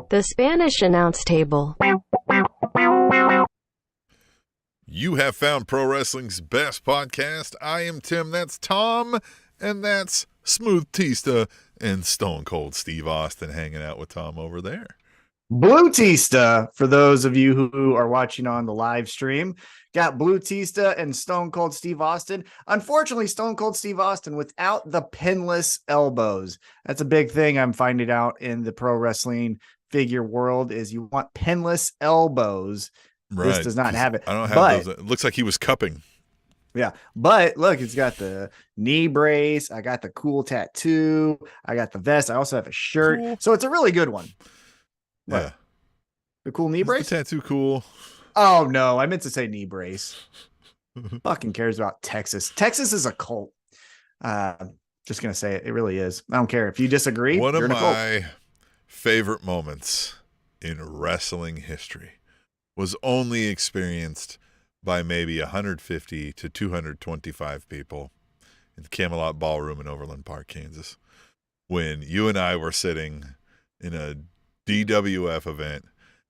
The Spanish announce table. You have found Pro Wrestling's best podcast. I am Tim, that's Tom, and that's Smooth Tista and Stone Cold Steve Austin hanging out with Tom over there. Blue Tista, for those of you who are watching on the live stream, got Blue Tista and Stone Cold Steve Austin. Unfortunately, Stone Cold Steve Austin without the pinless elbows. That's a big thing I'm finding out in the pro wrestling figure world is you want pinless elbows. Right. This does not have it. I don't have those. It looks like he was cupping. Yeah, but look, it's got the knee brace. I got the cool tattoo. I got the vest. I also have a shirt. Cool. So it's a really good one. What? Yeah. The cool knee brace? The tattoo cool. Oh, no. I meant to say knee brace. Fucking cares about Texas. Texas is a cult. Just going to say it. It really is. I don't care. If you disagree, one you're of in a cult. my favorite moments in wrestling history was only experienced by maybe 150 to 225 people in the Camelot Ballroom in Overland Park, Kansas, when you and I were sitting in a DWF event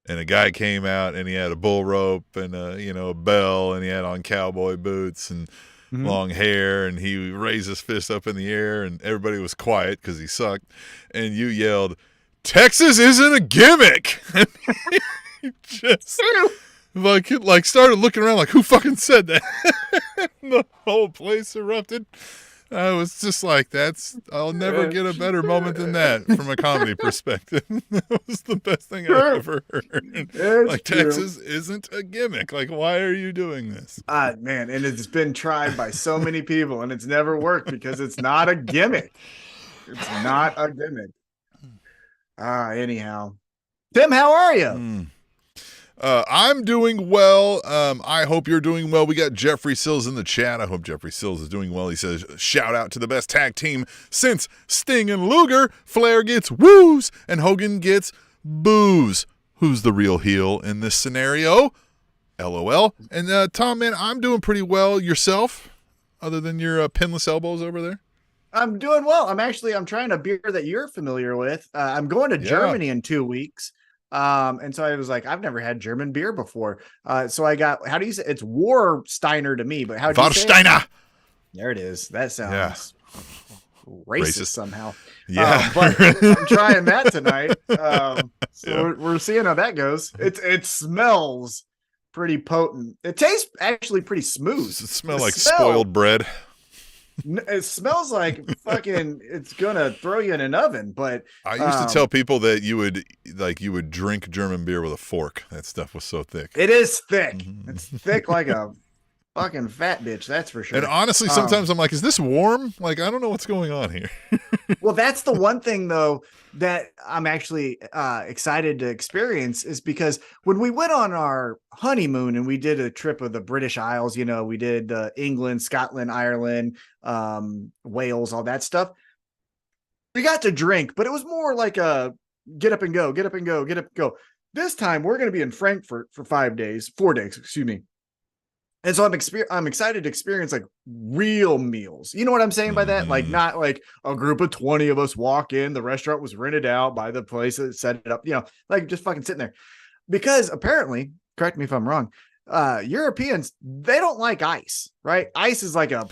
and a guy came out and he had a bull rope and a bell and he had on cowboy boots and long hair and he raised his fist up in the air and everybody was quiet because he sucked and you yelled, "Texas isn't a gimmick." He just like started looking around like, who fucking said that? The whole place erupted. I was just like, I'll never get a better moment than that from a comedy perspective. That was the best thing I've ever heard. Like, Texas isn't a gimmick. Like, why are you doing this? Man, and it's been tried by so many people and it's never worked because it's not a gimmick. It's not a gimmick. Anyhow. Tim, how are you? I'm doing well. I hope you're doing well. We got Jeffrey Sills in the chat. I hope Jeffrey Sills is doing well. He says, shout out to the best tag team since Sting and Luger. Flair gets woos and Hogan gets boos. Who's the real heel in this scenario? LOL. And Tom, man, I'm doing pretty well. Yourself, other than your pinless elbows over there? I'm doing well. I'm trying a beer that you're familiar with. I'm going to Germany in 2 weeks. And so I was like, I've never had German beer before. So I got, how do you say it's Warsteiner to me, but how do you say it? There it is. That sounds racist somehow. Yeah. But I'm trying that tonight. We're seeing how that goes. It smells pretty potent. It tastes actually pretty smooth. Does it smell like spoiled bread? It smells like fucking it's gonna throw you in an oven. But I used to tell people that you would drink German beer with a fork. That stuff was so thick. It is thick. It's thick like a fucking fat bitch, that's for sure. And honestly, sometimes I'm like, is this warm? Like, I don't know what's going on here. Well, that's the one thing though that I'm actually excited to experience is because when we went on our honeymoon and we did a trip of the British Isles, we did England, Scotland, Ireland, Wales, all that stuff. We got to drink, but it was more like a get up and go, get up and go, get up and go. This time we're going to be in Frankfurt for 4 days, excuse me. And so I'm excited to experience like real meals. You know what I'm saying by that? Like not like a group of 20 of us walk in, the restaurant was rented out by the place that set it up, like just fucking sitting there. Because apparently, correct me if I'm wrong, Europeans, they don't like ice, right? Ice is like a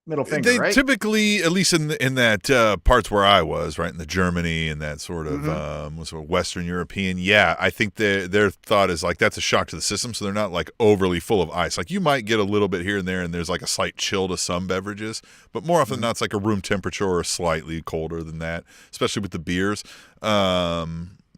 middle finger, they right? Typically, at least in that parts where I was, right, in the Germany and that sort of Western European, I think their thought is like that's a shock to the system, so they're not like overly full of ice. Like you might get a little bit here and there, and there's like a slight chill to some beverages, but more often than not, it's like a room temperature or slightly colder than that, especially with the beers.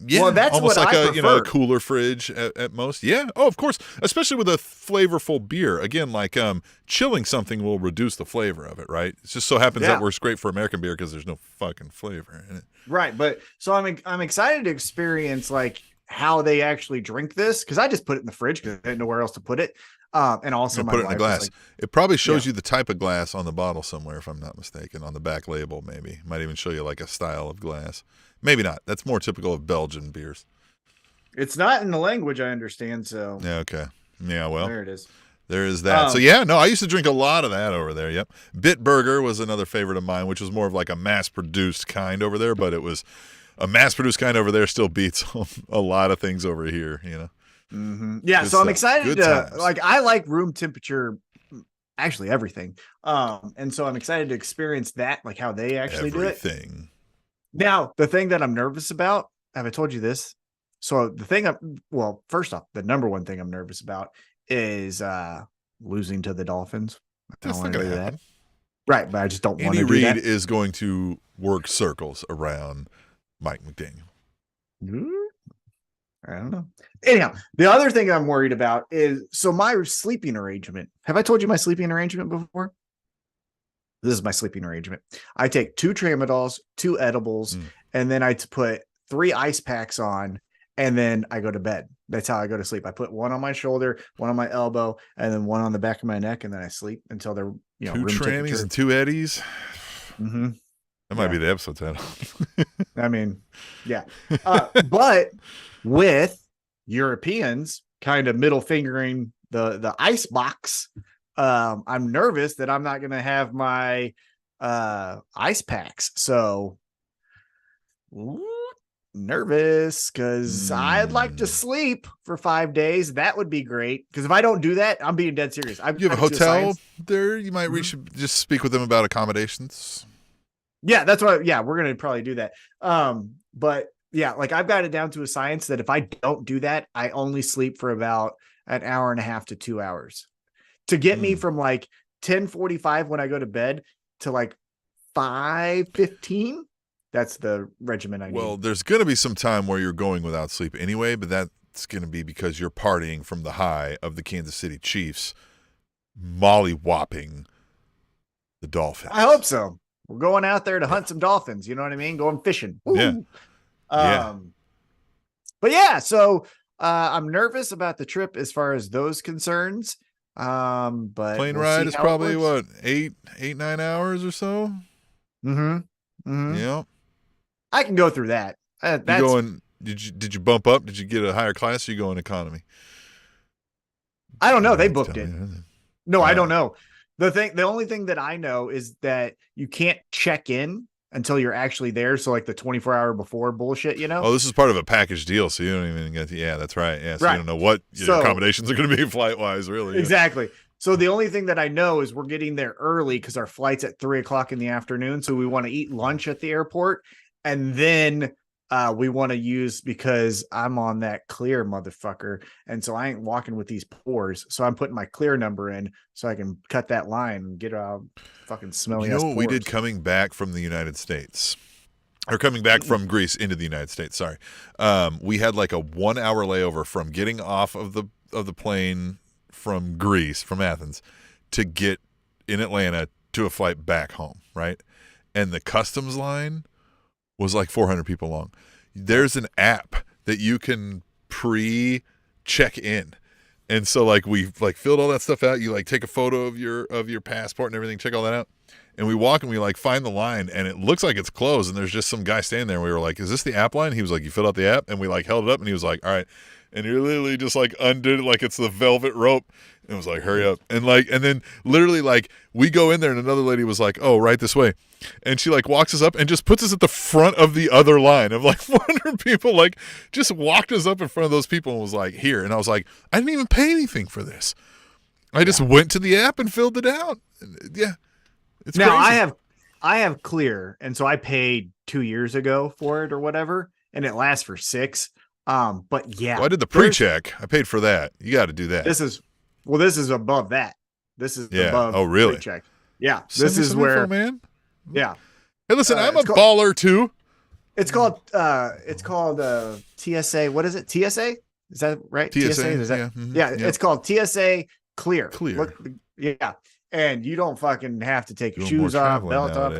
Well, that's almost what like a cooler fridge at most. Yeah. Oh, of course. Especially with a flavorful beer. Again, like chilling something will reduce the flavor of it, right? It just so happens that works great for American beer because there's no fucking flavor in it. Right. But so I'm excited to experience like how they actually drink this because I just put it in the fridge because I didn't know where else to put it. And also put it in a glass. It probably shows you the type of glass on the bottle somewhere, if I'm not mistaken, on the back label. Maybe might even show you like a style of glass. Maybe not. That's more typical of Belgian beers. It's not in the language I understand, so. Yeah, okay. Yeah, well. There it is. There is that. So, I used to drink a lot of that over there, yep. Bitburger was another favorite of mine, which was more of like a mass-produced kind over there, but it was a mass-produced kind over there still beats a lot of things over here, you know? Mm-hmm. Yeah, Good so I'm stuff. excited Good to times. like. I like room temperature, actually everything. And so I'm excited to experience that, like how they actually do it. Everything. Now, the thing that I'm nervous about, have I told you this? So the thing, well, first off, the number one thing I'm nervous about is losing to the Dolphins. I That's don't not want to going do to that. happen. Right, but I just don't want Andy to do Reid that. is going to work circles around Mike McDaniel. I don't know. Anyhow, the other thing I'm worried about is so my sleeping arrangement. Have I told you my sleeping arrangement before? This is my sleeping arrangement. I take 2 tramadols, 2 edibles, and then I put 3 ice packs on, and then I go to bed. That's how I go to sleep. I put one on my shoulder, one on my elbow, and then one on the back of my neck, and then I sleep until they're 2 room trannies temperature. and 2 eddies. Mm-hmm. That might be the episode title. I mean, yeah. But with Europeans kind of middle fingering the ice box, I'm nervous that I'm not going to have my ice packs. So nervous because I'd like to sleep for 5 days. That would be great. Because if I don't do that, I'm being dead serious. You have a hotel there? You might just speak with them about accommodations. Yeah, that's what. Yeah, we're gonna probably do that. But yeah, like I've got it down to a science that if I don't do that, I only sleep for about an hour and a half to 2 hours to get me from like 10:45 when I go to bed to like 5:15. That's the regimen I need. Well, there's going to be some time where you're going without sleep anyway, but that's going to be because you're partying from the high of the Kansas City Chiefs, molly-whopping the Dolphins. I hope so. We're going out there to hunt some dolphins. You know what I mean? Going fishing. Woo. Yeah. But yeah, so I'm nervous about the trip as far as those concerns. But plane ride is probably what, 8-9 hours or so. Yeah. I can go through that. You going? Did you bump up? Did you get a higher class? Or you going economy? I don't know. They booked it. No, I don't know. The only thing that I know is that you can't check in until you're actually there. So like the 24-hour before bullshit, you know? Oh, this is part of a package deal. So you don't even get that's right. Yeah. So you don't know what your accommodations are going to be flight-wise, really. Exactly. Yeah. So the only thing that I know is we're getting there early because our flight's at 3:00 in the afternoon. So we want to eat lunch at the airport. And then we want to use, because I'm on that clear motherfucker. And so I ain't walking with these pores. So I'm putting my clear number in so I can cut that line and get out fucking smelly. You know what we did coming back from the United States? Or coming back from Greece into the United States, sorry. We had like a 1 hour layover from getting off of the plane from Greece, from Athens, to get in Atlanta to a flight back home, right? And the customs line was like 400 people long. There's an app that you can pre-check in. And so like we like filled all that stuff out. You like take a photo of your passport and everything, check all that out. And we walk and we like find the line and it looks like it's closed and there's just some guy standing there and we were like, is this the app line? He was like, you filled out the app? And we like held it up and he was like, all right. And he literally just like undid it like it's the velvet rope. And it was like, hurry up. And then literally like we go in there and another lady was like, oh, right this way. And she like walks us up and just puts us at the front of the other line of like 400 people, like just walked us up in front of those people and was like, here. And I was like, I didn't even pay anything for this. I just went to the app and filled it out. Yeah. It's now crazy. I have Clear. And so I paid 2 years ago for it or whatever. And it lasts for 6. But yeah, well, I did the pre-check. I paid for that. You got to do that. This is above that. This is above. Oh, really? Pre-check. Yeah. Send this me is some where, info, man. Yeah. Hey, listen, I'm a baller too. It's called TSA. What is it? TSA? Is that right? TSA. Is that, yeah. Mm-hmm. Yeah. It's called TSA Clear. Clear. Yeah. And you don't fucking have to take your shoes off, belt off.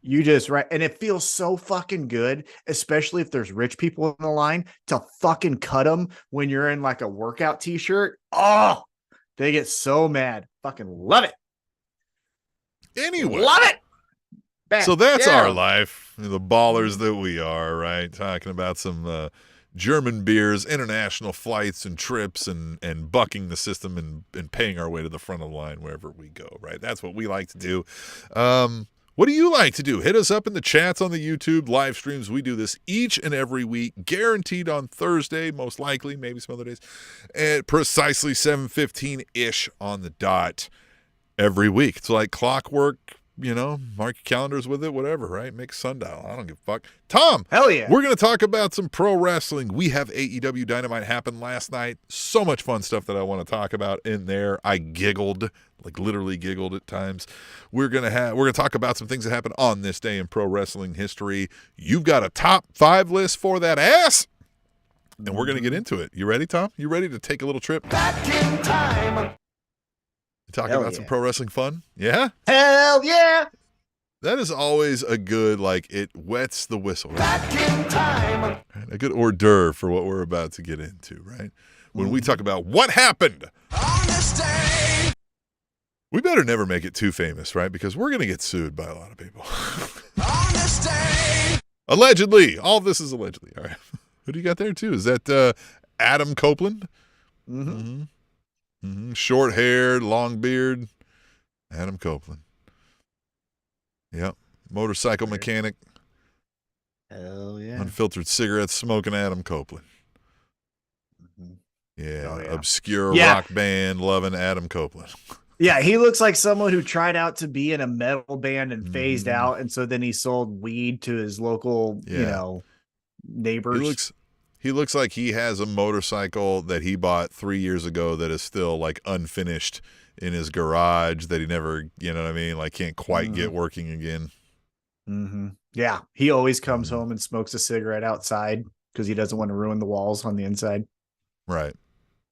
You just and it feels so fucking good, especially if there's rich people in the line, to fucking cut them when you're in like a workout t-shirt. Oh, they get so mad. Fucking love it. Anyway, love it. Bam. So that's our life, the ballers that we are, right? Talking about some German beers, international flights and trips, and bucking the system and paying our way to the front of the line wherever we go, right? That's what we like to do. What do you like to do? Hit us up in the chats on the YouTube live streams. We do this each and every week, guaranteed on Thursday, most likely, maybe some other days, at precisely 7:15-ish on the dot every week. It's like clockwork, mark your calendars with it, whatever, right? Make a sundial. I don't give a fuck. Tom, hell yeah. We're going to talk about some pro wrestling. We have AEW Dynamite happen last night. So much fun stuff that I want to talk about in there. I giggled, like literally giggled at times. We're going to talk about some things that happened on this day in pro wrestling history. You've got a top 5 list for that ass, and we're going to get into it. You ready, Tom? You ready to take a little trip Back in time. Talk about some pro wrestling fun? Yeah? Hell yeah. That is always a good, it wets the whistle. Right? Back in time. Right? A good hors d'oeuvre for what we're about to get into, right? When we talk about what happened On this day. we better never make it too famous, right? Because we're going to get sued by a lot of people. On this day. Allegedly. All of this is allegedly. All right. Who do you got there, too? Is that Adam Copeland? Mm-hmm. Short-haired, long beard. Adam Copeland. Yep. Motorcycle mechanic. Hell yeah. Unfiltered cigarettes smoking Adam Copeland. Yeah. Oh, yeah. Obscure Yeah. rock band loving Adam Copeland. Yeah, he looks like someone who tried out to be in a metal band and phased out, and so then he sold weed to his local, neighbors. He looks like he has a motorcycle that he bought 3 years ago that is still unfinished in his garage that he never, can't quite get working again. Mm-hmm. Yeah, he always comes home and smokes a cigarette outside because he doesn't want to ruin the walls on the inside. Right.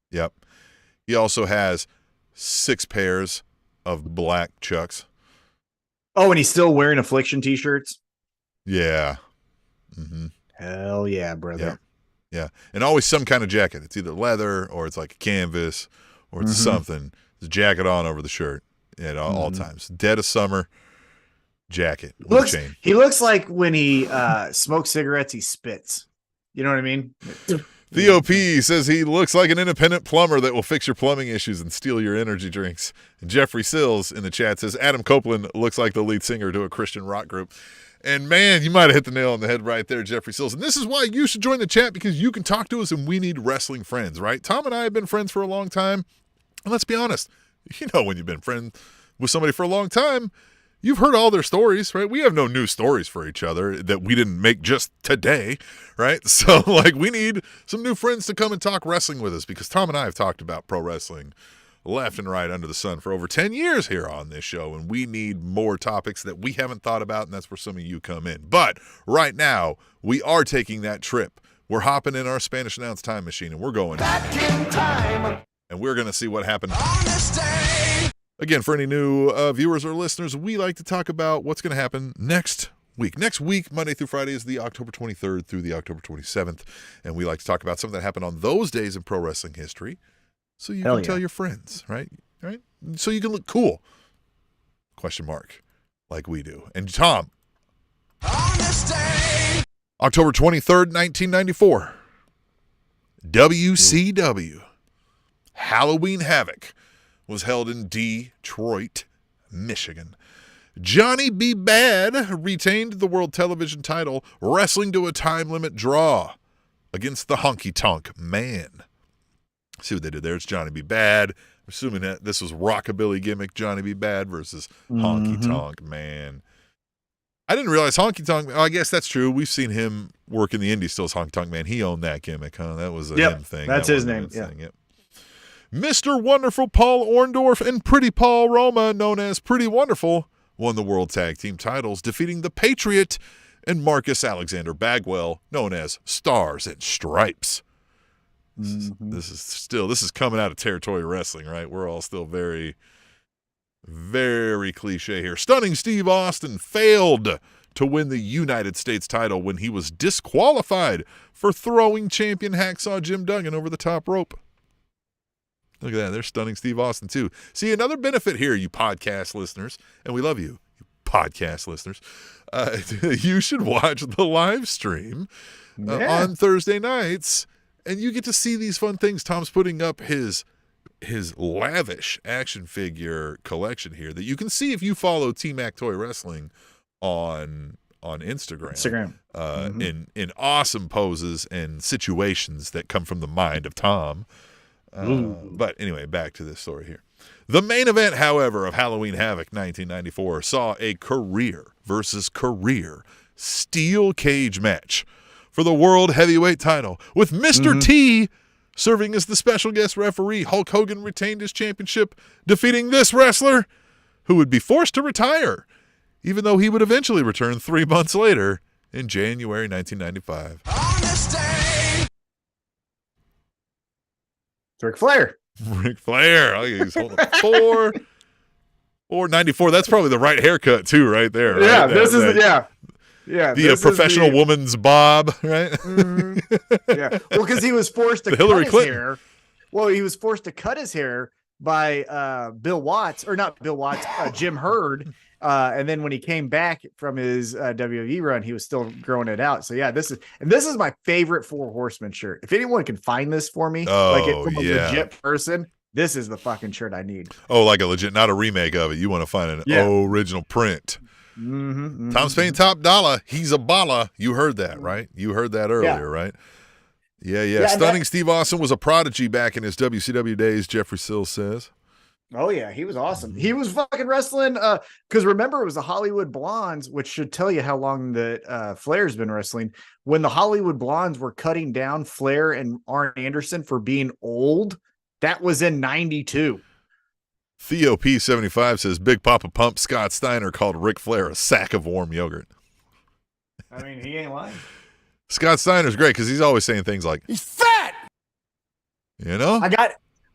Yep. He also has 6 pairs of black Chucks. Oh, and he's still wearing Affliction t-shirts? Yeah. Mm-hmm. Hell yeah, brother. Yeah. Yeah. And always some kind of jacket. It's either leather or it's like a canvas or it's something. There's a jacket on over the shirt at all times. Dead of summer jacket with a chain. He looks like when he smokes cigarettes, he spits. You know what I mean? Theo P says he looks like an independent plumber that will fix your plumbing issues and steal your energy drinks. And Jeffrey Sills in the chat says Adam Copeland looks like the lead singer to a Christian rock group. And man, you might have hit the nail on the head right there, Jeffrey Sills. And this is why you should join the chat, because you can talk to us and we need wrestling friends, right? Tom and I have been friends for a long time. And let's be honest, when you've been friends with somebody for a long time, you've heard all their stories, right? We have no new stories for each other that we didn't make just today, right? So, we need some new friends to come and talk wrestling with us, because Tom and I have talked about pro wrestling left and right under the sun for over 10 years here on this show, and we need more topics that we haven't thought about, and that's where some of you come in. But right now, we are taking that trip. We're hopping in our Spanish Announce time machine, and we're going Back in time. and we're going to see what happened. On this day. Again, for any new viewers or listeners, we like to talk about what's going to happen next week. Next week, Monday through Friday, is the October 23rd through the October 27th, and we like to talk about something that happened on those days in pro wrestling history, so you can tell your friends, right? So you can look cool, ? Like we do. And Tom, On this day. October 23rd, 1994, WCW Halloween Havoc was held in Detroit, Michigan. Johnny B. Bad retained the World Television title, wrestling to a time limit draw against the Honky Tonk Man. See what they did there? It's Johnny B. Bad. I'm assuming that this was rockabilly gimmick, Johnny B. Bad versus Honky Tonk Man. I didn't realize Honky Tonk. I guess that's true. We've seen him work in the indies still as Honky Tonk Man. He owned that gimmick, huh? That was a him thing. That's his name. Yeah. Thing. Yep. Mr. Wonderful Paul Orndorff and Pretty Paul Roma, known as Pretty Wonderful, won the World Tag Team titles, defeating the Patriot and Marcus Alexander Bagwell, known as Stars and Stripes. This is coming out of territory wrestling, right? We're all still very, very cliche here. Stunning Steve Austin failed to win the United States title when he was disqualified for throwing champion Hacksaw Jim Duggan over the top rope. Look at that. There's Stunning Steve Austin, too. See, another benefit here, you podcast listeners, and we love you podcast listeners. You should watch the live stream on Thursday nights, and you get to see these fun things. Tom's putting up his lavish action figure collection here that you can see if you follow T-Mac Toy Wrestling on Instagram. In awesome poses and situations that come from the mind of Tom. But anyway, back to this story here. The main event, however, of Halloween Havoc 1994 saw a career versus career steel cage match for the World Heavyweight title, with Mr. T serving as the special guest referee. Hulk Hogan retained his championship, defeating this wrestler, who would be forced to retire, even though he would eventually return 3 months later in January 1995. On this day, It's Ric Flair. Ric Flair. Oh, he's holding 494. That's probably the right haircut too, right there. Right? Yeah, The professional woman's bob, right? Yeah. Well, because he was forced to cut his hair. Well, he was forced to cut his hair by Bill Watts, or not Bill Watts, Jim Hurd. And then when he came back from his WWE run, he was still growing it out. So yeah, this is my favorite Four Horsemen shirt. If anyone can find this for me, like it from a legit person, this is the fucking shirt I need. Oh, like a legit, not a remake of it. You want to find an original print. Tom's paying top dollar. He's a baller. You heard that, right? You heard that earlier, right? Yeah. Stunning Steve Austin was a prodigy back in his WCW days, Jeffrey Sills says. Oh, yeah. He was awesome. He was fucking wrestling. Because remember, it was the Hollywood Blondes, which should tell you how long that Flair's been wrestling. When the Hollywood Blondes were cutting down Flair and Arn Anderson for being old, that was in 92. Theo P75 says Big Papa Pump Scott Steiner called Ric Flair a sack of warm yogurt. I mean, he ain't lying. Scott Steiner's great because he's always saying things like, he's fat. You know?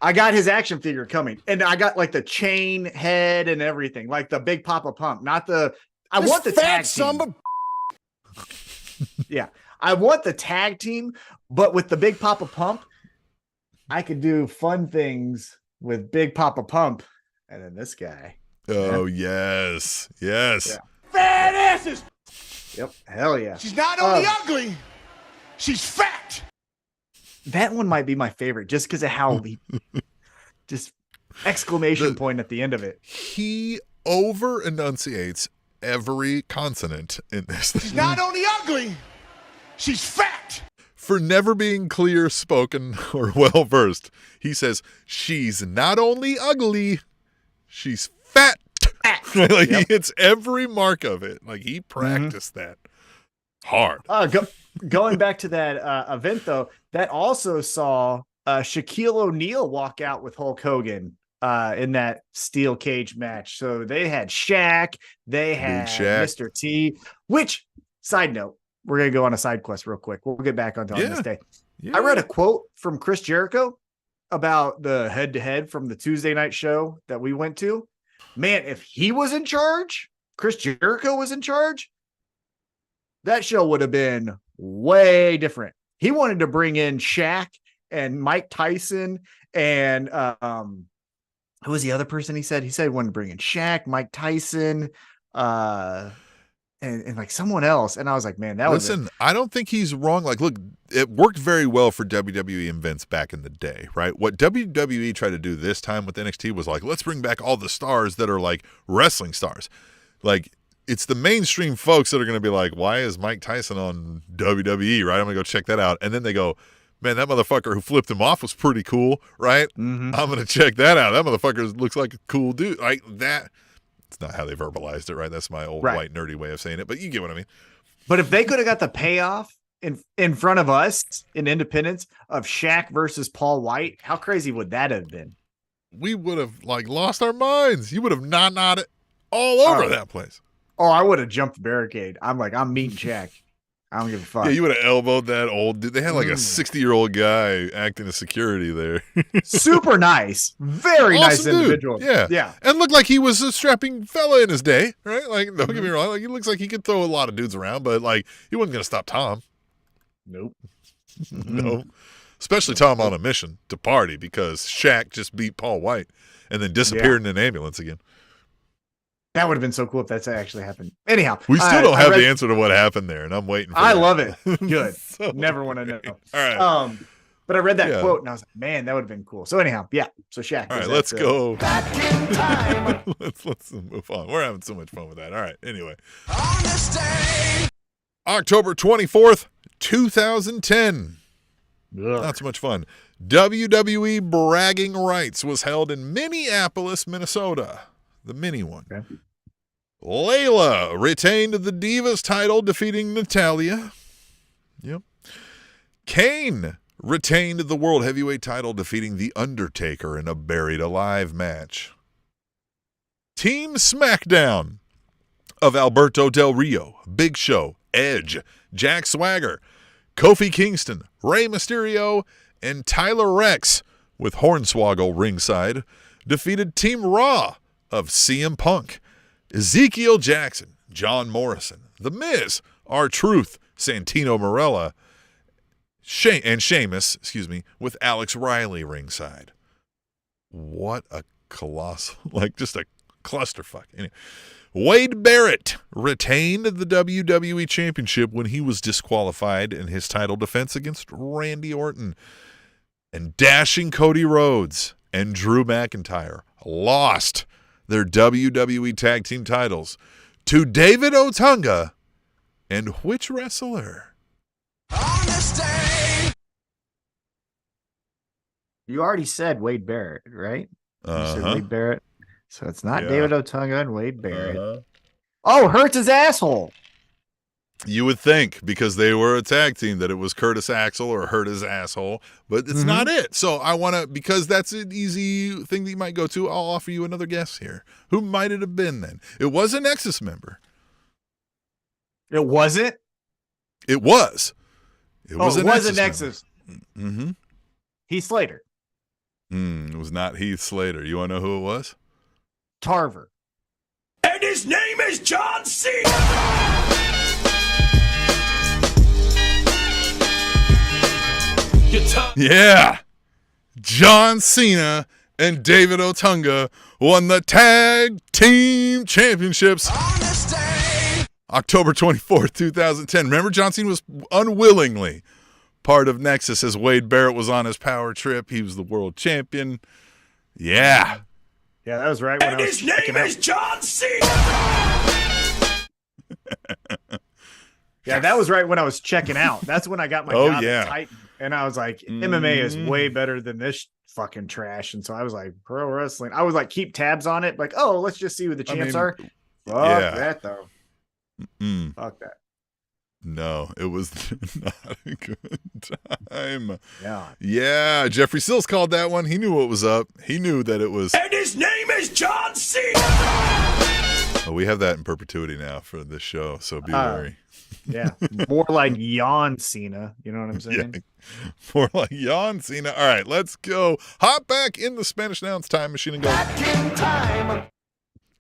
I got his action figure coming, and I got like the chain head and everything, like the Big Papa Pump, not the. I want the tag team. Yeah, I want the tag team, but with the Big Papa Pump, I could do fun things with Big Papa Pump, and then this guy. Oh yes. Yeah. Fat asses. Yep, hell yeah. She's not only ugly, she's fat. That one might be my favorite, just because of how he just exclamation point at the end of it. He over enunciates every consonant in this thing. She's not only ugly, she's fat. For never being clear spoken or well versed, he says she's not only ugly, she's fat. Like he hits every mark of it. Like he practiced that hard. Going back to that event though, that also saw Shaquille O'Neal walk out with Hulk Hogan in that steel cage match. So they had Shaq, they had Mr. T, which, side note, we're going to go on a side quest real quick. We'll get back on this day. Yeah. I read a quote from Chris Jericho about the head-to-head from the Tuesday night show that we went to. Man, if he was in charge, Chris Jericho was in charge, that show would have been way different. He wanted to bring in Shaq and Mike Tyson and who was the other person he said? He said he wanted to bring in Shaq, Mike Tyson, and like someone else. And I was like, man, that was. Listen, I don't think he's wrong. Like, look, it worked very well for WWE and Vince back in the day, right? What WWE tried to do this time with NXT was like, let's bring back all the stars that are like wrestling stars. Like, it's the mainstream folks that are going to be like, why is Mike Tyson on WWE, right? I'm going to go check that out. And then they go, man, that motherfucker who flipped him off was pretty cool, right? I'm going to check that out. That motherfucker looks like a cool dude. Like that. It's not how they verbalized it, right? That's my old white nerdy way of saying it, but you get what I mean. But if they could have got the payoff in front of us in Independence of Shaq versus Paul White, how crazy would that have been? We would have like lost our minds. You would have nodded all over that place. Oh, I would have jumped the barricade. I'm like, I'm meeting Shaq. I don't give a fuck. Yeah, you would have elbowed that old dude. They had like a 60-year-old guy acting as security there. Super nice. Very awesome nice dude. individual. Yeah. And looked like he was a strapping fella in his day, right? Like, don't get me wrong. Like, he looks like he could throw a lot of dudes around, but like, he wasn't going to stop Tom. Nope. No. Especially Tom on a mission to party because Shaq just beat Paul White and then disappeared in an ambulance again. That would have been so cool if that's actually happened. Anyhow, we still don't have the answer to what happened there, and I'm waiting for I that. love it. Good. So Never want to know. All right. But I read that Yeah. quote and I was like, man, that would have been cool. So anyhow, yeah. So Shaq. All right, was let's at, go. Back in time. let's move on. We're having so much fun with that. All right. Anyway, On this day. October 24th, 2010. Ugh. Not so much fun. WWE Bragging Rights was held in Minneapolis, Minnesota. The mini one. Okay. Layla retained the Divas title, defeating Natalya. Yep. Kane retained the World Heavyweight title, defeating The Undertaker in a Buried Alive match. Team SmackDown of Alberto Del Rio, Big Show, Edge, Jack Swagger, Kofi Kingston, Rey Mysterio, and Tyler Rex, with Hornswoggle ringside, defeated Team Raw of CM Punk, Ezekiel Jackson, John Morrison, The Miz, R-Truth, Santino Marella, and Sheamus, with Alex Riley ringside. What a colossal, just a clusterfuck. Anyway, Wade Barrett retained the WWE Championship when he was disqualified in his title defense against Randy Orton. And Dashing Cody Rhodes and Drew McIntyre lost their WWE Tag Team titles to David Otunga and which wrestler? On this day. You already said Wade Barrett, right? You said Uh-huh. Wade Barrett. So it's not Yeah. David Otunga and Wade Barrett. Uh-huh. Oh, hurts his asshole. You would think, because they were a tag team, that it was Curtis Axel or Hurt His Asshole, but it's not it. So I want to, because that's an easy thing that you might go to, I'll offer you another guess here. Who might it have been then? It was a Nexus member. It wasn't? It was. It was a Nexus. Nexus. Mm-hmm. Heath Slater. It was not Heath Slater. You want to know who it was? Tarver. And his name is John Cena. Yeah. John Cena and David Otunga won the Tag Team Championships On this day. October 24th, 2010. Remember, John Cena was unwillingly part of Nexus as Wade Barrett was on his power trip. He was the world champion. Yeah. Yeah, that was right when And I was his name checking out. is John Cena. Yeah, that was right when I was checking out. That's when I got my Oh, job yeah. at Titan. And I was like, MMA is way better than this fucking trash. And so I was like, pro wrestling. I was like, keep tabs on it. Like, oh, let's just see who the champs are. Fuck yeah. that, though. Fuck that. No, it was not a good time. Yeah. Yeah, Jeffrey Sills called that one. He knew what was up. He knew that it was. And his name is John Cena. Oh, we have that in perpetuity now for this show, so be wary. Yeah. More like Jan Cena. You know what I'm saying? Yeah. More like Jan Cena. All right, let's go. Hop back in the Spanish Announce Time Machine and go Back in time.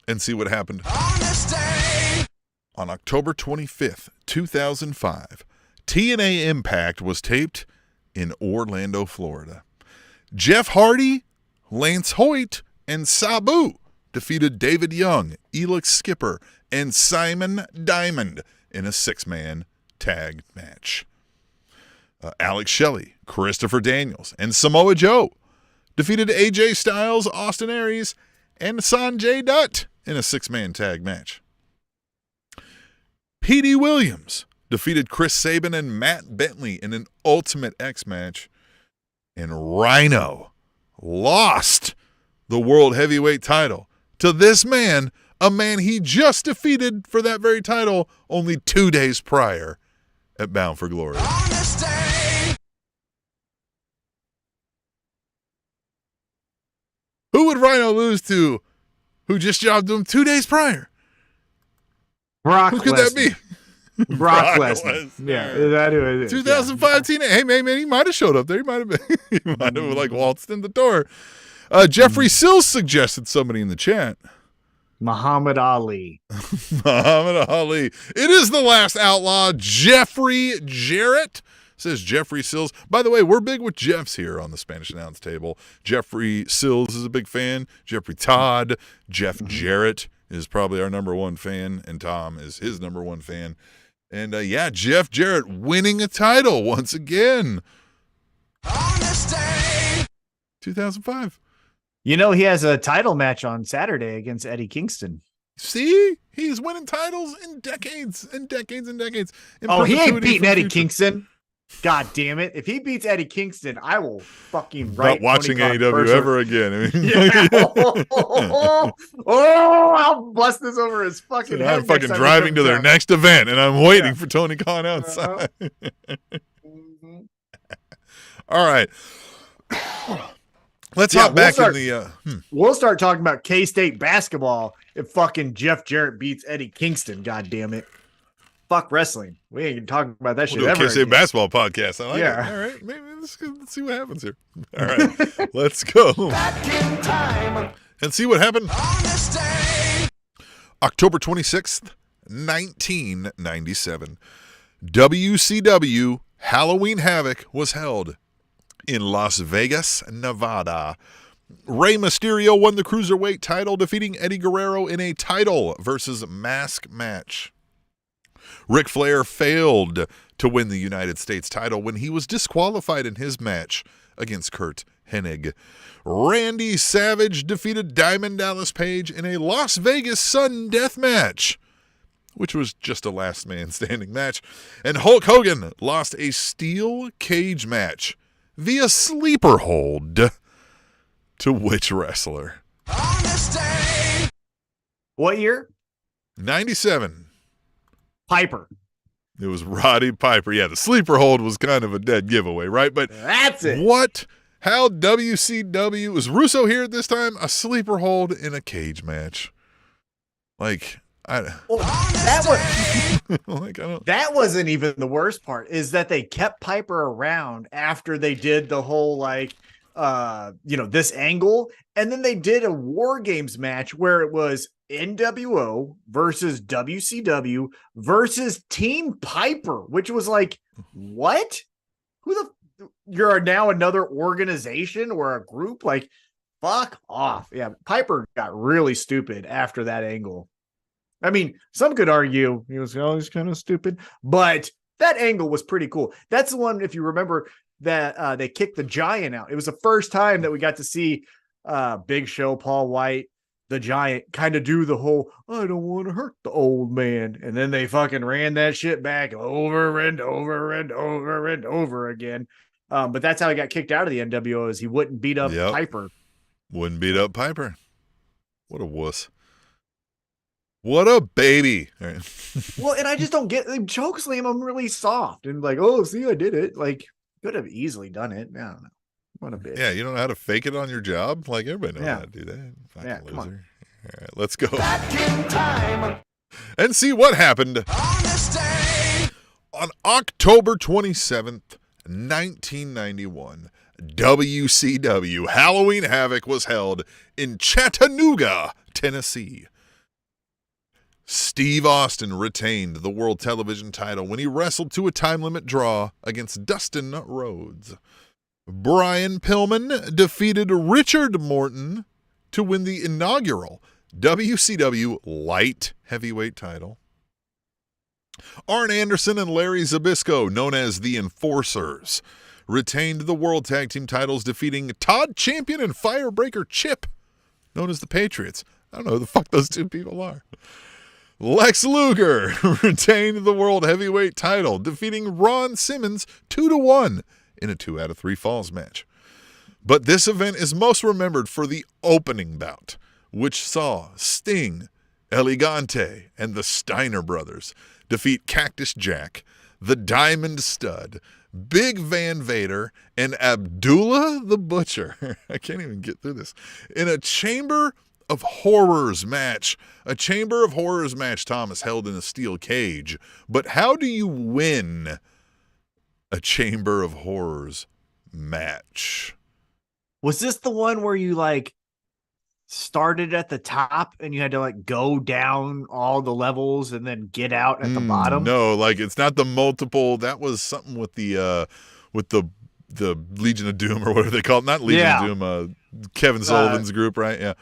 and see what happened. On this day. On October 25th, 2005, TNA Impact was taped in Orlando, Florida. Jeff Hardy, Lance Hoyt, and Sabu defeated David Young, Elix Skipper, and Simon Diamond in a six-man tag match. Alex Shelley, Christopher Daniels, and Samoa Joe defeated AJ Styles, Austin Aries, and Sanjay Dutt in a six-man tag match. Petey Williams defeated Chris Sabin and Matt Bentley in an Ultimate X match. And Rhino lost the World Heavyweight title to this man, a man he just defeated for that very title only 2 days prior at Bound for Glory. On this day. Who would Rhino lose to who just jobbed him 2 days prior? Brock Who could that be? Brock Brock Lesnar. Lesnar. Yeah. Is that who it is? 2005 TNA. Hey, man, he might have showed up there. He might have been. He might have like waltzed in the door. Jeffrey Sills suggested somebody in the chat. Muhammad Ali. Muhammad Ali. It is the last outlaw, Jeffrey Jarrett, says Jeffrey Sills. By the way, we're big with Jeffs here on the Spanish Announce Table. Jeffrey Sills is a big fan. Jeffrey Todd. Jeff Jarrett is probably our number one fan, and Tom is his number one fan. And yeah, Jeff Jarrett winning a title once again. Honesty. 2005. You know, he has a title match on Saturday against Eddie Kingston. See? He's winning titles in decades and decades and decades. In Oh, he ain't perpetuity beating for Eddie future. Kingston. God damn it. If he beats Eddie Kingston, I will fucking Not write watching Tony Khan AEW first. ever again. I mean, Yeah. Oh, I'll bust this over his fucking head. I'm next fucking time he driving to comes their out. next event, and I'm waiting for Tony Khan outside. Mhm. All right. Let's Yeah, hop back start- in the. We'll start talking about K-State basketball if fucking Jeff Jarrett beats Eddie Kingston. God damn it. Fuck wrestling. We ain't talking about that shit We'll do a ever K-State again. basketball podcast. I like Yeah. it. All right. Maybe let's see what happens here. All right. Let's go. And see what happened. October 26th, 1997. WCW Halloween Havoc was held in Las Vegas, Nevada. Rey Mysterio won the Cruiserweight title, defeating Eddie Guerrero in a title versus mask match. Ric Flair failed to win the United States title when he was disqualified in his match against Kurt Hennig. Randy Savage defeated Diamond Dallas Page in a Las Vegas sudden death match, which was just a last man standing match. And Hulk Hogan lost a steel cage match via sleeper hold to which wrestler? What year? 97. Piper. It was Roddy Piper. Yeah, the sleeper hold was kind of a dead giveaway, right? But That's it. what? How WCW was Russo here at this time? A sleeper hold in a cage match. Like, Well, that was like I don't. that wasn't even the worst part, is that they kept Piper around after they did the whole this angle, and then they did a War Games match where it was NWO versus WCW versus Team Piper, which was like, what? You're now another organization or a group? Like, fuck off. Yeah, Piper got really stupid after that angle. I mean, some could argue he was always kind of stupid, but that angle was pretty cool. That's the one, if you remember, that they kicked the Giant out. It was the first time that we got to see Big Show, Paul White, the Giant, kind of do the whole, I don't want to hurt the old man. And then they fucking ran that shit back over and over and over and over again. But that's how he got kicked out of the NWO, is he wouldn't beat up Piper. Wouldn't beat up Piper. What a wuss. What a baby. All right. Well, and I just don't get, they choke slam him really soft and like, oh, see, I did it. Like, could have easily done it. I don't know. What a bitch. Yeah, you don't know how to fake it on your job? Like, everybody knows how to do that. Fucking Yeah, come loser. on. All right, let's go. And see what happened. On October 27th, 1991, WCW Halloween Havoc was held in Chattanooga, Tennessee. Steve Austin retained the World Television title when he wrestled to a time limit draw against Dustin Rhodes. Brian Pillman defeated Richard Morton to win the inaugural WCW Light Heavyweight title. Arn Anderson and Larry Zbyszko, known as the Enforcers, retained the World Tag Team titles, defeating Todd Champion and Firebreaker Chip, known as the Patriots. I don't know who the fuck those two people are. Lex Luger retained the World Heavyweight title, defeating Ron Simmons 2-1 in a 2 out of 3 falls match. But this event is most remembered for the opening bout, which saw Sting, Elegante, and the Steiner Brothers defeat Cactus Jack, the Diamond Stud, Big Van Vader, and Abdullah the Butcher. I can't even get through this. In a Chamber of Horrors match. A Chamber of Horrors match, Thomas, held in a steel cage. But how do you win a Chamber of Horrors match? Was this the one where you like started at the top and you had to like go down all the levels and then get out at the bottom? No, like it's not the multiple. That was something with the Legion of Doom or whatever they call it. Not Legion of Doom, Kevin Sullivan's group, right? Yeah.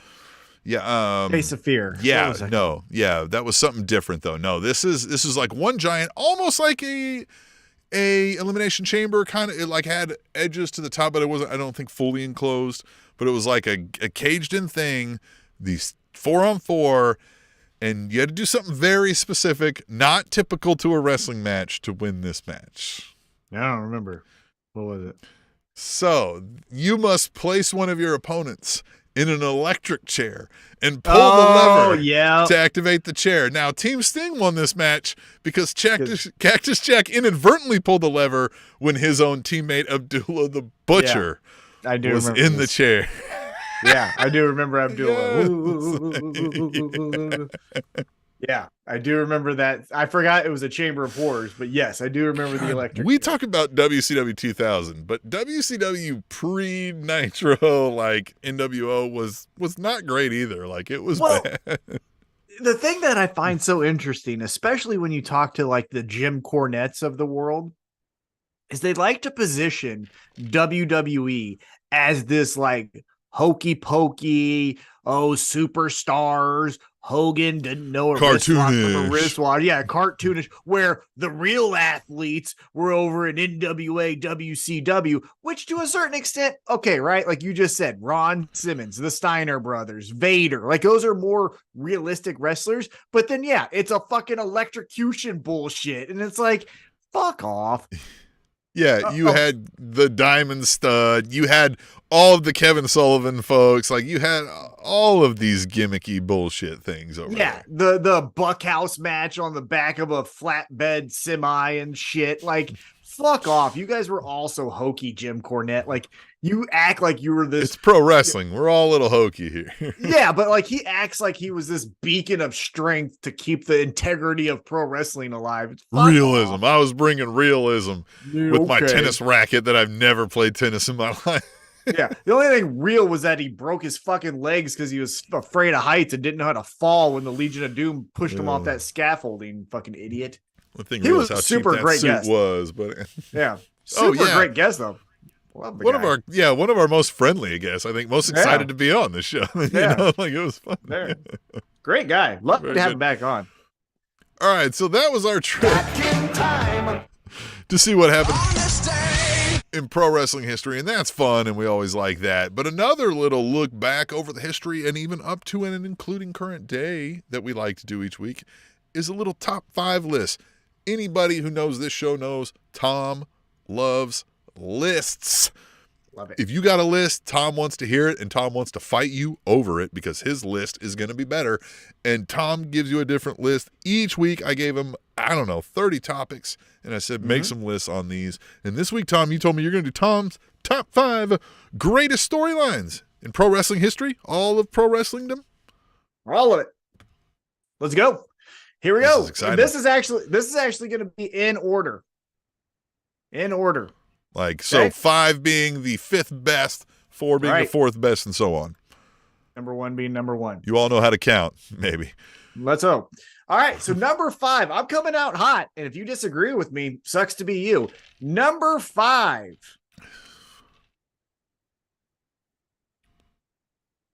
Yeah. Face of Fear. Yeah. No. Yeah. That was something different though. No, this is like one giant, almost like a a elimination chamber, kind of. It like had edges to the top, but it wasn't, I don't think, fully enclosed. But it was like a caged-in thing, these 4-on-4, and you had to do something very specific, not typical to a wrestling match, to win this match. I don't remember. What was it? So you must place one of your opponents in an electric chair and pull the lever to activate the chair. Now, Team Sting won this match because Cactus Jack inadvertently pulled the lever when his own teammate Abdullah the Butcher was in the chair. Yeah, I do remember Abdullah. Yeah, I do remember that. I forgot it was a Chamber of Horrors, but yes, I do remember the electric. We talk about WCW 2000, but WCW pre-Nitro, like NWO, was not great either. Like, it was bad. The thing that I find so interesting, especially when you talk to like the Jim Cornettes of the world, is they like to position WWE as this like hokey pokey, superstars. Hogan didn't know a wristwatch. Yeah, cartoonish, where the real athletes were over in NWA, WCW, which to a certain extent, okay, right? Like you just said, Ron Simmons, the Steiner brothers, Vader, like those are more realistic wrestlers. But then, yeah, it's a fucking electrocution bullshit. And it's like, fuck off. Yeah, you had the Diamond Stud. You had all of the Kevin Sullivan folks. Like, you had all of these gimmicky bullshit things over there. The Buckhouse match on the back of a flatbed semi and shit. Like, fuck off. You guys were also hokey, Jim Cornette. Like, you act like you were this. It's pro wrestling. We're all a little hokey here. Yeah, but like he acts like he was this beacon of strength to keep the integrity of pro wrestling alive. Realism. Off. I was bringing realism with my tennis racket that I've never played tennis in my life. Yeah, the only thing real was that he broke his fucking legs because he was afraid of heights and didn't know how to fall when the Legion of Doom pushed him off that scaffolding. Fucking idiot. One thing he was how super cheap that great suit guest. Was, but yeah, super great guest though. One of our most friendly, I guess. I think most excited to be on this show. You know, like it was fun. Great guy. Love to have him back on. All right, so that was our trip to see what happened in pro wrestling history, and that's fun, and we always like that. But another little look back over the history and even up to and including current day that we like to do each week is a little top 5 list. Anybody who knows this show knows Tom loves lists. Love it. If you got a list, Tom wants to hear it, and Tom wants to fight you over it because his list is going to be better. And Tom gives you a different list. Each week I gave him, 30 topics, and I said, make some lists on these. And this week, Tom, you told me you're going to do Tom's top 5 greatest storylines in pro wrestling history, all of pro wrestlingdom. All of it. Let's go. Here we go. This is actually going to be in order. In order. Like, so 5 being the 5th best, 4 being the 4th best, and so on. Number 1 being number 1. You all know how to count, maybe. Let's hope. All right, so number 5. I'm coming out hot, and if you disagree with me, sucks to be you. Number 5.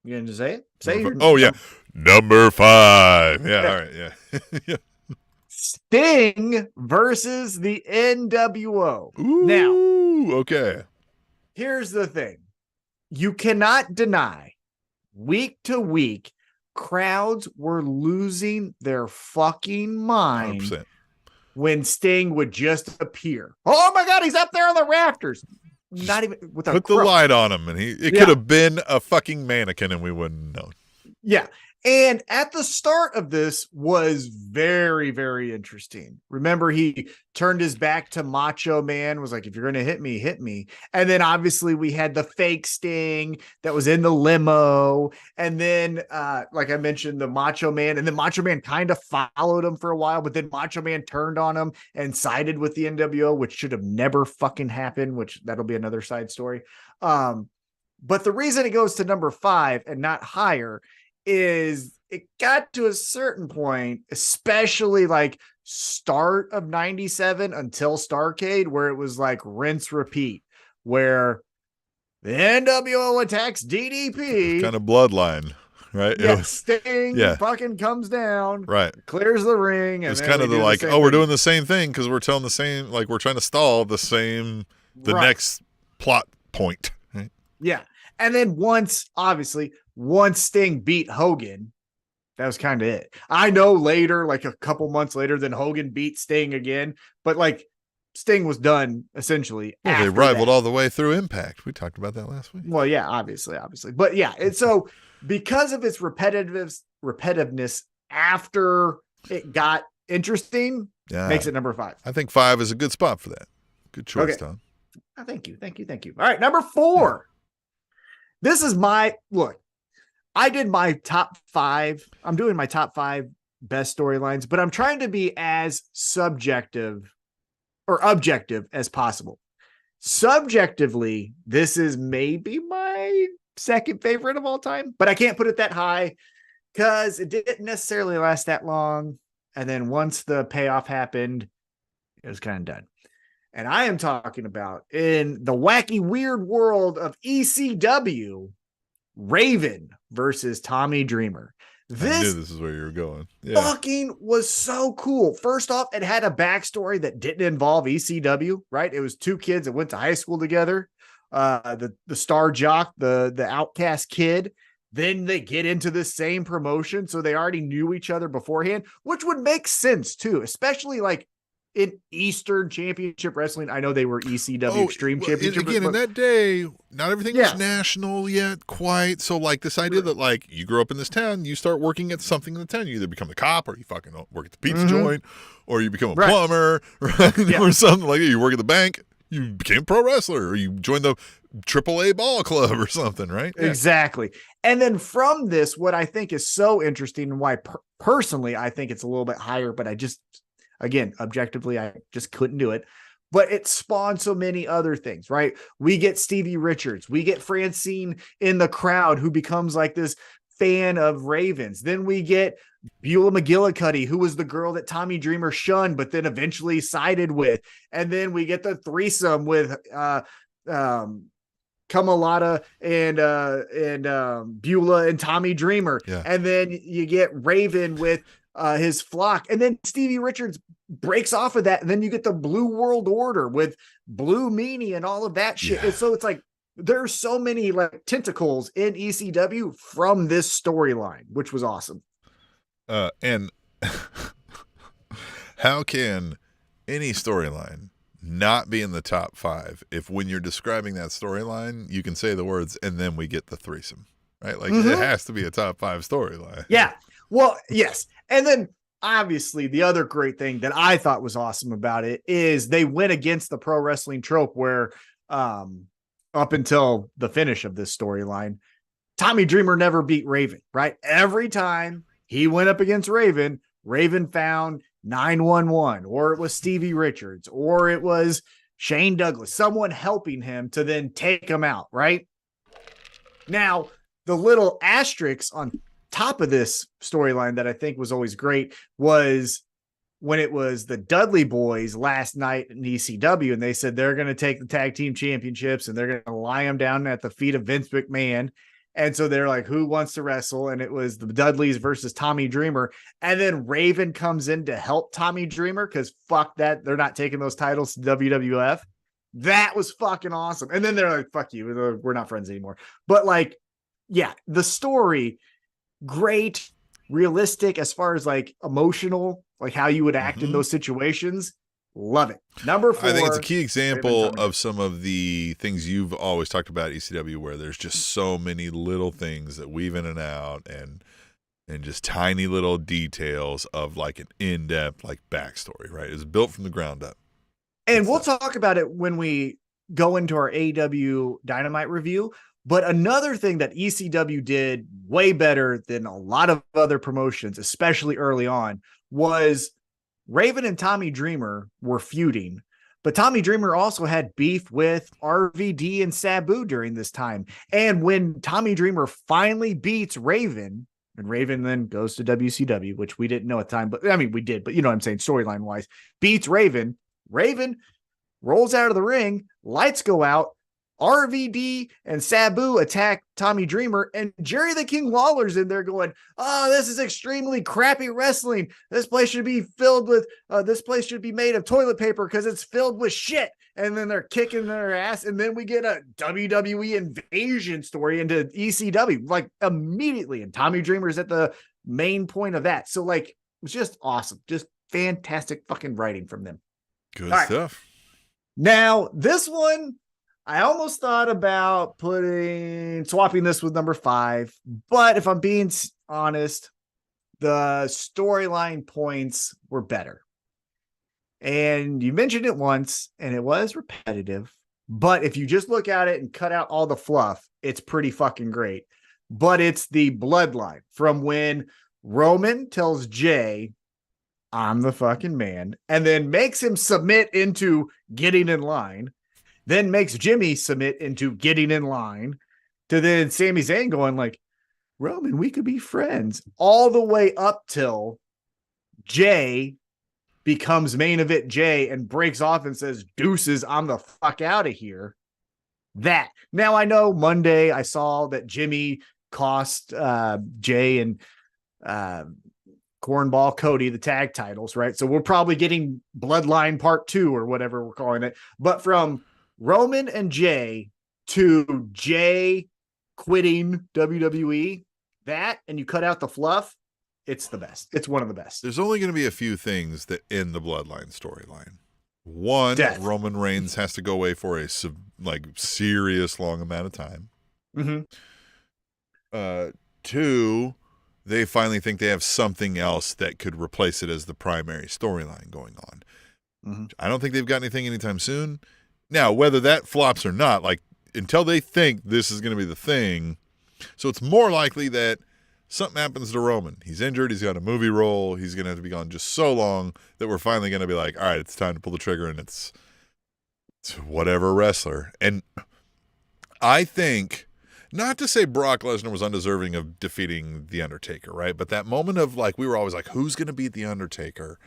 You gonna just say it? Say it. Oh, yeah. Number 5. Yeah, all right, yeah. Sting versus the NWO. Ooh, now, okay. Here's the thing. You cannot deny, week to week, crowds were losing their fucking mind 100%. When Sting would just appear. Oh my God, he's up there on the rafters. Not even with a Put the light on him, and it could have been a fucking mannequin, and we wouldn't know. Yeah. And at the start of this was very, very interesting. Remember, he turned his back to Macho Man, was like, if you're going to hit me, hit me. And then obviously we had the fake Sting that was in the limo. And then, like I mentioned, the Macho Man, and then Macho Man kind of followed him for a while, but then Macho Man turned on him and sided with the NWO, which should have never fucking happened, which that'll be another side story. But the reason it goes to number 5 and not higher is it got to a certain point, especially like start of 97 until Starrcade, where it was like rinse repeat, where the NWO attacks DDP. Kind of bloodline. right? Yeah, It was, Sting fucking comes down, right. clears the ring. It And was then kind we of the do like, same oh, we're thing. doing the same thing because we're telling the same, like we're trying to stall the Right. next plot point. Right? Yeah. And then once Sting beat Hogan, that was kind of it. I know later, like a couple months later, then Hogan beat Sting again, but like Sting was done essentially. Well, they after rivaled that. all the way through Impact. We talked about that last week. Well, yeah, obviously. But yeah, and so because of its repetitiveness after it got interesting, makes it number 5. I think 5 is a good spot for that. Good choice, Okay. Tom. Oh, thank you. All right, number 4. This is my look. I did my top 5. I'm doing my top 5 best storylines, but I'm trying to be as subjective or objective as possible. Subjectively, this is maybe my second favorite of all time, but I can't put it that high because it didn't necessarily last that long. And then once the payoff happened, it was kind of done. And I am talking about in the wacky, weird world of ECW, Raven versus Tommy Dreamer. I knew this is where you were going. Yeah. Fucking was so cool. First off, it had a backstory that didn't involve ECW, right? It was 2 kids that went to high school together. The star jock, the outcast kid. Then they get into the same promotion, so they already knew each other beforehand, which would make sense too, especially like in Eastern Championship Wrestling. I know they were ECW Extreme Championship. Again, in that day, not everything was national yet quite. So like this idea that like you grew up in this town, you start working at something in the town. You either become the cop or you fucking work at the pizza joint or you become a plumber right? Or something like that. You work at the bank, you became a pro wrestler or you joined the AAA ball club or something, right? Yeah. Exactly. And then from this, what I think is so interesting and why personally I think it's a little bit higher, but I just, again, objectively, I just couldn't do it. But it spawned so many other things, right? We get Stevie Richards. We get Francine in the crowd who becomes like this fan of Ravens. Then we get Beulah McGillicuddy, who was the girl that Tommy Dreamer shunned, but then eventually sided with. And then we get the threesome with Kamalata and Beulah and Tommy Dreamer. Yeah. And then you get Raven with his flock. And then Stevie Richards breaks off of that. And then you get the Blue World Order with Blue Meanie and all of that shit. Yeah. And so it's like, there's so many like tentacles in ECW from this storyline, which was awesome. And how can any storyline not be in the top 5 if when you're describing that storyline, you can say the words, and then we get the threesome, right? Like it has to be a top 5 storyline. Yeah. Well, yes. And then obviously the other great thing that I thought was awesome about it is they went against the pro wrestling trope where, up until the finish of this storyline, Tommy Dreamer never beat Raven, right? Every time he went up against Raven, Raven found 911, or it was Stevie Richards, or it was Shane Douglas, someone helping him to then take him out, right? Now, the little asterisks on top of this storyline that I think was always great was when it was the Dudley Boys last night in ECW, and they said they're going to take the tag team championships and they're going to lie them down at the feet of Vince McMahon. And so they're like, who wants to wrestle? And it was the Dudleys versus Tommy Dreamer. And then Raven comes in to help Tommy Dreamer because fuck that. They're not taking those titles to WWF. That was fucking awesome. And then they're like, fuck you. We're not friends anymore. But like, yeah, the story, great, realistic as far as like emotional, like how you would act in those situations. Love it. Number 4. I think it's a key example of some of the things you've always talked about at ECW, where there's just so many little things that weave in and out and just tiny little details of like an in-depth like backstory, right? It's built from the ground up. And we'll talk about it when we go into our AEW Dynamite review. But another thing that ECW did way better than a lot of other promotions, especially early on, was Raven and Tommy Dreamer were feuding, but Tommy Dreamer also had beef with RVD and Sabu during this time. And when Tommy Dreamer finally beats Raven, and Raven then goes to WCW, which we didn't know at the time, but I mean, we did, but you know what I'm saying? Storyline wise, beats Raven rolls out of the ring, lights go out. RVD and Sabu attack Tommy Dreamer, and Jerry the King Lawler's in there going, "Oh, this is extremely crappy wrestling. This place should be filled with, this place should be made of toilet paper because it's filled with shit." And then they're kicking their ass, and then we get a WWE invasion story into ECW, like immediately, and Tommy Dreamer's at the main point of that. So like, it was just awesome, just fantastic fucking writing from them. Good All stuff. Right. Now this one, I almost thought about swapping this with number 5, but if I'm being honest, the storyline points were better. And you mentioned it once, and it was repetitive, but if you just look at it and cut out all the fluff, it's pretty fucking great. But it's the bloodline from when Roman tells Jay, "I'm the fucking man," and then makes him submit into getting in line. Then makes Jimmy submit into getting in line, to then Sami Zayn going like, "Roman, we could be friends," all the way up till Jay becomes main event Jay and breaks off and says, "Deuces, I'm the fuck out of here." That. Now I know Monday I saw that Jimmy cost Jay and Cornball Cody the tag titles, right? So we're probably getting Bloodline Part 2 or whatever we're calling it. But from Roman and Jay to Jay quitting WWE, that, and you cut out the fluff, it's the best. It's one of the best. There's only going to be a few things that end the Bloodline storyline. One, Death. Roman Reigns has to go away for a serious long amount of time. Mm-hmm. 2, they finally think they have something else that could replace it as the primary storyline going on. Mm-hmm. I don't think they've got anything anytime soon. Now, whether that flops or not, like until they think this is going to be the thing, so it's more likely that something happens to Roman. He's injured. He's got a movie role. He's going to have to be gone just so long that we're finally going to be like, all right, it's time to pull the trigger, and it's whatever wrestler. And I think, not to say Brock Lesnar was undeserving of defeating The Undertaker, right? But that moment of like, we were always like, who's going to beat The Undertaker?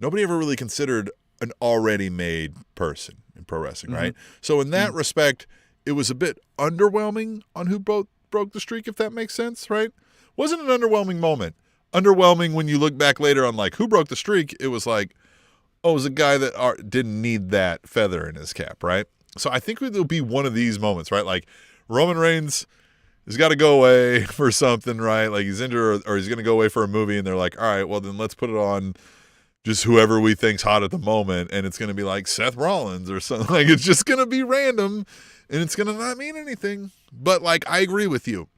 Nobody ever really considered an already made person in pro wrestling, Mm-hmm. right? So in that respect, it was a bit underwhelming on who broke the streak, if that makes sense, right? Wasn't an underwhelming moment. Underwhelming when you look back later on like who broke the streak, it was like, oh, it was a guy that didn't need that feather in his cap, right? So I think it'll be one of these moments, right? Like Roman Reigns has got to go away for something, right? Like he's injured or he's going to go away for a movie, and they're like, all right, well then let's put it on just whoever we think's hot at the moment, and it's going to be like Seth Rollins or something. Like it's just going to be random, and it's going to not mean anything. But like I agree with you,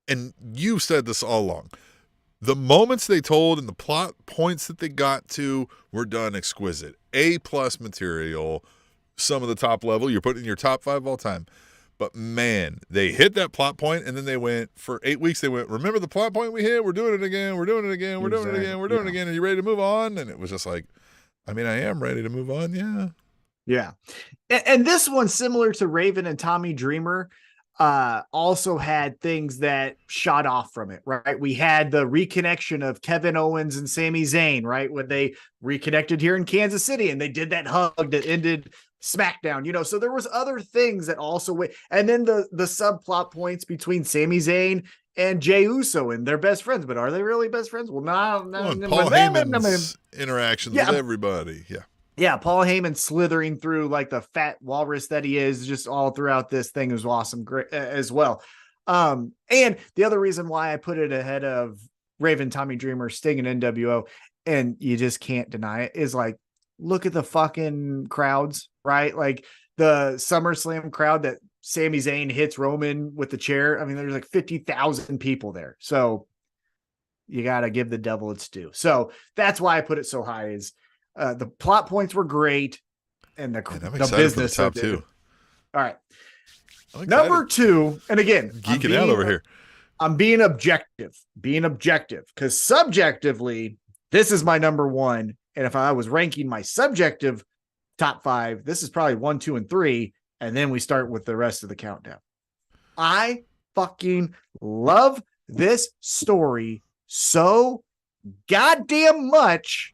and you said this all along. The moments they told and the plot points that they got to were done exquisite. A+ material, some of the top level. You're putting in your top 5 all time. But man, they hit that plot point, and then they went for 8 weeks. They went, remember the plot point we hit? We're doing it again. We're doing it again. We're doing it again. We're doing it again. Are you ready to move on? And it was just like, I mean, I am ready to move on. Yeah. Yeah. And this one, similar to Raven and Tommy Dreamer, also had things that shot off from it, right? We had the reconnection of Kevin Owens and Sami Zayn, right? When they reconnected here in Kansas City, and they did that hug that ended SmackDown, you know, so there was other things that also went, and then the subplot points between Sami Zayn and Jey Uso, and they're best friends, but are they really best friends? Well, no. Paul Heyman's interactions with everybody. Yeah. Yeah, Paul Heyman slithering through like the fat walrus that he is, just all throughout this thing is awesome, great as well. And the other reason why I put it ahead of Raven, Tommy Dreamer, Sting, and NWO, and you just can't deny it, is like, look at the fucking crowds, right? Like the SummerSlam crowd that Sami Zayn hits Roman with the chair. I mean, there's like 50,000 people there. So you got to give the devil its due. So that's why I put it so high, is the plot points were great, and the business for the top 2. All right. Number 2, and again, geeking out over here. I'm being objective, because subjectively, this is my number 1. And if I was ranking my subjective top 5, this is probably 1, 2, and 3. And then we start with the rest of the countdown. I fucking love this story so goddamn much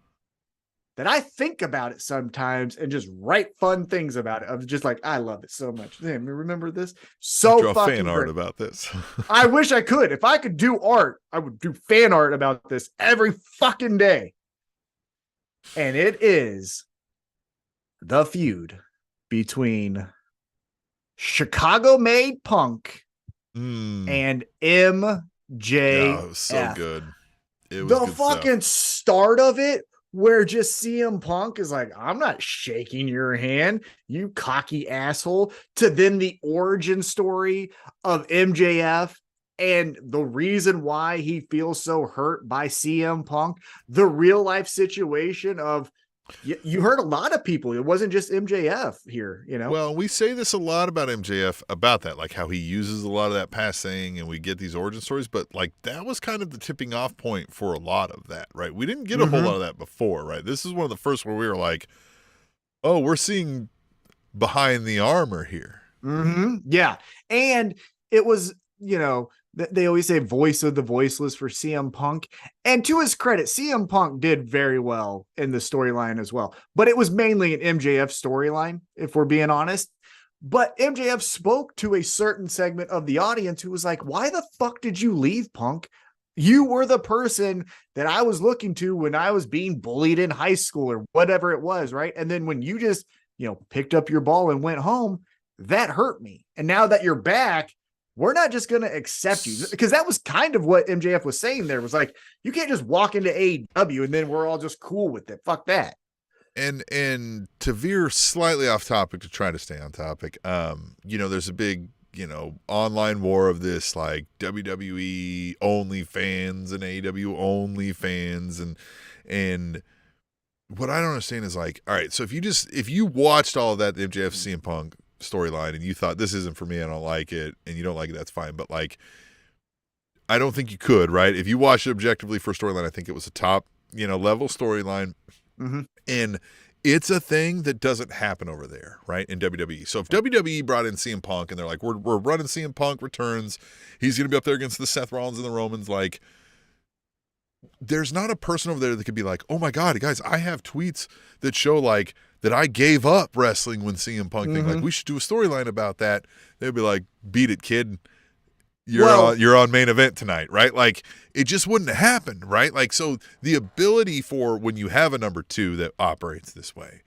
that I think about it sometimes and just write fun things about it. I'm just like, I love it so much. Damn, you remember this? So Draw fucking fan art great. about this. I wish I could. If I could do art, I would do fan art about this every fucking day. And it is the feud between Chicago-made Punk and MJF. Yeah, it was so good. It was the good fucking start of it, where just CM Punk is like, I'm not shaking your hand, you cocky asshole, to then the origin story of MJF and the reason why he feels so hurt by CM Punk, the real life situation of, you heard a lot of people. It wasn't just MJF here, you know? Well, we say this a lot about MJF, about that, like how he uses a lot of that past saying and we get these origin stories, but like that was kind of the tipping off point for a lot of that, right? We didn't get a whole lot of that before, right? This is one of the first where we were like, oh, we're seeing behind the armor here. Yeah. And it was, you know, they always say voice of the voiceless for CM Punk. And to his credit, CM Punk did very well in the storyline as well. But it was mainly an MJF storyline, if we're being honest. But MJF spoke to a certain segment of the audience who was like, why the fuck did you leave, Punk? You were the person that I was looking to when I was being bullied in high school or whatever it was, right? And then when you just, you know, picked up your ball and went home, that hurt me. And now that you're back, we're not just going to accept you, because that was kind of what MJF was saying there, was like, you can't just walk into AEW and then we're all just cool with it. Fuck that. And to veer slightly off topic to try to stay on topic, you know, there's a big, you know, online war of this, like WWE only fans and AEW only fans. And what I don't understand is like, all right, so if you watched all of that MJF CM Punk storyline and you thought this isn't for me, I don't like it, and you don't like it, that's fine. But like, I don't think you could, right? If you watch it objectively for storyline, I think it was a top, you know, level storyline. And it's a thing that doesn't happen over there, right? In WWE. So if WWE brought in CM Punk and they're like, we're running CM Punk returns, he's going to be up there against the Seth Rollins and the Romans, like, there's not a person over there that could be like, oh my God, guys, I have tweets that show like that I gave up wrestling when CM Punk thing. Like, we should do a storyline about that. They'd be like, beat it, kid. You're on main event tonight, right? Like, it just wouldn't happen, right? Like, so the ability for when you have a number two that operates this way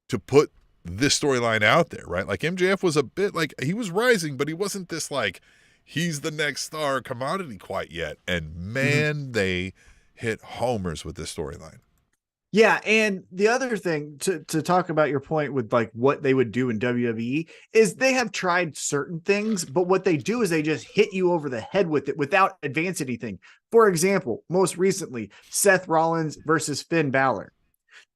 to put this storyline out there, right? Like MJF was a bit like, he was rising, but he wasn't this like, he's the next star commodity quite yet. And man, they hit homers with this storyline. Yeah, and the other thing to talk about your point with like what they would do in WWE is they have tried certain things, but what they do is they just hit you over the head with it without advance anything. For example, most recently, Seth Rollins versus Finn Balor.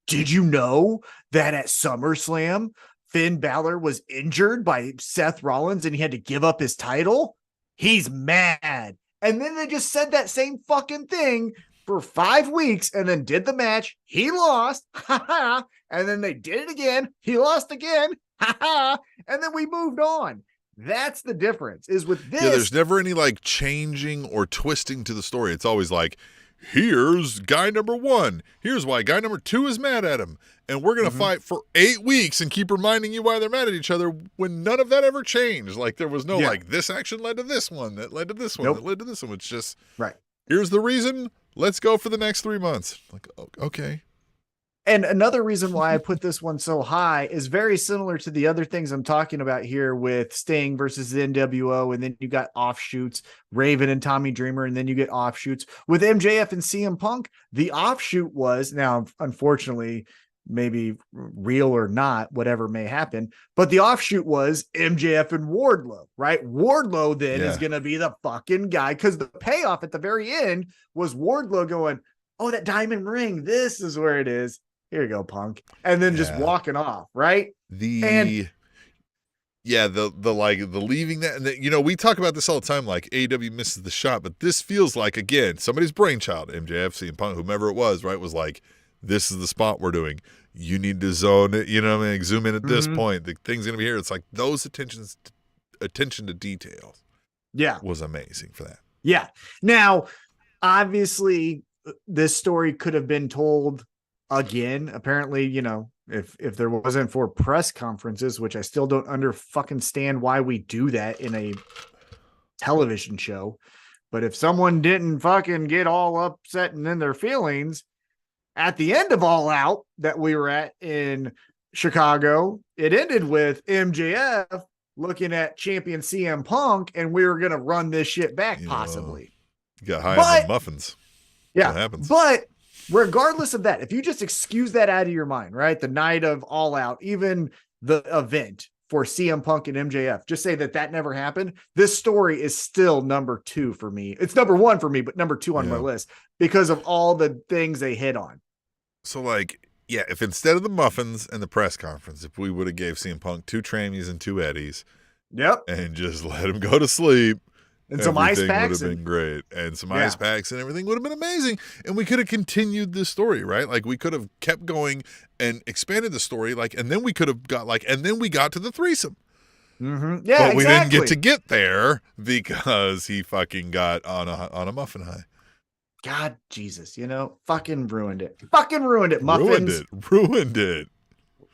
Did you know that at SummerSlam, Finn Balor was injured by Seth Rollins and he had to give up his title? He's mad. And then they just said that same fucking thing for 5 weeks and then did the match. He lost. And then they did it again. He lost again. And then we moved on. That's the difference, is with this. Yeah, there's never any like changing or twisting to the story. It's always like, here's guy number one. Here's why guy number two is mad at him. And we're going to fight for 8 weeks and keep reminding you why they're mad at each other, when none of that ever changed. Like, there was no like, this action led to this one, that led to this one, that led to this one. It's just, here's the reason. Let's go for the next 3 months. Like, okay. And another reason why I put this one so high is very similar to the other things I'm talking about here with Sting versus the NWO. And then you got offshoots, Raven and Tommy Dreamer. And then you get offshoots with MJF and CM Punk. The offshoot was, now, unfortunately, maybe real or not, whatever may happen, but the offshoot was MJF and Wardlow, right? Wardlow then is going to be the fucking guy, because the payoff at the very end was Wardlow going, oh, that diamond ring, this is where it is. Here you go, Punk. And then just walking off, right? The leaving that, and you know, we talk about this all the time, like AEW misses the shot, but this feels like, again, somebody's brainchild, MJF, CM Punk, whomever it was, right, was like, this is the spot we're doing. You need to zone it, you know what I mean? Zoom in at this point. The thing's going to be here. It's like those attention to detail was amazing for that. Yeah. Now, obviously, this story could have been told again, apparently, if there wasn't for press conferences, which I still don't under fucking stand why we do that in a television show. But if someone didn't fucking get all upset and in their feelings at the end of All Out that we were at in Chicago, it ended with MJF looking at champion CM Punk, and we were going to run this shit back, possibly. You got high on the muffins. Yeah. What happens? But regardless of that, if you just excuse that out of your mind, right? The night of All Out, even the event for CM Punk and MJF, just say that never happened. This story is still number 2 for me. It's number 1 for me, but number 2 on my list because of all the things they hit on. So, like, yeah, if instead of the muffins and the press conference, if we would have gave CM Punk 2 Trammies and 2 Eddies, and just let him go to sleep, and some ice would packs, have been great, and some ice packs and everything would have been amazing, and we could have continued this story, right? Like, we could have kept going and expanded the story, like, and then we could have got and then we got to the threesome. Mm-hmm. Yeah, but we didn't get there because he fucking got on a muffin high. God, Jesus, fucking ruined it. Fucking ruined it, muffins. Ruined it.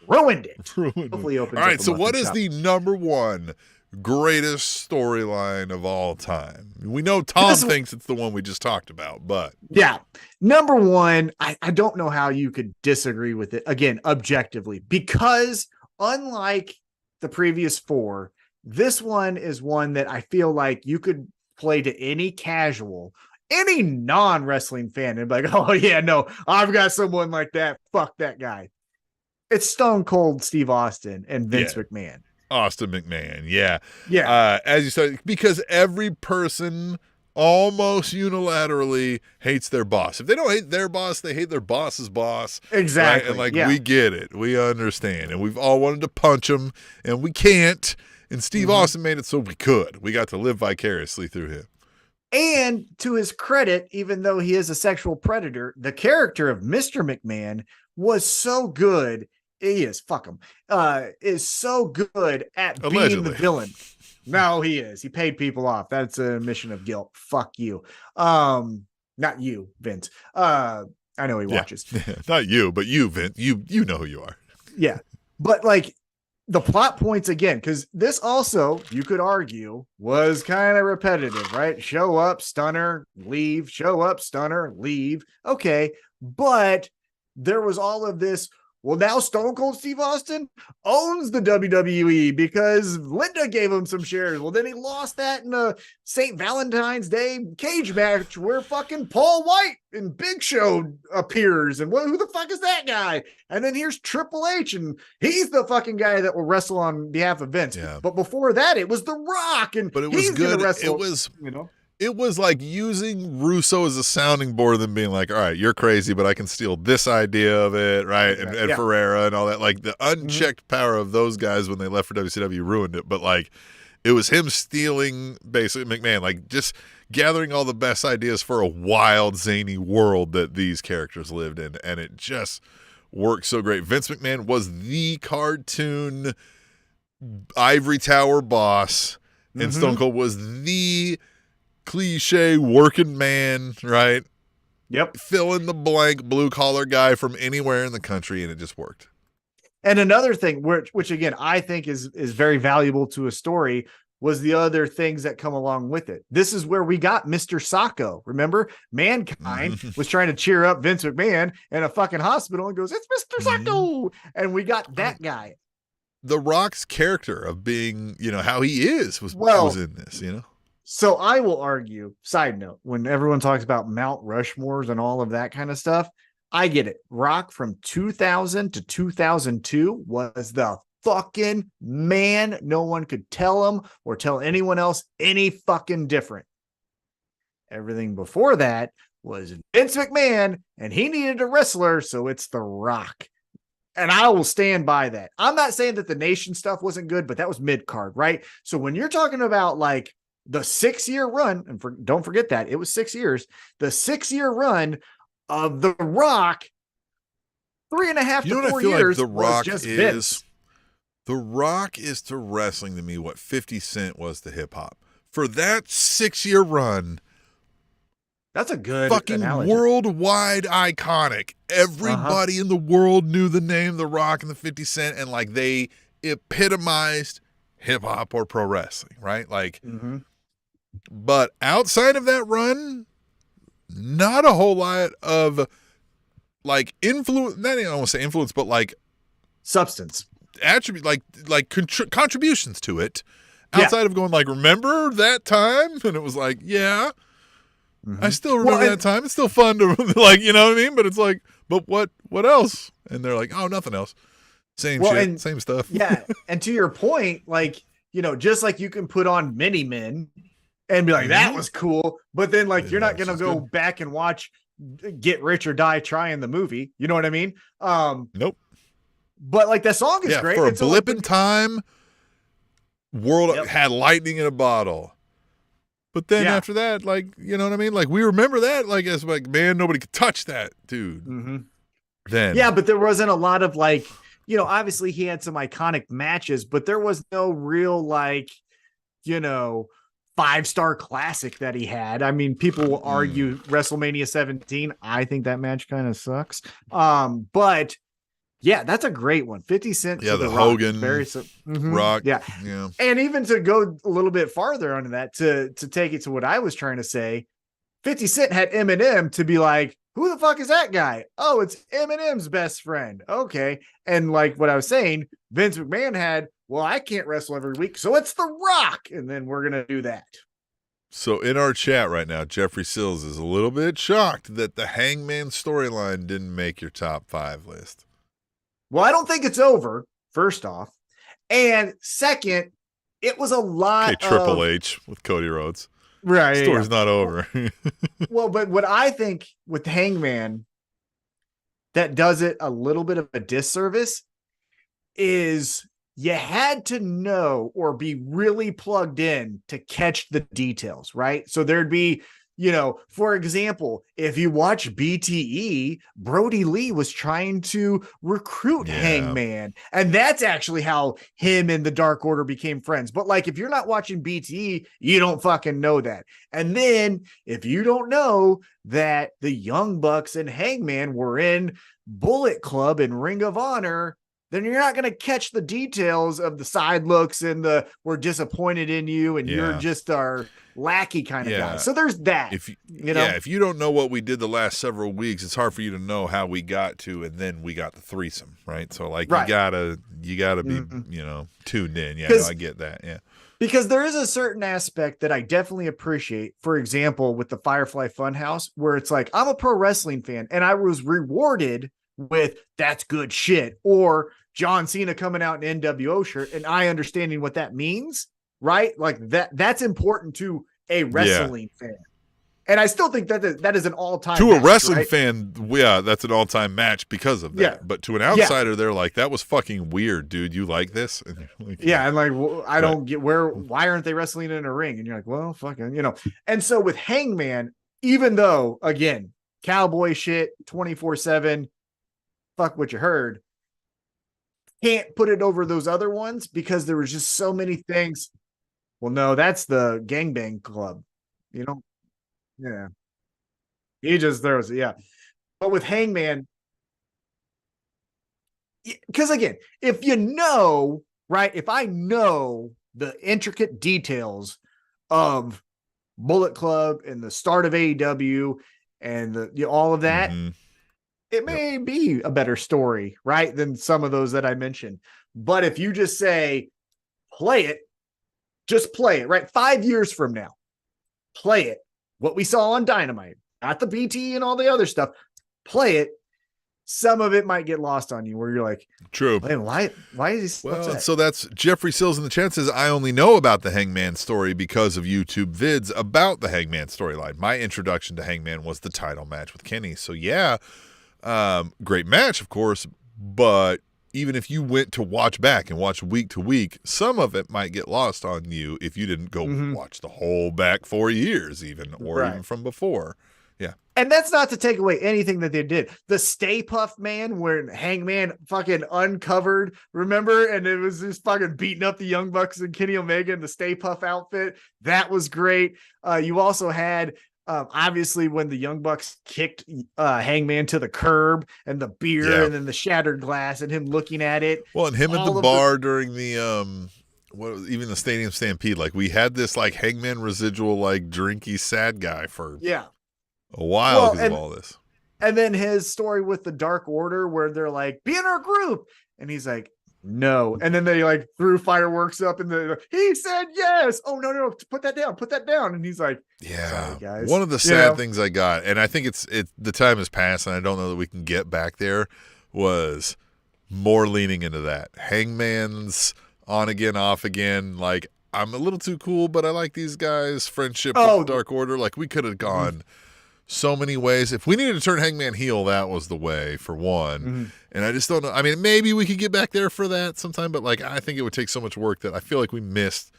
Hopefully opens all right, so what is the number 1 greatest storyline of all time? We know Tom thinks it's the one we just talked about, but yeah, number 1, I don't know how you could disagree with it, again, objectively, because unlike the previous 4, this one is one that I feel like you could play to any casual, any non-wrestling fan and be like, oh yeah, no, I've got someone like that. Fuck that guy. It's Stone Cold Steve Austin and Vince McMahon. Austin McMahon, yeah. As you said, because every person almost unilaterally hates their boss. If they don't hate their boss, they hate their boss's boss. Exactly. Right? And we get it. We understand. And we've all wanted to punch him, and we can't. And Steve Austin made it so we could. We got to live vicariously through him. And to his credit, even though he is a sexual predator, the character of Mr. McMahon was so good. He is, fuck him, is so good at being the villain. No, he is. He paid people off. That's a admission of guilt. Fuck you. Not you, Vince. I know he watches. Not you, but you, Vince. You know who you are. Yeah. But like the plot points again, because this also, you could argue, was kind of repetitive, right? Show up, stunner, leave, show up, stunner, leave. Okay. But there was all of this. Well, now Stone Cold Steve Austin owns the WWE because Linda gave him some shares. Well, then he lost that in a St. Valentine's Day cage match where fucking Paul White and Big Show appears. And who the fuck is that guy? And then here's Triple H, and he's the fucking guy that will wrestle on behalf of Vince. Yeah. But before that, it was The Rock, and but it was he's good. Wrestle, It was like using Russo as a sounding board and being like, all right, you're crazy, but I can steal this idea of it, right? And Ferreira and all that. Like the unchecked power of those guys when they left for WCW ruined it. But like it was him stealing basically McMahon, like just gathering all the best ideas for a wild, zany world that these characters lived in. And it just worked so great. Vince McMahon was the cartoon ivory tower boss, and Stone Cold was the cliche working man, right? Yep. Fill in the blank blue collar guy from anywhere in the country, and it just worked. And another thing, which again I think is very valuable to a story, was the other things that come along with it. This is where we got Mr. Sacco. Remember, Mankind was trying to cheer up Vince McMahon in a fucking hospital and goes, "It's Mr. Sacco," and we got that guy. The Rock's character of being, how he is was in this, So I will argue, side note, when everyone talks about Mount Rushmores and all of that kind of stuff, I get it. Rock from 2000 to 2002 was the fucking man. No one could tell him or tell anyone else any fucking different. Everything before that was Vince McMahon, and he needed a wrestler, so it's The Rock. And I will stand by that. I'm not saying that the Nation stuff wasn't good, but that was mid-card, right? So when you're talking about like the 6-year run, and don't forget that it was 6 years, the 6-year run of The Rock, 3.5 to 4 years, like The Rock was just Vince. The Rock is to wrestling to me what 50 Cent was to hip hop. For that 6-year run, That's a good fucking analogy. worldwide iconic. Everybody in the world knew the name The Rock and the 50 Cent, and like they epitomized hip hop or pro wrestling, right? Like, but outside of that run, not a whole lot of like influence. Not even I don't want to say influence, but like substance, attribute, like contributions to it. Outside of going like, remember that time? And it was like, yeah. I still remember that time. It's still fun to like, you know what I mean? But it's like, but what else? And they're like, oh, nothing else. Same shit, same stuff. Yeah. And to your point, like, you know, just like you can put on Mini Men and be like, that was cool. But then like, you're not going to go back and watch Get Rich or Die Trying the movie. You know what I mean? Nope. But like that song is great. For a blip in time, world had lightning in a bottle. But then after that, like, you know what I mean? Like, we remember that, like, as like, man, nobody could touch that, dude. Then. Yeah, but there wasn't a lot of, like, you know, obviously he had some iconic matches, but there was no real, like, you know, 5-star classic that he had. I mean, people will argue WrestleMania 17. I think that match kind of sucks. But yeah, that's a great one. 50 Cent. Yeah, the Rock. Hogan Rock. Yeah. And even to go a little bit farther onto that, to take it to what I was trying to say, 50 Cent had Eminem to be like, who the fuck is that guy? Oh, it's Eminem's best friend. Okay. And like what I was saying, Vince McMahon had, well, I can't wrestle every week, so it's The Rock. And then we're going to do that. So in our chat right now, Jeffrey Sills is a little bit shocked that the Hangman storyline didn't make your top 5 list. Well, I don't think it's over, first off. And second, it was a lot Triple H with Cody Rhodes. Right. The story's not over. Well, but what I think with Hangman that does it a little bit of a disservice is you had to know or be really plugged in to catch the details, right? So there'd be, you know, for example, if you watch BTE, Brody Lee was trying to recruit Hangman. And that's actually how him and the Dark Order became friends. But like, if you're not watching BTE, you don't fucking know that. And then if you don't know that the Young Bucks and Hangman were in Bullet Club and Ring of Honor, then you're not going to catch the details of the side looks and the we're disappointed in you and you're just our lackey kind of guy. So there's that. If you don't know what we did the last several weeks, it's hard for you to know how we got to, and then we got the threesome, right? So like you gotta be you know, tuned in. Yeah, no, I get that. Yeah. Because there is a certain aspect that I definitely appreciate, for example, with the Firefly Funhouse, where it's like, I'm a pro wrestling fan and I was rewarded with that's good shit, or John Cena coming out in an NWO shirt and I understanding what that means, right? Like that's important to a wrestling fan. And I still think that is an all-time to match, a wrestling right? fan. Yeah, that's an all-time match because of that. Yeah. But to an outsider, they're like, that was fucking weird, dude. You like this? And you're like, and like, well, I don't get why aren't they wrestling in a ring? And you're like, well, fucking, you know. And so with Hangman, even though, again, cowboy shit, 24/7, fuck what you heard, can't put it over those other ones because there was just so many things. Well, no, that's the gangbang club, you know? Yeah. He just throws it. Yeah. But with Hangman, because again, if you know, right, if I know the intricate details of Bullet Club and the start of AEW and all of that, it may be a better story, right, than some of those that I mentioned. But if you just say, just play it, right? 5 years from now, play it. What we saw on Dynamite, not the BT and all the other stuff, play it. Some of it might get lost on you where you're like, true. Man, why is he upset? So that's Jeffrey Sills in the chat says, I only know about the Hangman story because of YouTube vids about the Hangman storyline. My introduction to Hangman was the title match with Kenny. So yeah, great match, of course, but even if you went to watch back and watch week to week, some of it might get lost on you if you didn't go watch the whole back 4 years even, or even from before. Yeah. And that's not to take away anything that they did. The Stay Puft Man, where Hangman fucking uncovered, remember? And it was just fucking beating up the Young Bucks and Kenny Omega in the Stay Puft outfit. That was great. You also had Obviously, when the Young Bucks kicked Hangman to the curb and the beer and then the shattered glass and him looking at it. Well, and him at the bar during the even the Stadium Stampede, like we had this like Hangman residual like drinky sad guy for a while because of all this. And then his story with the Dark Order where they're like, be in our group. And he's like, no. And then they like threw fireworks up and he said yes. Oh, no, put that down. And he's like, sorry, guys. One of the sad things I got, and I think it's the time has passed and I don't know that we can get back there, was more leaning into that. Hangman's on again, off again. Like, I'm a little too cool, but I like these guys. Friendship with the Dark Order. Like, we could have gone so many ways. If we needed to turn Hangman heel, that was the way, for one. And I just don't know. I mean, maybe we could get back there for that sometime, but like I think it would take so much work that I feel like we missed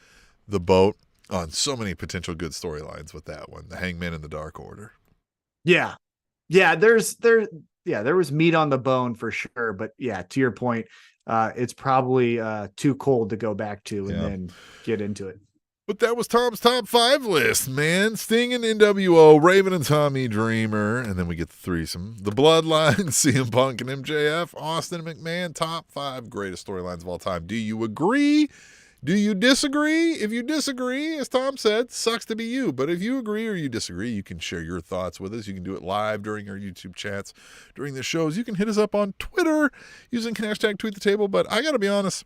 the boat on so many potential good storylines with that one, the Hangman and the Dark Order. Yeah. There was meat on the bone for sure, but to your point, it's probably too cold to go back to and then get into it. But that was Tom's top 5 list, man. Sting and NWO, Raven and Tommy Dreamer, and then we get the threesome. The Bloodline, CM Punk and MJF, Austin and McMahon, top 5 greatest storylines of all time. Do you agree? Do you disagree? If you disagree, as Tom said, sucks to be you. But if you agree or you disagree, you can share your thoughts with us. You can do it live during our YouTube chats, during the shows. You can hit us up on Twitter using hashtag #TweetTheTable. But I got to be honest,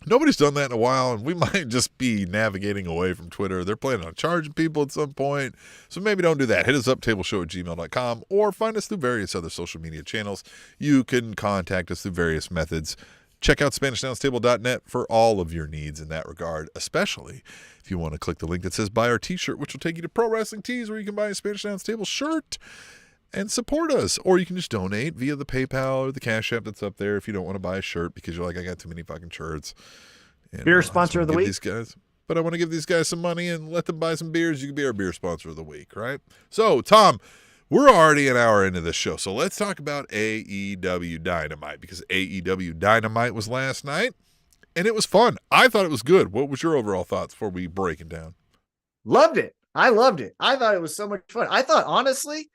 nobody's done that in a while, and we might just be navigating away from Twitter. They're planning on charging people at some point, so maybe don't do that. Hit us up, tableshow@gmail.com, or find us through various other social media channels. You can contact us through various methods. Check out SpanishAnnounceTable.net for all of your needs in that regard, especially if you want to click the link that says buy our t-shirt, which will take you to Pro Wrestling Tees, where you can buy a Spanish Announce Table shirt and support us. Or you can just donate via the PayPal or the Cash App that's up there if you don't want to buy a shirt because you're like, I got too many fucking shirts. And beer sponsor of the week. These guys, but I want to give these guys some money and let them buy some beers. You can be our beer sponsor of the week, right? So, Tom, we're already an hour into this show, so let's talk about AEW Dynamite, because AEW Dynamite was last night, and it was fun. I thought it was good. What was your overall thoughts before we break it down? Loved it. I loved it. I thought it was so much fun. I thought, honestly,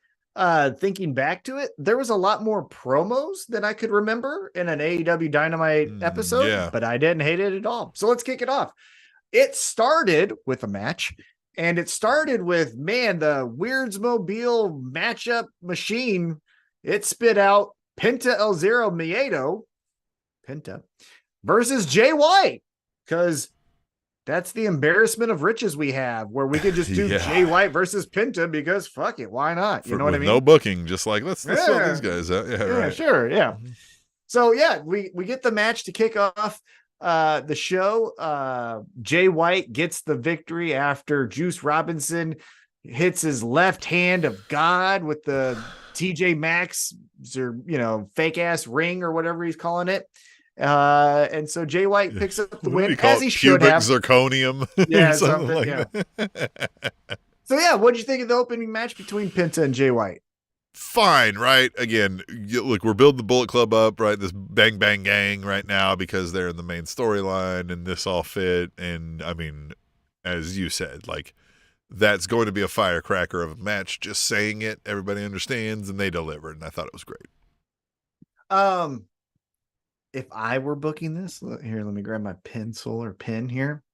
thinking back to it, there was a lot more promos than I could remember in an AEW Dynamite episode, but I didn't hate it at all. So let's kick it off. It started with a match. And it started with, the Weirdsmobile matchup machine. It spit out Penta El Zero Miedo, Penta, versus Jay White. Because that's the embarrassment of riches we have, where we could just do Jay White versus Penta because fuck it, why not? You know what I mean? No booking, just like let's throw these guys out. Yeah, right. Sure, yeah. So we get the match to kick off the show. Jay White gets the victory after Juice Robinson hits his left hand of God with the TJ Maxx or fake ass ring or whatever he's calling it. And so Jay White picks up the win as he should have. Zirconium. Something like that. So what'd you think of the opening match between Penta and Jay White? Fine, right? Again, look, we're building the Bullet Club up, right? This Bang Bang Gang right now because they're in the main storyline and this all fit. And I mean, as you said, like that's going to be a firecracker of a match. Just saying it, everybody understands, and they delivered. And I thought it was great. If I were booking this, here, let me grab my pencil or pen here.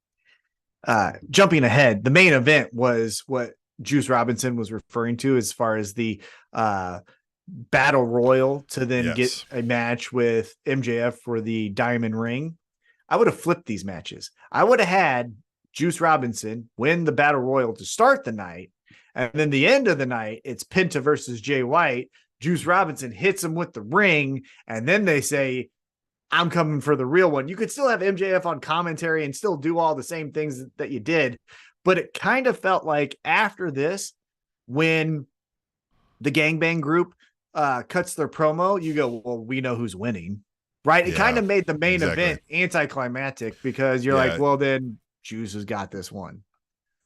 Jumping ahead, the main event was what Juice Robinson was referring to as far as the battle royal to then get a match with MJF for the diamond ring. I would have flipped these matches. I would have had Juice Robinson win the battle royal to start the night. And then the end of the night, it's Penta versus Jay White. Juice Robinson hits him with the ring. And then they say, I'm coming for the real one. You could still have MJF on commentary and still do all the same things that you did. But it kind of felt like after this, when the gangbang group cuts their promo, you go, well, we know who's winning, right? It kind of made the main event anticlimactic because you're like, well, then Juice has got this one.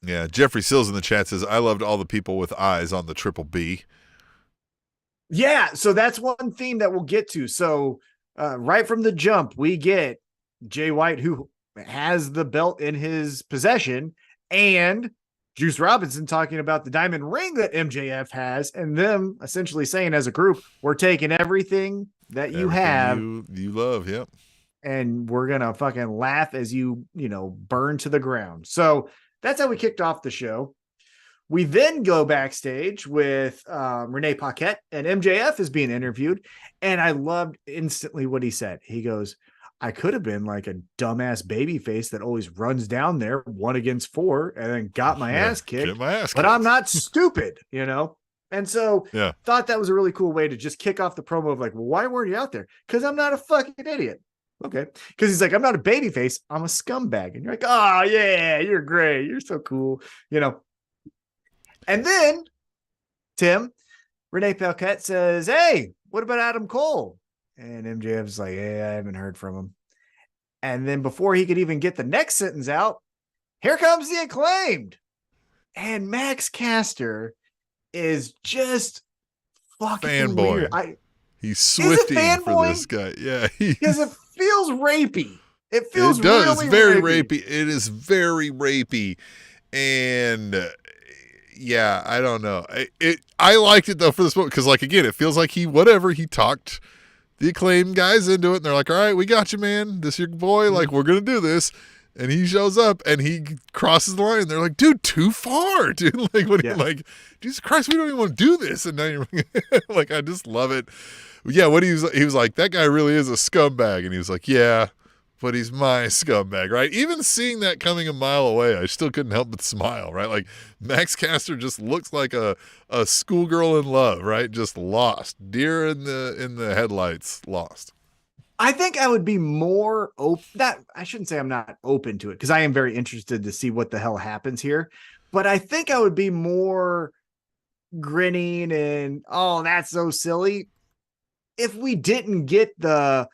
Yeah. Jeffrey Sills in the chat says, I loved all the people with eyes on the Triple B. Yeah. So that's one theme that we'll get to. So right from the jump, we get Jay White, who has the belt in his possession, and Juice Robinson talking about the diamond ring that MJF has, and them essentially saying as a group, we're taking everything that you have, you love, yep. and we're gonna fucking laugh as you burn to the ground. So that's how we kicked off the show. We then go backstage with Renee Paquette, and MJF is being interviewed, and I loved instantly what he said. He goes, I could have been like a dumbass baby face that always runs down there 1 against 4 and then got my ass kicked. But I'm not stupid, And so thought that was a really cool way to just kick off the promo of like, well, why weren't you out there? Because I'm not a fucking idiot. Okay. Because he's like, I'm not a baby face. I'm a scumbag. And you're like, oh, yeah, you're great. You're so cool. And then, Tim, Renee Paquette says, hey, what about Adam Cole? And MJF's like, hey, I haven't heard from him. And then before he could even get the next sentence out, here comes the Acclaimed. And Max Caster is just fucking fanboy. weird. He's swifting for this guy. Yeah. Because it feels rapey. It feels really very rapey. It is very rapey. And yeah, I don't know. I liked it though for this moment because, like, again, it feels like he talked the Acclaimed guys into it, and they're like, all right, we got you, man. This your boy. Like, we're going to do this. And he shows up and he crosses the line. They're like, dude, too far, dude. Like, what? Like, Jesus Christ, we don't even want to do this. And now you're like, I just love it. Yeah, he was like, that guy really is a scumbag. And he was like, yeah, but he's my scumbag, right? Even seeing that coming a mile away, I still couldn't help but smile, right? Like, Max Caster just looks like a schoolgirl in love, right? Just lost, deer in the headlights, lost. I think I would be more open. I shouldn't say I'm not open to it because I am very interested to see what the hell happens here. But I think I would be more grinning and, oh, that's so silly, if we didn't get the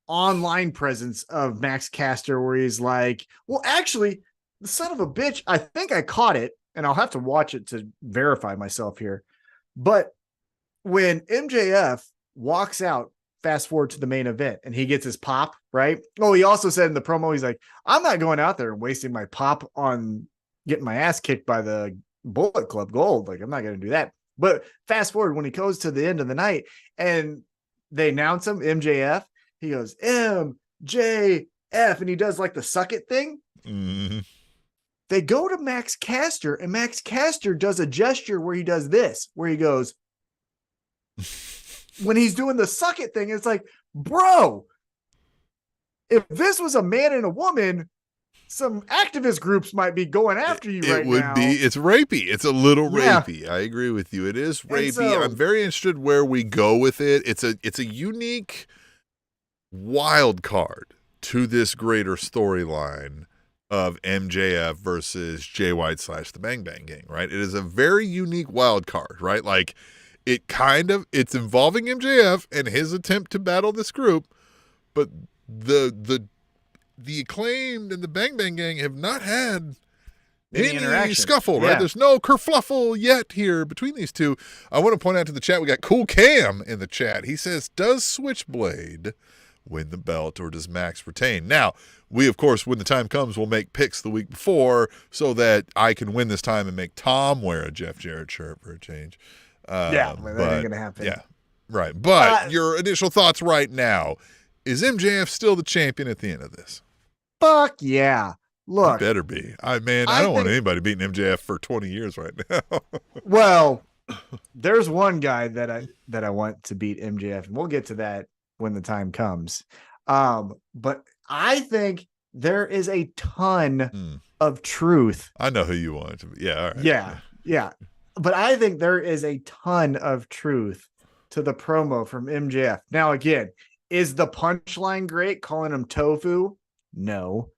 online presence of Max Caster where he's like, well, actually, the son of a bitch, I think I caught it, and I'll have to watch it to verify myself here. But when MJF walks out, fast forward to the main event, and he gets his pop, right? Oh, he also said in the promo, he's like, I'm not going out there and wasting my pop on getting my ass kicked by the Bullet Club Gold. Like, I'm not going to do that. But fast forward when he goes to the end of the night and they announce him, MJF, he goes, MJF, and he does like the suck it thing. Mm-hmm. They go to Max Caster, and Max Caster does a gesture where he does this, where he goes, when he's doing the suck it thing, it's like, bro, if this was a man and a woman, some activist groups might be going after you right now. It's rapey. It's a little rapey. I agree with you. It is rapey. So, I'm very interested where we go with it. It's a unique wild card to this greater storyline of MJF versus Jay White / the Bang Bang Gang, right? It is a very unique wild card, right? Like, it's involving MJF and his attempt to battle this group, but the Acclaimed and the Bang Bang Gang have not had any scuffle, right? There's no kerfluffle yet here between these two. I want to point out to the chat, we got Cool Cam in the chat. He says, does Switchblade win the belt or does Max retain? Now, we, of course, when the time comes, we'll make picks the week before so that I can win this time and make Tom wear a Jeff Jarrett shirt for a change. That ain't gonna happen. Yeah, right. But your initial thoughts right now, is MJF still the champion at the end of this? Fuck yeah. Look. He better be. I don't want anybody beating MJF for 20 years right now. Well, there's one guy that I want to beat MJF, and we'll get to that when the time comes. But I think there is a ton of truth. I know who you want it to be. Yeah, all right. Yeah. But I think there is a ton of truth to the promo from MJF. Now, again, is the punchline great, calling him tofu? No.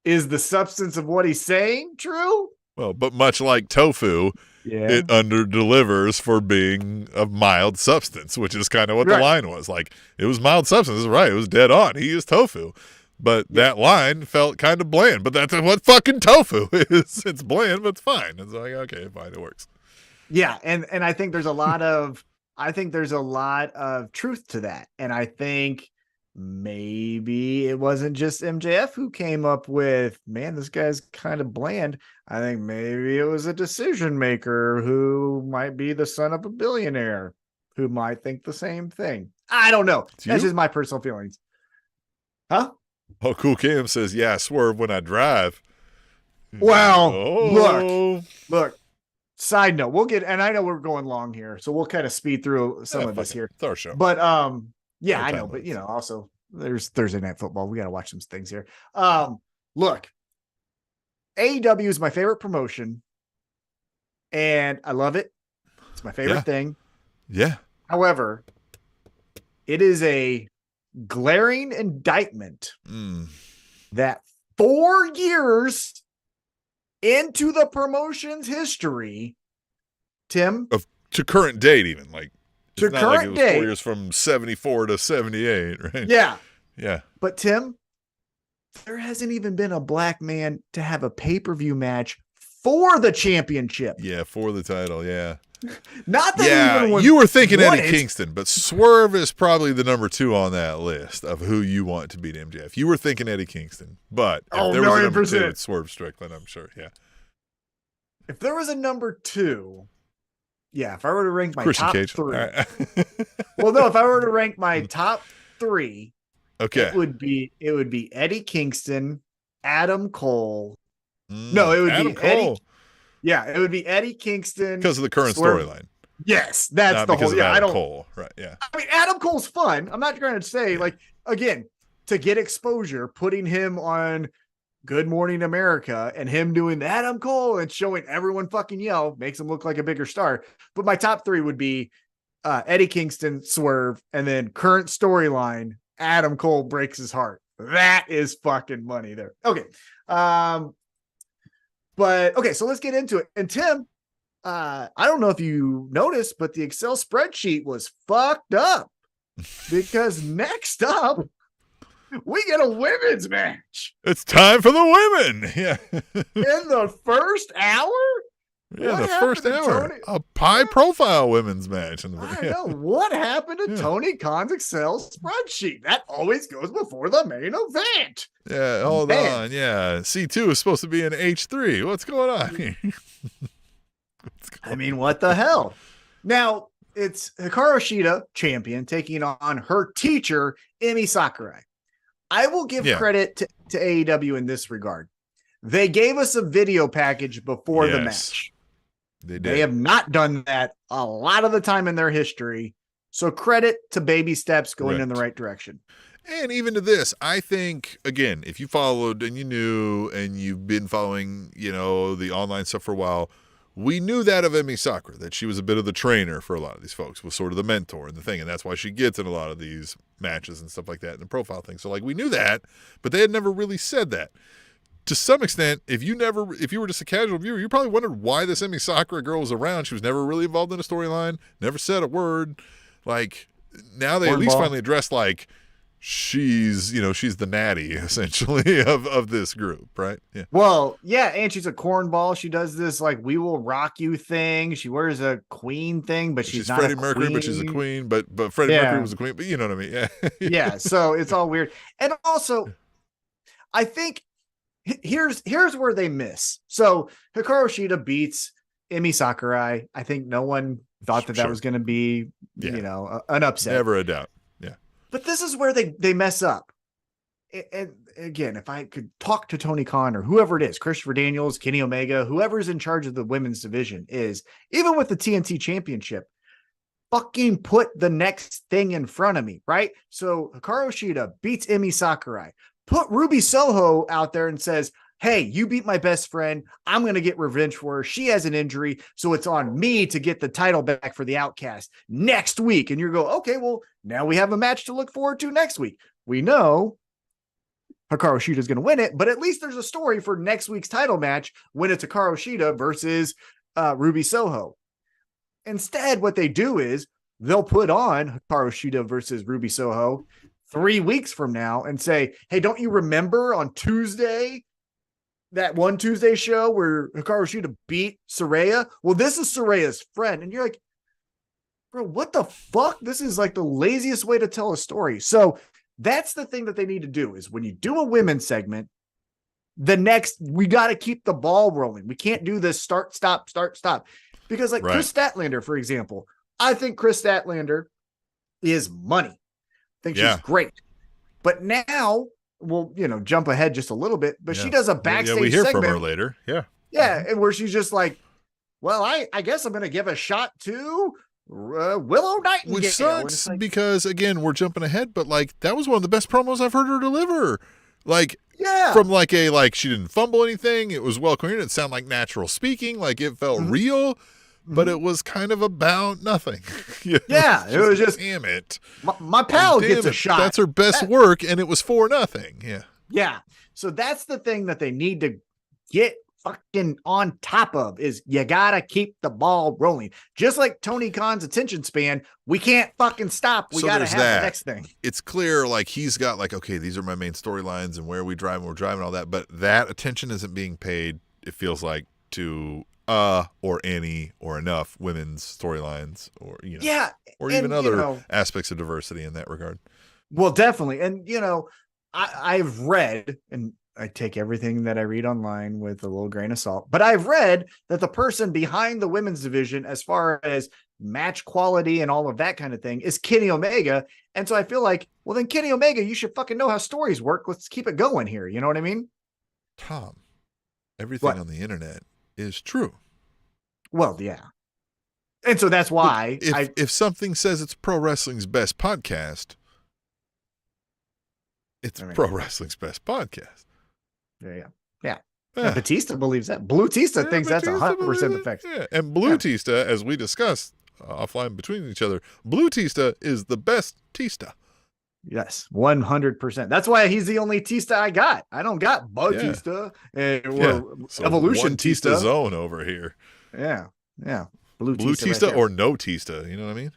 Is the substance of what he's saying true? Well, but much like tofu, it under-delivers for being a mild substance, which is kind of what the line was. Like, it was mild substance, right? It was dead on. He is tofu. But that line felt kind of bland. But that's what fucking tofu is. It's bland, but it's fine. It's like, okay, fine, it works. Yeah, and I think there's a lot of truth to that. And I think maybe it wasn't just MJF who came up with, man, this guy's kind of bland. I think maybe it was a decision maker who might be the son of a billionaire who might think the same thing. I don't know. That's just my personal feelings. Huh? Oh, Cool Cam says, yeah, I swerve when I drive. Well, look. Side note, we'll get, and I know we're going long here, so we'll kind of speed through some of this here. It's our show. But yeah, I know, but also there's Thursday Night Football. We got to watch some things here. Look, AEW is my favorite promotion, and I love it. It's my favorite thing. Yeah. However, it is a glaring indictment that 4 years into the promotion's history, Tim, to current date, even like to it's not current like it was date, 4 years from 74 to 78, right? Yeah. But Tim, there hasn't even been a black man to have a pay-per-view match for the championship. Yeah, for the title. Yeah. Not that even you were thinking Eddie Kingston, but Swerve is probably the number 2 on that list of who you want to beat MJF. You were thinking Eddie Kingston, but if there was a number 2, it's Swerve Strickland, I'm sure. Yeah. If there was a number 2, if I were to rank my Christian top Cage. 3. Right. Well, no, if I were to rank my top 3, okay, it would be Eddie Kingston, Adam Cole. No, it would Adam be Cole. Eddie. Yeah, it would be Eddie Kingston because of the current storyline. Yes, that's not the because whole. Of Adam I don't. Cole, right? Yeah. I mean, Adam Cole's fun. I'm not trying to say again to get exposure, putting him on Good Morning America and him doing Adam Cole and showing everyone fucking yell makes him look like a bigger star. But my top 3 would be Eddie Kingston, Swerve, and then current storyline. Adam Cole breaks his heart. That is fucking money there. Okay. But okay, so let's get into it. And Tim, I don't know if you noticed, but the Excel spreadsheet was fucked up because next up we get a women's match. It's time for the women. Yeah. In the first hour? Yeah, the first hour. A high-profile women's match. I know. What happened to Tony Khan's Excel spreadsheet? That always goes before the main event. Yeah, hold on. Yeah, C2 is supposed to be in H3. What's going on here? I mean, what the hell? Now, it's Hikaru Shida, champion, taking on her teacher, Emi Sakurai. I will give credit to AEW in this regard. They gave us a video package before the match. They did. They have not done that a lot of the time in their history. So credit to baby steps going in the right direction. And even to this, I think, again, if you followed and you knew and you've been following, the online stuff for a while, we knew that of Emi Sakura, that she was a bit of the trainer for a lot of these folks, was sort of the mentor and the thing. And that's why she gets in a lot of these matches and stuff like that in the profile thing. So, we knew that, but they had never really said that. To some extent, if you were just a casual viewer, you probably wondered why this Emi Sakura girl was around. She was never really involved in a storyline, never said a word. Now they at least finally addressed, she's the natty, essentially, of this group, right? Yeah. Well, yeah, and she's a cornball. She does this, we will rock you thing. She wears a queen thing, but she's not Freddie a Mercury, queen. but she's a queen. But Freddie Mercury was a queen, but you know what I mean? Yeah. Yeah, so it's all weird. And also, I think here's where they miss. So Hikaru Shida beats Emi Sakurai. I think no one thought that was going to be, an upset. Never a doubt. Yeah. But this is where they mess up. And again, if I could talk to Tony Khan or whoever it is, Christopher Daniels, Kenny Omega, whoever's in charge of the women's division is, even with the TNT championship, fucking put the next thing in front of me, right? So Hikaru Shida beats Emi Sakurai. Put Ruby Soho out there and says, hey, you beat my best friend. I'm going to get revenge for her. She has an injury, so it's on me to get the title back for the Outcast next week. And you go, okay, well, now we have a match to look forward to next week. We know Hikaru Shida is going to win it, but at least there's a story for next week's title match when it's Hikaru Shida versus Ruby Soho. Instead, what they do is they'll put on Hikaru Shida versus Ruby Soho 3 weeks from now and say, hey, don't you remember on Tuesday, that one Tuesday show where Hikaru Shida beat Saraya? Well, this is Saraya's friend. And you're like, bro, what the fuck? This is the laziest way to tell a story. So That's the thing that they need to do is when you do a women's segment, we got to keep the ball rolling. We can't do this start, stop. Because like Chris Statlander, for example, I think Chris Statlander is money. I think she's great. But now we'll, jump ahead just a little bit, but she does a backstage we hear segment from her later. Yeah. Yeah. And where she's just like, well, I guess I'm going to give a shot to Willow Nightingale. Which sucks because, again, we're jumping ahead, but like that was one of the best promos I've heard her deliver. Like, from like she didn't fumble anything. It was well coherent. It sounded like natural speaking. Like it felt real, but it was kind of about nothing. It was just, damn it. My pal gets a shot. That's her best work, and it was for nothing. Yeah. Yeah. So that's the thing that they need to get fucking on top of is you gotta keep the ball rolling. Just like Tony Khan's attention span, we can't fucking stop. We gotta have the next thing. It's clear like he's got like, okay, these are my main storylines and where we're driving all that, but that attention isn't being paid, it feels like, to or any or enough women's storylines or or even other aspects of diversity in that regard. Well, definitely. And I've read, and I take everything that I read online with a little grain of salt, but I've read that the person behind the women's division, as far as match quality and all of that kind of thing, is Kenny Omega. And so I feel like, well, then Kenny Omega, you should fucking know how stories work. Let's keep it going here. You know what I mean? Tom, everything on the internet is true. Well, yeah. And so that's why if something says it's pro wrestling's best podcast, it's pro wrestling's best podcast. Yeah. Batista believes that. Blue Tista thinks that's 100% the fact. Yeah. And Blue Tista, as we discussed offline between each other, Blue Tista is the best Tista. Yes, 100%. That's why he's the only Tista I got. I don't got Bautista or so Evolution one Tista zone over here. Yeah. Blue Tista right or no Tista. You know what I mean?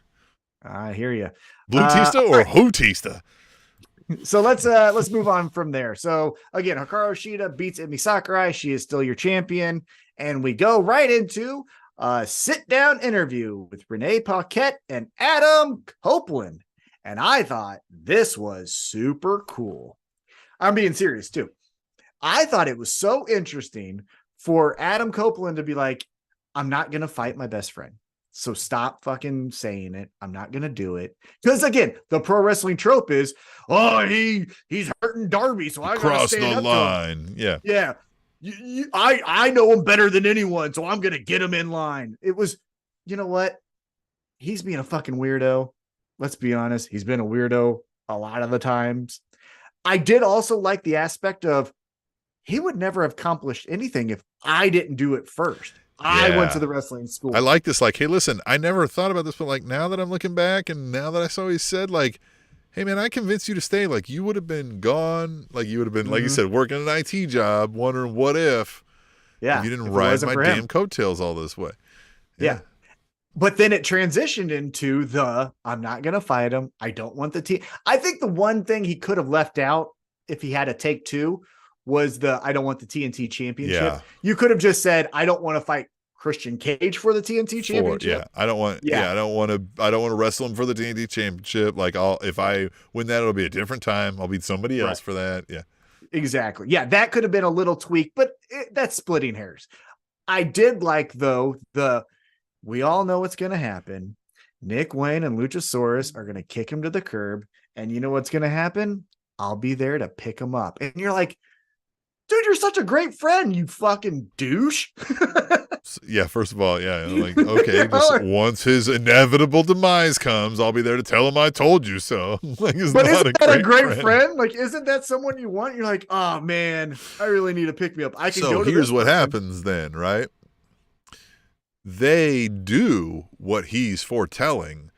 I hear you. Blue Tista or who Tista? So let's move on from there. So again, Hikaru Shida beats Emi Sakurai. She is still your champion. And we go right into a sit-down interview with Renee Paquette and Adam Copeland. And I thought this was super cool. I'm being serious too. I thought it was so interesting for Adam Copeland to be like, I'm not going to fight my best friend. So stop fucking saying it. I'm not going to do it. Because again, the pro wrestling trope is, he's hurting Darby. So I got to stand up line. To him. Yeah. I know him better than anyone. So I'm going to get him in line. It was, you know what? He's being a fucking weirdo. Let's be honest. He's been a weirdo a lot of the times. I did also like the aspect of he would never have accomplished anything if I didn't do it first. I went to the wrestling school. I like this. Like, hey, listen, I never thought about this, but like now that I'm looking back and now that I saw he said, like, hey man, I convinced you to stay. Like you would have been gone. Like you would have been, like you said, working an IT job, wondering what if you didn't ride my damn coattails all this way. Yeah. But then it transitioned into I'm not going to fight him. I don't want the team. I think the one thing he could have left out if he had to take two was I don't want the TNT championship. Yeah. You could have just said, I don't want to fight Christian Cage for the TNT championship. I don't want to wrestle him for the TNT championship. Like if I win that, it'll be a different time. I'll beat somebody else for that. Yeah, exactly. Yeah. That could have been a little tweak, but that's splitting hairs. I did like though, we all know what's going to happen. Nick Wayne and Luchasaurus are going to kick him to the curb. And you know what's going to happen? I'll be there to pick him up. And you're like, dude, you're such a great friend, you fucking douche. Yeah, first of all, like, okay, just once his inevitable demise comes, I'll be there to tell him I told you so. Like, but isn't that a great friend? Like, isn't that someone you want? You're like, oh man, I really need to pick me up. I can go to here's what happens then, right? They do what he's foretelling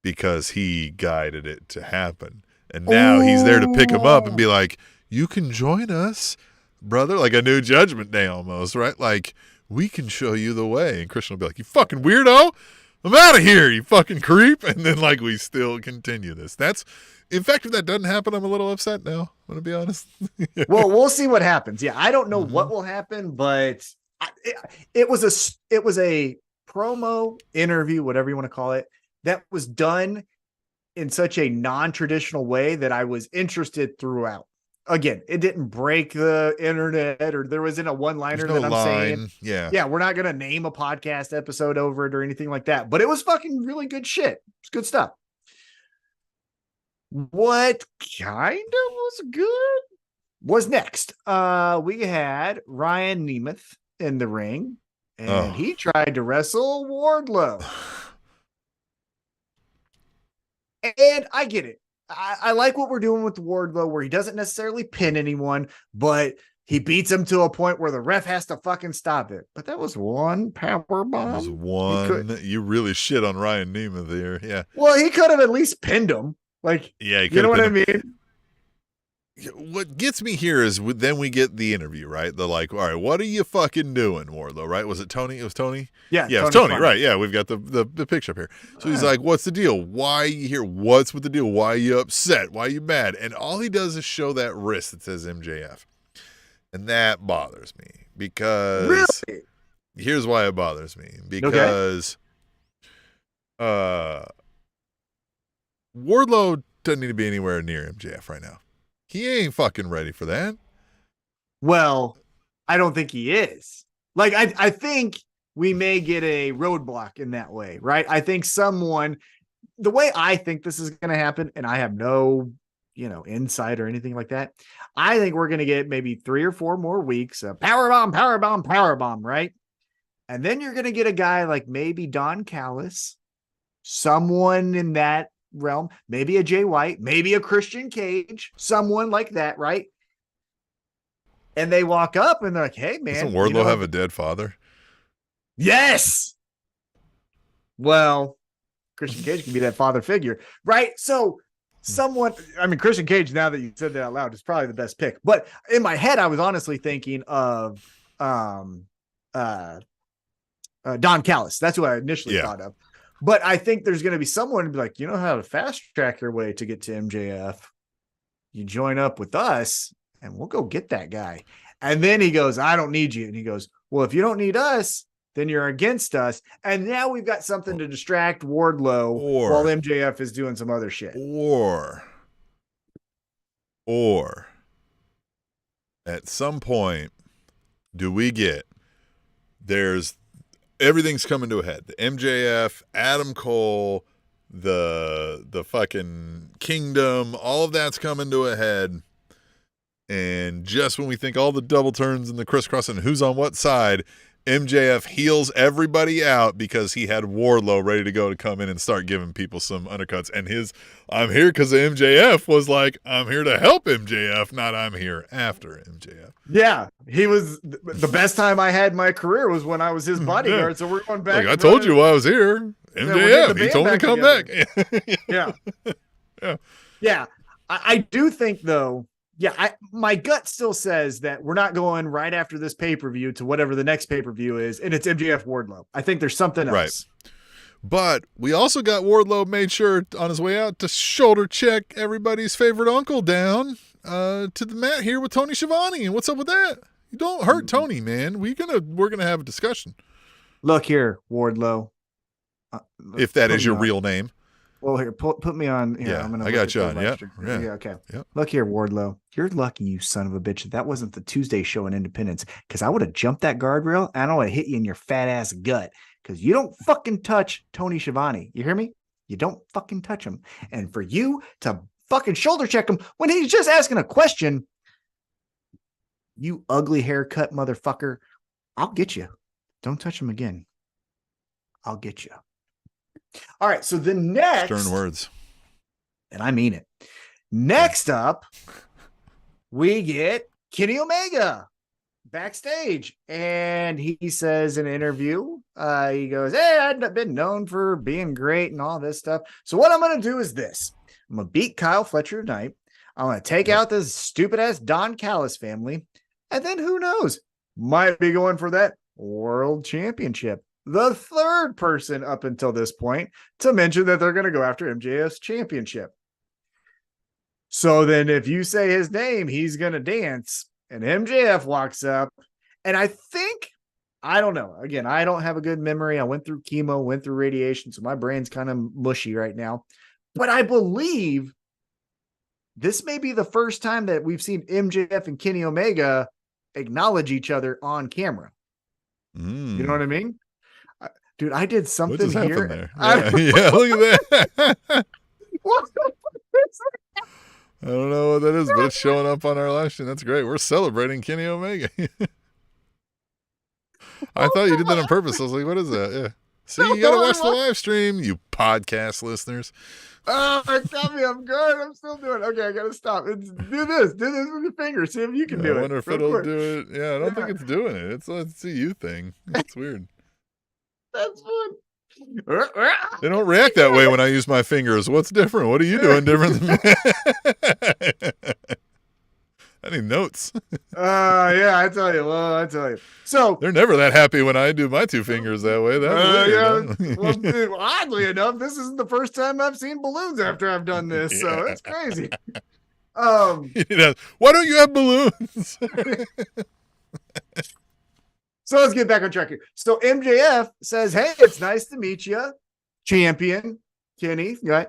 because he guided it to happen. And now he's there to pick him up and be like, you can join us, brother. Like a new Judgment Day almost, right? Like, we can show you the way. And Christian will be like, you fucking weirdo. I'm out of here, you fucking creep. And then, like, we still continue this. In fact, if that doesn't happen, I'm a little upset now. I'm going to be honest. Well, we'll see what happens. Yeah, I don't know what will happen, but it was a promo interview, whatever you want to call it, that was done in such a non-traditional way that I was interested throughout. Again, it didn't break the internet, or there wasn't a one-liner There's no that I'm line. saying. Yeah. Yeah, we're not going to name a podcast episode over it or anything like that, but it was fucking really good shit. It's good stuff. What kind of was good was next. We had Ryan Nemeth in the ring, and he tried to wrestle Wardlow. And I get it. I like what we're doing with Wardlow, where he doesn't necessarily pin anyone, but he beats him to a point where the ref has to fucking stop it. But that was one power bomb. It was one. You really shit on Ryan Nemeth there. Yeah. Well, he could have at least pinned him. Like, yeah, you know what I mean? What gets me here is then we get the interview, right? The like, all right, what are you fucking doing, Wardlow, right? Was it Tony? It was Tony? Yeah, it was Tony, right. Yeah, we've got the picture up here. So he's like, what's the deal? Why are you here? What's with the deal? Why are you upset? Why are you mad? And all he does is show that wrist that says MJF. And that bothers me because... Really? Here's why it bothers me. Because Wardlow doesn't need to be anywhere near MJF right now. He ain't fucking ready for that. Well, I don't think he is. Like, I think we may get a roadblock in that way, right? I think the way I think this is going to happen, and I have no, insight or anything like that. I think we're going to get maybe 3 or 4 more weeks of powerbomb, right? And then you're going to get a guy like maybe Don Callis, someone in that realm, maybe a Jay White, maybe a Christian Cage, someone like that, right? And they walk up and they're like, hey, man. Doesn't Wardlow have a dead father? Yes. Well, Christian Cage can be that father figure, right? So Christian Cage, now that you said that out loud, is probably the best pick. But in my head, I was honestly thinking of Don Callis. That's who I initially thought of. But I think there's going to be someone to be like, you know how to fast track your way to get to MJF? You join up with us and we'll go get that guy. And then he goes, I don't need you. And he goes, well, if you don't need us, then you're against us. And now we've got something to distract Wardlow while MJF is doing some other shit. Or at some point, do we get everything's coming to a head. The MJF, Adam Cole, the fucking Kingdom, all of that's coming to a head. And just when we think all the double turns and the crisscross and who's on what side, MJF heals everybody out because he had Wardlow ready to go to come in and start giving people some undercuts. And I'm here because of MJF was like, I'm here to help MJF, not I'm here after MJF. Yeah, he was the best time I had in my career was when I was his bodyguard. Yeah. So we're going back. Like, I told you why I was here. MJF, he told me to come back. Yeah. I do think though. Yeah, my gut still says that we're not going right after this pay-per-view to whatever the next pay-per-view is, and it's MJF Wardlow. I think there's something else. Right. But we also got Wardlow made sure on his way out to shoulder check everybody's favorite uncle down to the mat here with Tony Schiavone. And what's up with that? You don't hurt Tony, man. We're gonna have a discussion. Look here, Wardlow. If that is your real name. Well, here, put me on. Here, yeah, I got you on. Yeah. Okay. Yep. Look here, Wardlow. You're lucky, you son of a bitch, that wasn't the Tuesday show in Independence, because I would have jumped that guardrail and I would have hit you in your fat ass gut, because you don't fucking touch Tony Schiavone. You hear me? You don't fucking touch him. And for you to fucking shoulder check him when he's just asking a question, you ugly haircut motherfucker, I'll get you. Don't touch him again. I'll get you. All right, so the next... Stern words. And I mean it. Next up, we get Kenny Omega backstage. And he says in an interview, he goes, hey, I've been known for being great and all this stuff. So what I'm going to do is this. I'm going to beat Kyle Fletcher tonight. I'm going to take out this stupid-ass Don Callis family. And then who knows? Might be going for that world championship. The third person up until this point to mention that they're going to go after MJF's championship. So then if you say his name, he's going to dance and MJF walks up. And I don't know. Again, I don't have a good memory. I went through chemo, went through radiation. So my brain's kind of mushy right now. But I believe this may be the first time that we've seen MJF and Kenny Omega acknowledge each other on camera. You know what I mean? Dude, I did something what just here. happened there? Yeah, look at that. What the fuck is that? I don't know what that is, but it's showing up on our live stream. That's great. We're celebrating Kenny Omega. I thought you did that on purpose. I was like, what is that? Yeah. See, you got to watch the live stream, you podcast listeners. Oh, it got me. I'm good. I'm still doing it. Okay, I got to stop. Do this with your finger. See if you can do it. I wonder if it'll do it. Yeah, I don't think it's doing it. It's a you thing. It's weird. That's fun. They don't react that way when I use my fingers. What's different? What are you doing different than me? I need notes. Yeah, I tell you. So they're never that happy when I do my two fingers that way. That's weird. Well, dude, oddly enough, this isn't the first time I've seen balloons after I've done this, so it's crazy. Why don't you have balloons? So let's get back on track here. So MJF says, "Hey, it's nice to meet you, champion Kenny." Right?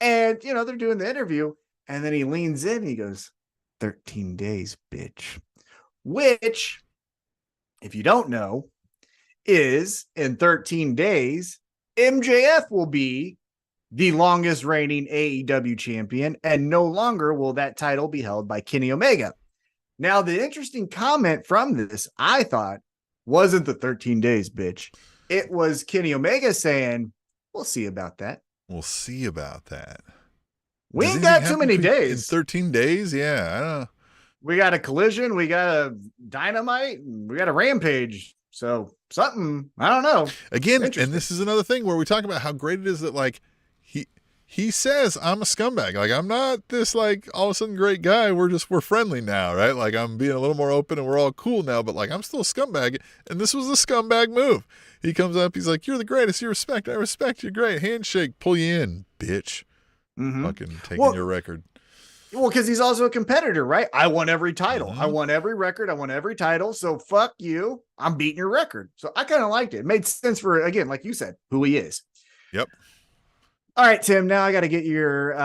And they're doing the interview, and then he leans in. And he goes, 13 days, bitch. Which, if you don't know, is in 13 days, MJF will be the longest reigning AEW champion, and no longer will that title be held by Kenny Omega. Now, the interesting comment from this, I thought, wasn't the 13 days, bitch. It was Kenny Omega saying, we'll see about that. We'll see about that. We ain't got too many days. In 13 days? Yeah, I don't know. We got a Collision, we got a Dynamite, we got a Rampage. So something, I don't know. Again, and this is another thing where we talk about how great it is that, like, he says, I'm a scumbag. Like, I'm not this, like, all of a sudden great guy. We're friendly now, right? Like, I'm being a little more open and we're all cool now, but, like, I'm still a scumbag. And this was a scumbag move. He comes up, he's like, you're the greatest. You respect. I respect you. Great. Handshake. Pull you in, bitch. Mm-hmm. Fucking taking your record. Well, because he's also a competitor, right? I won every title. Mm-hmm. I won every record. I won every title. So fuck you. I'm beating your record. So I kind of liked it. It made sense for, again, like you said, who he is. Yep. All right, Tim, now I got to get your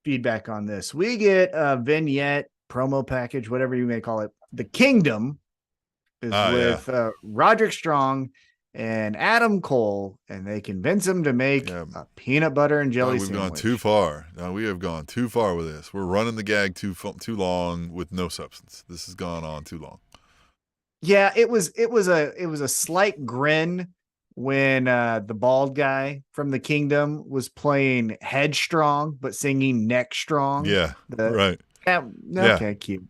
feedback on this. We get a vignette, promo package, whatever you may call it. The Kingdom is with Roderick Strong and Adam Cole, and they convince him to make a peanut butter and jelly sandwich. We've gone too far. No, we have gone too far with this. We're running the gag too long with no substance. This has gone on too long. Yeah, it was a slight grin when the bald guy from the Kingdom was playing Headstrong but singing Neck Strong. Yeah, right. Okay, cute.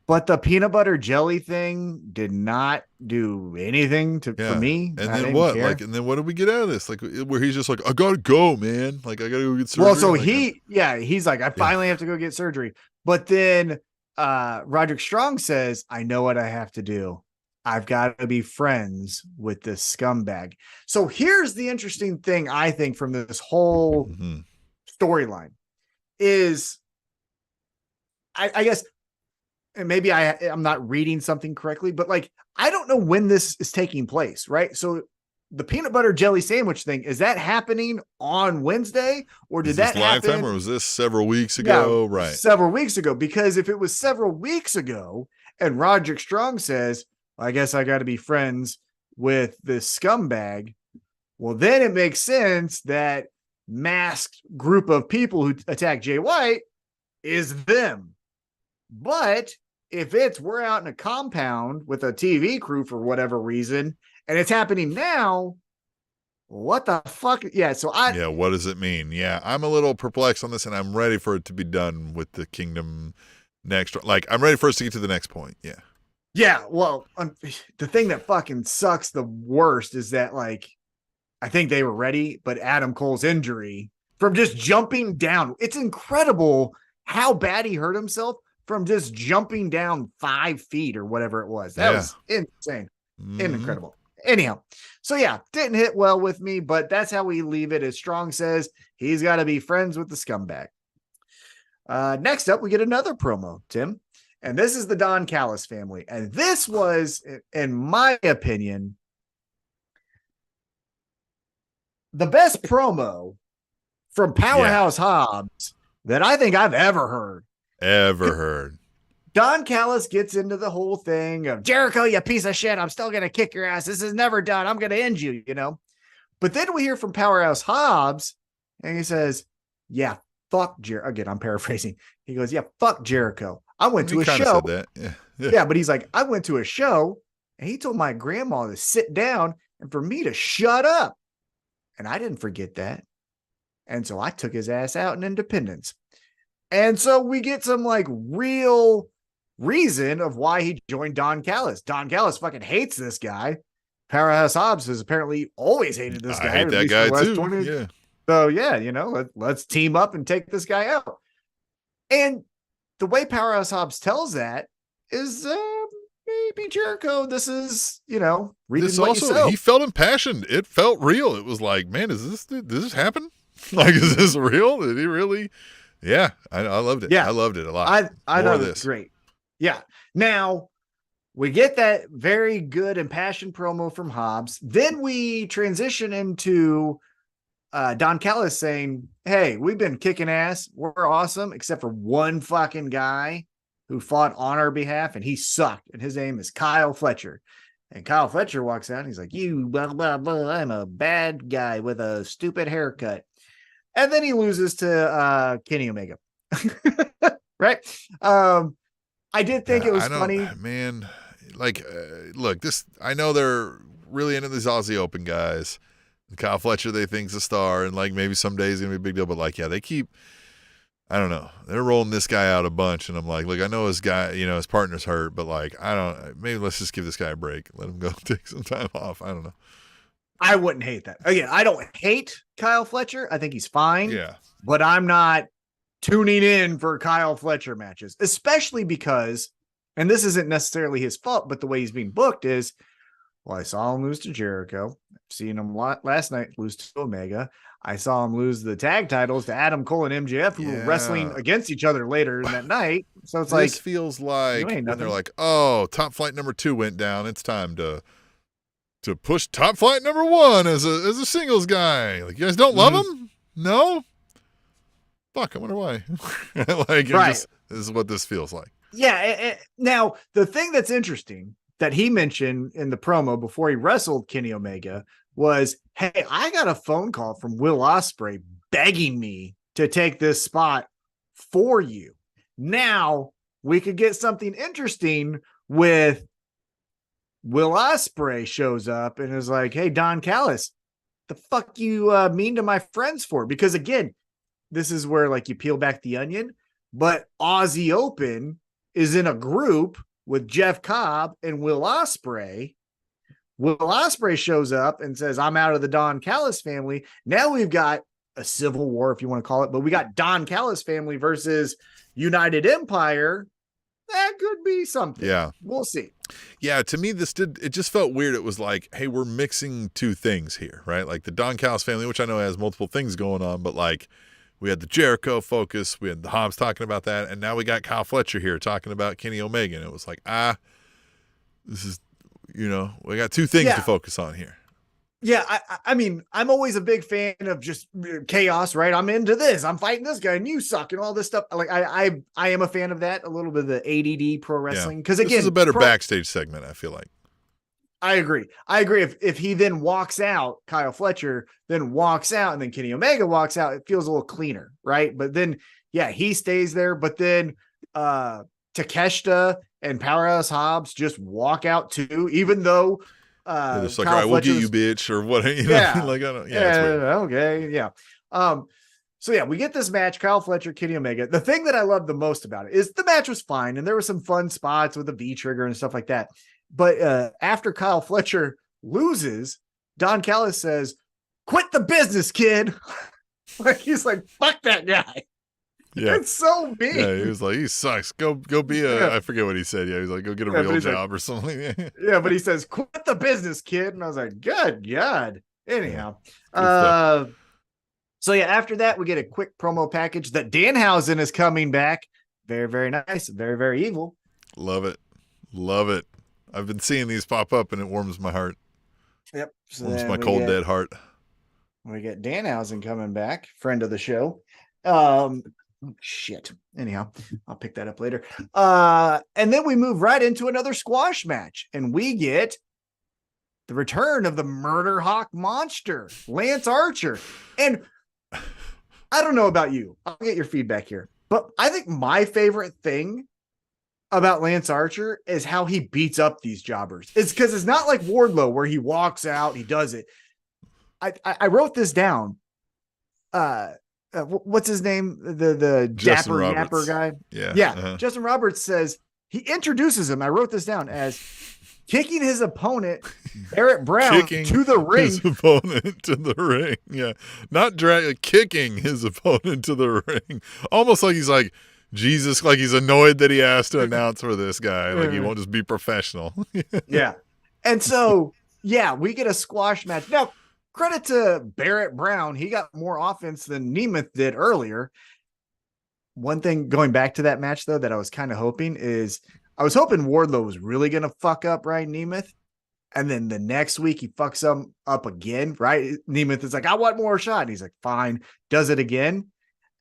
But the peanut butter jelly thing did not do anything for me. And then what? Care. Like, and then what did we get out of this? Like, where he's just like, I gotta go, man. Like, I gotta go get surgery. Well, so he's like, I finally have to go get surgery. But then Roderick Strong says, I know what I have to do. I've got to be friends with this scumbag. So here's the interesting thing, I think, from this whole storyline is, I guess, and maybe I'm not reading something correctly, but like, I don't know when this is taking place, right? So the peanut butter jelly sandwich thing, is that happening on Wednesday, or did that happen? Lifetime, or was this several weeks ago? Yeah, right. Several weeks ago, because if it was several weeks ago and Roderick Strong says, I guess I got to be friends with this scumbag, well, then it makes sense that masked group of people who attack Jay White is them. But if we're out in a compound with a TV crew for whatever reason, and it's happening now, what the fuck? Yeah. So what does it mean? Yeah. I'm a little perplexed on this, and I'm ready for it to be done with the Kingdom next. Like, I'm ready for us to get to the next point. Yeah. Yeah. Well, the thing that fucking sucks the worst is that, like, I think they were ready, but Adam Cole's injury from just jumping down, it's incredible how bad he hurt himself from just jumping down 5 feet or whatever it was. That was insane. Incredible. Anyhow, so didn't hit well with me, but that's how we leave it. As Strong says, he's got to be friends with the scumbag. Next up, we get another promo, Tim, and this is the Don Callis family. And this was, in my opinion, the best promo from Powerhouse Hobbs that I think I've ever heard. Ever heard. Don Callis gets into the whole thing of Jericho, you piece of shit. I'm still going to kick your ass. This is never done. I'm going to end you, you know? But then we hear from Powerhouse Hobbs and he says, yeah, fuck Jericho. Again, I'm paraphrasing. He goes, yeah, fuck Jericho. I went to a show. Said that. Yeah, but he's like, I went to a show and he told my grandma to sit down and for me to shut up. And I didn't forget that. And so I took his ass out in Independence. And so we get some like real reason of why he joined Don Callis. Don Callis fucking hates this guy. Powerhouse Hobbs has apparently always hated this guy. I hate that guy too. Yeah. So yeah, you know, let's team up and take this guy out. And the way Powerhouse Hobbs tells that is maybe Jericho. This is, you know, this also, he felt impassioned. It felt real. It was like, man, did this happen? Like, is this real? Did he really? Yeah, I loved it. Yeah, I loved it a lot. I thought it was great. Yeah. Now we get that very good impassioned promo from Hobbs. Then we transition into Don Callis saying, hey, we've been kicking ass. We're awesome, except for one fucking guy who fought on our behalf, and he sucked. And his name is Kyle Fletcher. And Kyle Fletcher walks out. And he's like, you, blah, blah, blah. I'm a bad guy with a stupid haircut. And then he loses to Kenny Omega. Right? I did think it was funny. Man, like, look, I know they're really into these Aussie Open guys. And Kyle Fletcher, they think's a star, and like maybe someday he's gonna be a big deal. But like, yeah, they keep, I don't know, they're rolling this guy out a bunch, and I'm like, look, I know his guy, you know, his partner's hurt, but like, maybe let's just give this guy a break, let him go take some time off. I don't know. I wouldn't hate that. Again, I don't hate Kyle Fletcher. I think he's fine. Yeah, but I'm not tuning in for Kyle Fletcher matches, especially because, and this isn't necessarily his fault, but the way he's being booked is, well, I saw him lose to Jericho. I've seen him last night lose to Omega. I saw him lose the tag titles to Adam Cole and MJF, who were wrestling against each other later in that night. So it's this feels like when they're like, oh, Top Flight number 2 went down. It's time to push Top Flight number 1 as a singles guy. Like, you guys don't love him? No? Fuck, I wonder why. Like, this is what this feels like. Yeah. Now, the thing that's interesting that he mentioned in the promo before he wrestled Kenny Omega was, hey, I got a phone call from Will Ospreay begging me to take this spot for you. Now we could get something interesting with Will Ospreay shows up and is like, hey, Don Callis, the fuck you mean to my friends for? Because again, this is where like you peel back the onion, but Aussie Open is in a group with Jeff Cobb and Will Ospreay. Will Ospreay shows up and says, I'm out of the Don Callis family. Now we've got a civil war, if you want to call it, but we got Don Callis family versus United Empire. That could be something. Yeah. We'll see. Yeah, to me, it just felt weird. It was like, hey, we're mixing two things here, right? Like the Don Callis family, which I know has multiple things going on, but like we had the Jericho focus, we had the Hobbs talking about that, and now we got Kyle Fletcher here talking about Kenny Omega. And it was like, this is, you know, we got two things to focus on here. Yeah, I mean, I'm always a big fan of just chaos, right? I'm into this. I'm fighting this guy and you suck and all this stuff. Like I am a fan of that, a little bit of the ADD pro wrestling. Because again, this is a better backstage segment, I feel like. I agree. If he then walks out, Kyle Fletcher then walks out and then Kenny Omega walks out, it feels a little cleaner, right? But then, yeah, he stays there. But then Takeshita and Powerhouse Hobbs just walk out too, even though it's like, all right, we'll get you, bitch, or what? You know? Yeah, like I don't. Okay, yeah. So yeah, we get this match: Kyle Fletcher, Kenny Omega. The thing that I love the most about it is the match was fine, and there were some fun spots with the V trigger and stuff like that. But after Kyle Fletcher loses, Don Callis says, "Quit the business, kid." Like he's like, "Fuck that guy." Yeah, it's so mean. Yeah, he was like, he sucks. Go be a. I forget what he said. Yeah, he's like, go get a real job or something. Yeah, but he says, quit the business, kid. And I was like, good God. Anyhow, so yeah, after that, we get a quick promo package that Danhausen is coming back. Very, very nice. Very, very evil. Love it. I've been seeing these pop up, and it warms my heart. Yep. So warms my cold dead heart. We get Danhausen coming back, friend of the show. Shit. Anyhow, I'll pick that up later. And then we move right into another squash match, and we get the return of the Murder Hawk monster, Lance Archer. And I don't know about you. I'll get your feedback here. But I think my favorite thing about Lance Archer is how he beats up these jobbers. It's because it's not like Wardlow where he walks out, he does it. I wrote this down. What's his name? The Justin dapper Roberts. yapper guy. Yeah. Uh-huh. Justin Roberts says he introduces him. I wrote this down as kicking his opponent Barrett Brown to the ring. His opponent to the ring. Yeah. Not kicking his opponent to the ring. Almost like he's like Jesus, like he's annoyed that he has to announce for this guy. Like he won't just be professional. Yeah. And so, yeah, we get a squash match. Now, credit to Barrett Brown. He got more offense than Nemeth did earlier. One thing going back to that match, though, that I was kind of hoping is I was hoping Wardlow was really going to fuck up Ryan Nemeth. And then the next week he fucks him up again, right? Nemeth is like, I want more shot. And he's like, fine, does it again.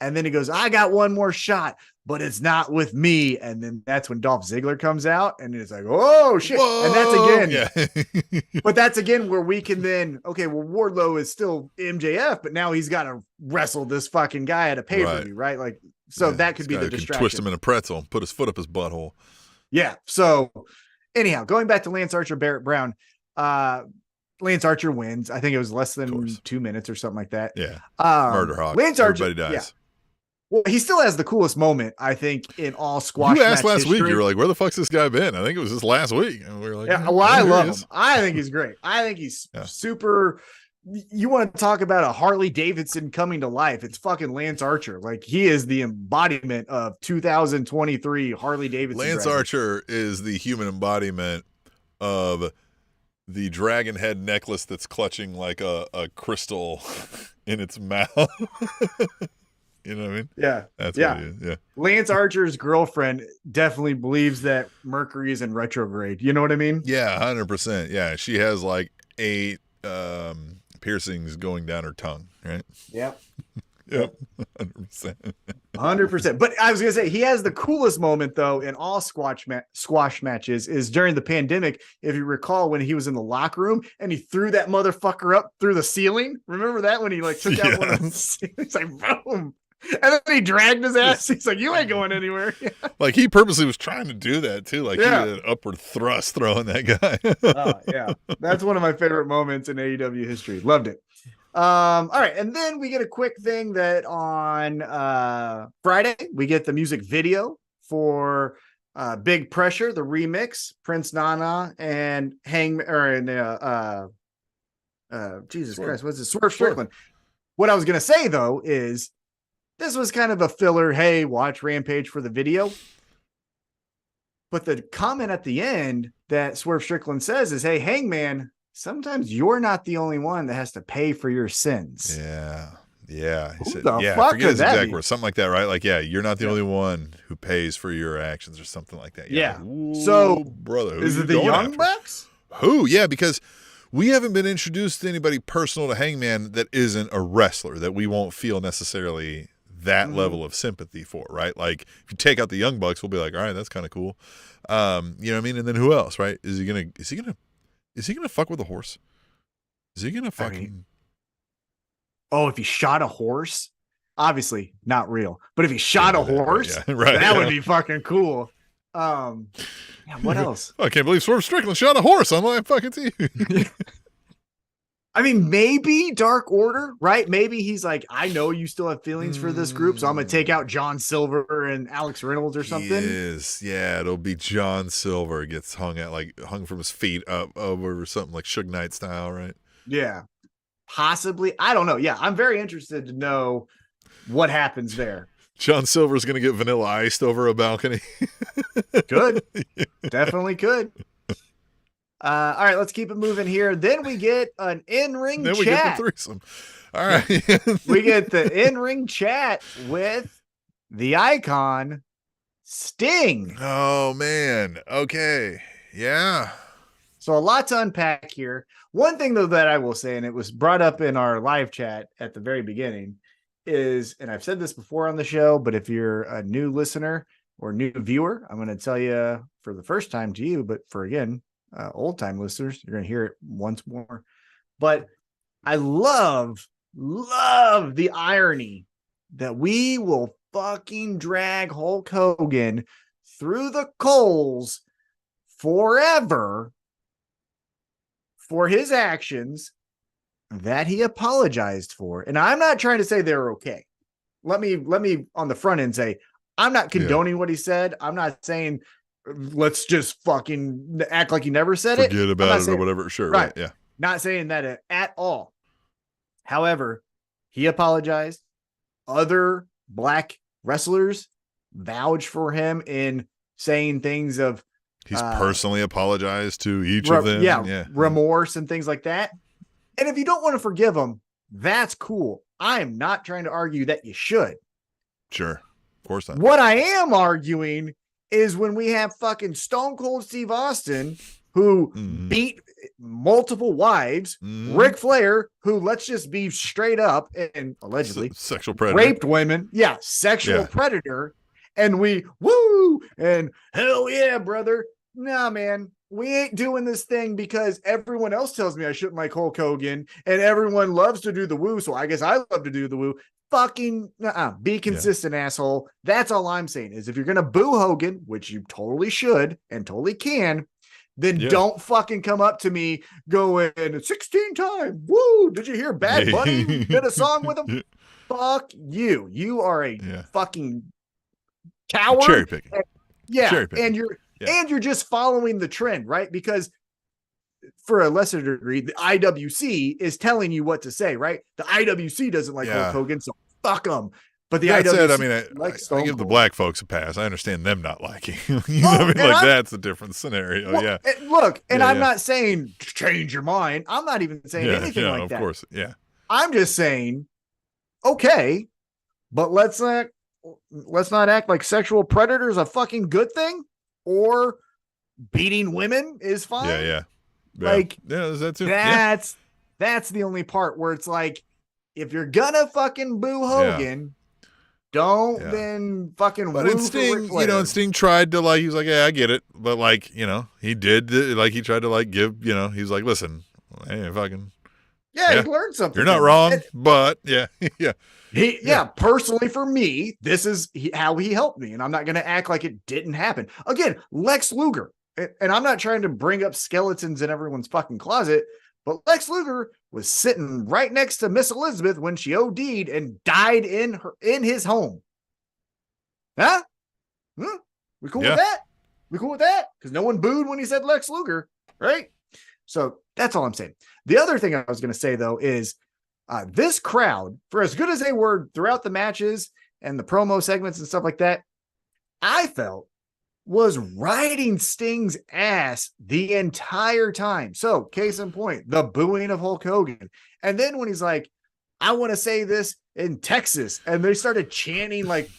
And then he goes, I got one more shot, but it's not with me. And then that's when Dolph Ziggler comes out and it's like, oh shit. Whoa! And that's again. Yeah. But that's again where we can then, okay, well, Wardlow is still MJF, but now he's got to wrestle this fucking guy at a pay-per-view, right? Like, so that could be the distraction. Twist him in a pretzel, put his foot up his butthole. Yeah. So anyhow, going back to Lance Archer, Barrett Brown, Lance Archer wins. I think it was less than 2 minutes or something like that. Yeah. Murder Hawk. Lance Archer, everybody dies. Yeah. Well, he still has the coolest moment, I think, in all squash. You asked match last history. week, you were like, where the fuck's this guy been? I think it was just last week. And we were like, yeah, well, I there love he him. is. I think he's great. I think he's super. You want to talk about a Harley Davidson coming to life? It's fucking Lance Archer. Like, he is the embodiment of 2023 Harley Davidson. Lance driving. Archer is the human embodiment of the dragon head necklace that's clutching like a crystal in its mouth. You know what I mean? Yeah. That's what he is. Yeah. Lance Archer's girlfriend definitely believes that Mercury is in retrograde. You know what I mean? Yeah, 100%. Yeah. She has like 8 piercings going down her tongue, right? Yep. Yep. 100%. 100%. But I was going to say, he has the coolest moment, though, in all squash matches is during the pandemic. If you recall, when he was in the locker room and he threw that motherfucker up through the ceiling. Remember that when he like took out one of the ceilings? Like, boom. And then he dragged his ass. He's like, you ain't going anywhere. Like, he purposely was trying to do that, too. Like, he had an upward thrust throwing that guy. Yeah. That's one of my favorite moments in AEW history. Loved it. All right. And then we get a quick thing that on Friday, we get the music video for Big Pressure, the remix, Prince Nana and Jesus Christ, what's it? Swerve Strickland. What I was going to say, though, is this was kind of a filler. Hey, watch Rampage for the video. But the comment at the end that Swerve Strickland says is, hey, Hangman, sometimes you're not the only one that has to pay for your sins. Yeah. Yeah. He said, the yeah, fuck forget his could that exact be? words. Something like that, right? Like, yeah, you're not the only one who pays for your actions or something like that. Yeah. Like, So, brother, who is you it the going Young after? Bucks? Who? Yeah, because we haven't been introduced to anybody personal to Hangman that isn't a wrestler that we won't feel necessarily that level of sympathy for, right? Like, if you take out the Young Bucks, we'll be like, all right, that's kind of cool. You know what I mean? And then who else, right? Is he gonna fuck with a horse? Is he gonna fucking? Oh, if he shot a horse, obviously not real. But if he shot a horse, that would be fucking cool. Yeah, what else? I can't believe Swerve Strickland shot a horse on my fucking TV. I mean, maybe Dark Order, right?Maybe he's like, I know you still have feelings for this group, so I'm gonna take out John Silver and Alex Reynolds or something. Yeah, it'll be John Silver gets hung from his feet up over something like Suge Knight style, right? Yeah, possibly. I don't know. Yeah, I'm very interested to know what happens there. John Silver's gonna get vanilla iced over a balcony. Could. Definitely could. All right, let's keep it moving here. Then we get an in-ring chat. Then we get the threesome. All right. We get the in-ring chat with the Icon, Sting. Oh, man. Okay. Yeah. So a lot to unpack here. One thing though that I will say, and it was brought up in our live chat at the very beginning, is, and I've said this before on the show, but if you're a new listener or new viewer, I'm going to tell you for the first time to you, but for again, old time listeners, you're going to hear it once more. But I love the irony that we will fucking drag Hulk Hogan through the coals forever for his actions that he apologized for. And I'm not trying to say they're okay. Let me on the front end say, I'm not condoning what he said. I'm not saying let's just fucking act like he never said it. Forget about it or whatever. Sure. Right. Yeah. Not saying that at all. However, he apologized. Other black wrestlers vouched for him in saying things of he's personally apologized to each of them. Yeah, remorse and things like that. And if you don't want to forgive him, that's cool. I am not trying to argue that you should. Sure. Of course not. What I am arguing is when we have fucking Stone Cold Steve Austin, who beat multiple wives, Ric Flair, who, let's just be straight up and allegedly sexual predator, raped women. Yeah, sexual predator. And we woo and hell yeah, brother. Nah, man, we ain't doing this thing because everyone else tells me I shouldn't like Hulk Hogan and everyone loves to do the woo. So I guess I love to do the woo. Fucking be consistent, asshole. That's all I'm saying is if you're going to boo Hogan, which you totally should and totally can, then don't fucking come up to me going 16 times. Woo. Did you hear Bad Bunny did a song with him? Fuck you. You are a fucking coward. Cherry picking. Cherry picking. And you're just following the trend, right? Because for a lesser degree, the IWC is telling you what to say, right? The IWC doesn't like Hulk Hogan, so fuck them. But the IWC said, I mean, I give the black folks a pass. I understand them not liking. That's a different scenario. And I'm not saying change your mind. I'm not even saying anything like that. Of course, yeah. I'm just saying, okay, but let's not act like sexual predator is a fucking good thing, or beating women is fine. Like, is that too? That's the only part where it's like, if you're gonna fucking boo Hogan, don't then fucking but woo and Sting, for Ric Flair. and Sting tried to he was like, yeah, I get it. But he did, he tried to give, he's like, listen, hey, fucking. Yeah, he learned something. You're not wrong, but personally for me, this is how he helped me. And I'm not going to act like it didn't happen. Again, Lex Luger, and I'm not trying to bring up skeletons in everyone's fucking closet, but Lex Luger was sitting right next to Miss Elizabeth when she OD'd and died in his home. Huh? We cool with that? We cool with that? Because no one booed when he said Lex Luger, right? So that's all I'm saying. The other thing I was going to say, though, is this crowd, for as good as they were throughout the matches and the promo segments and stuff like that, I felt was riding Sting's ass the entire time. So, case in point, the booing of Hulk Hogan. And then when he's like, I want to say this in Texas, and they started chanting like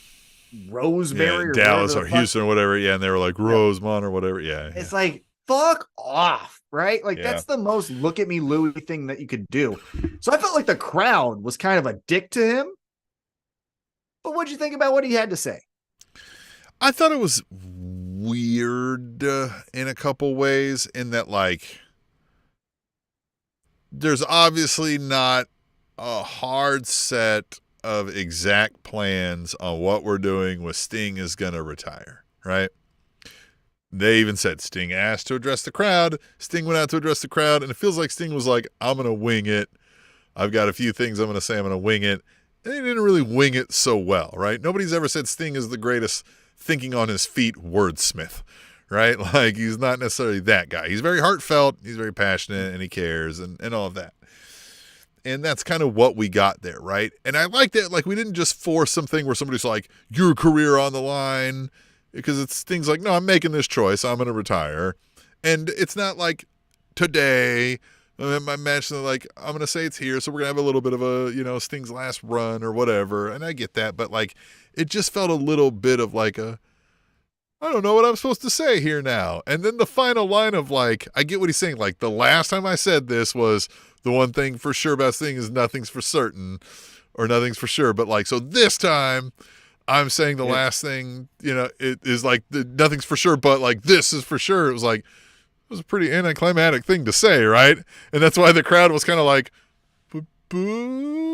Rosemary or Dallas or Houston or whatever. Yeah, and they were like Rosemont or whatever. Yeah. It's like, fuck off, right? Like that's the most look at me Louie thing that you could do. So I felt like the crowd was kind of a dick to him. But what'd you think about what he had to say? I thought it was weird in a couple ways, in that there's obviously not a hard set of exact plans on what we're doing with Sting is going to retire, right? They even said Sting asked to address the crowd. Sting went out to address the crowd, and it feels like Sting was like, I'm going to wing it. I've got a few things I'm going to say. I'm going to wing it. And he didn't really wing it so well, right? Nobody's ever said Sting is the greatest thinking on his feet wordsmith, right? Like, he's not necessarily that guy. He's very heartfelt. He's very passionate, and he cares and all of that. And that's kind of what we got there, right? And I like that. Like, we didn't just force something where somebody's like, your career on the line. Because it's things like, no, I'm making this choice. I'm going to retire. And it's not like today, my match, like, I'm going to say it's here. So we're going to have a little bit of a, Sting's last run or whatever. And I get that. But, it just felt a little bit of like a, I don't know what I'm supposed to say here now. And then the final line of like, I get what he's saying. Like the last time I said this was the one thing for sure, best thing is nothing's for certain or nothing's for sure. But like, so this time I'm saying the last thing, it is like nothing's for sure, but like this is for sure. It was like, it was a pretty anticlimactic thing to say. Right. And that's why the crowd was kind of like, boo.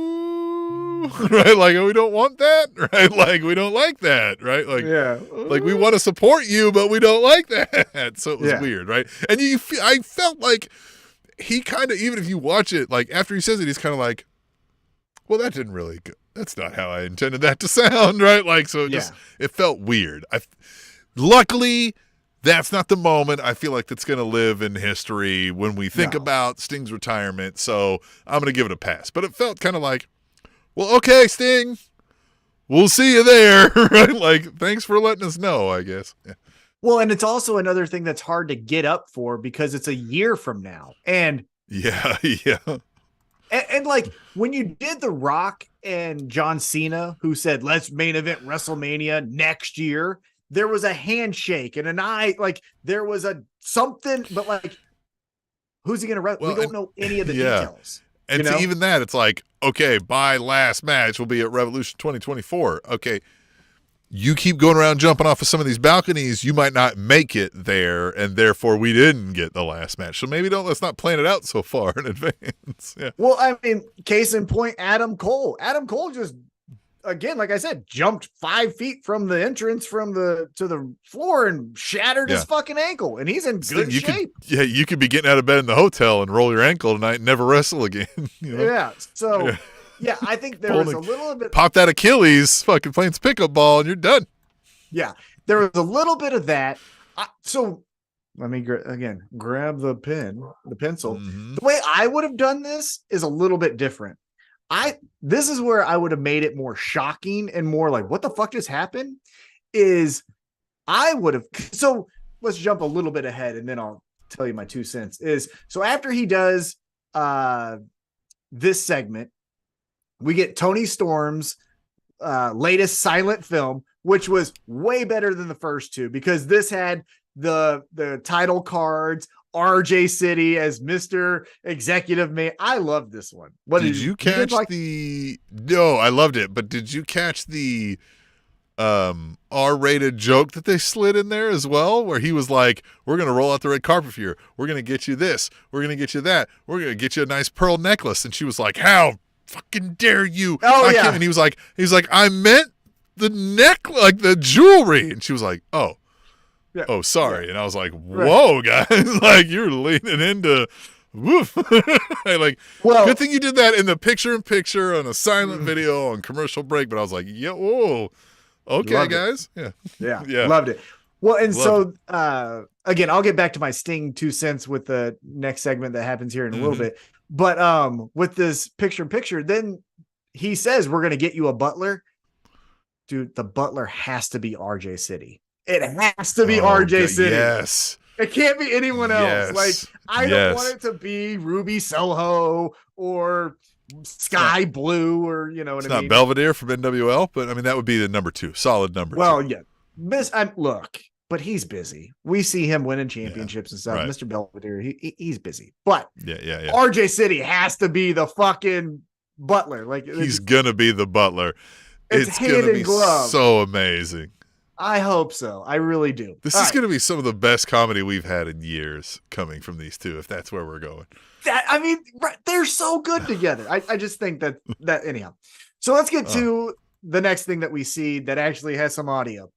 Right, like we don't want that, right? Like we don't like that, right? Like, like we want to support you, but we don't like that. So it was weird, right? And I felt like he kind of, even if you watch it, like after he says it, he's kind of like, well, that didn't really go. That's not how I intended that to sound, right? Like, so it felt weird. Luckily, that's not the moment. I feel like that's going to live in history when we think about Sting's retirement. So I'm going to give it a pass. But it felt kind of like, well, okay, Sting, we'll see you there, right? Like, thanks for letting us know, I guess. Yeah. Well, and it's also another thing that's hard to get up for because it's a year from now. And yeah. And like when you did The Rock and John Cena, who said, let's main event WrestleMania next year, there was a handshake and an eye, like there was a something, but like, who's he going to we don't know any of the details. And to even that, it's like, okay, by last match will be at Revolution 2024. Okay, you keep going around jumping off of some of these balconies, you might not make it there, and therefore we didn't get the last match. So maybe let's not plan it out so far in advance. Yeah. Well, I mean, case in point, Adam Cole. Adam Cole just, again, like I said, jumped 5 feet from the entrance to the floor and shattered his fucking ankle, and he's in good shape. You could be getting out of bed in the hotel and roll your ankle tonight and never wrestle again. Yeah. So I think there was a little bit. Pop that Achilles, fucking playing pickup ball, and you're done. Yeah, there was a little bit of that. So let me grab the pencil. Mm-hmm. The way I would have done this is a little bit different. This is where I would have made it more shocking and more like, what the fuck just happened? So let's jump a little bit ahead and then I'll tell you my 2 cents. So after he does this segment, we get Tony Storm's latest silent film, which was way better than the first two because this had the title cards, RJ City as Mr. Executive Man. I love this one. Did you catch No, I loved it. But did you catch the R-rated joke that they slid in there as well, where he was like, "We're gonna roll out the red carpet for you. We're gonna get you this. We're gonna get you that. We're gonna get you a nice pearl necklace." And she was like, "How fucking dare you?" Oh yeah. And he was like, "I meant the like the jewelry." And she was like, "Oh." Yeah. Oh, sorry. Yeah. And I was like, whoa, guys, like you're leaning into woof. Like, good thing you did that in the picture-in-picture on a silent video on commercial break. But I was like, yeah, whoa. Okay, guys. Yeah. Loved it. Well, and again, I'll get back to my Sting 2 cents with the next segment that happens here in a little bit. But with this picture-in-picture, then he says, we're going to get you a butler. Dude, the butler has to be RJ City. It has to be RJ City. Yes. It can't be anyone else. Like, I don't want it to be Ruby Soho or Sky Blue or, you know what I mean? It's not Belvedere from NWL, but I mean, that would be the number 2. Solid number 2. Well, yeah. Look, but he's busy. We see him winning championships and stuff. Right. Mr. Belvedere, he's busy. But RJ City has to be the fucking butler. Like, he's going to be the butler. It's going to be so amazing. I hope so. I really do. This is going to be some of the best comedy we've had in years coming from these two, if that's where we're going. They're so good together. I just think that anyhow. So let's get to the next thing that we see that actually has some audio.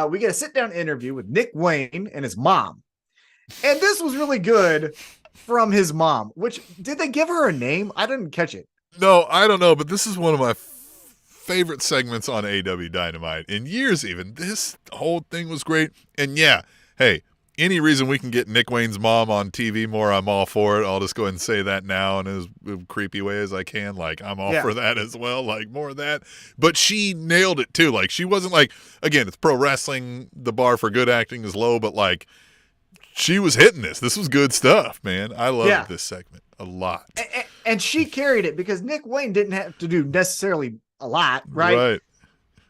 We get a sit-down interview with Nick Wayne and his mom. And this was really good from his mom, which, did they give her a name? I didn't catch it. No, I don't know, but this is one of my favorite segments on AEW Dynamite in years even. This whole thing was great. And yeah, hey, any reason we can get Nick Wayne's mom on TV more, I'm all for it. I'll just go ahead and say that now in as creepy way as I can. Like, I'm all for that as well. Like, more of that. But she nailed it too. Like, she wasn't like, again, it's pro wrestling. The bar for good acting is low, but like, she was hitting this. This was good stuff, man. I loved this segment a lot. And she carried it because Nick Wayne didn't have to do necessarily a lot, right? Right.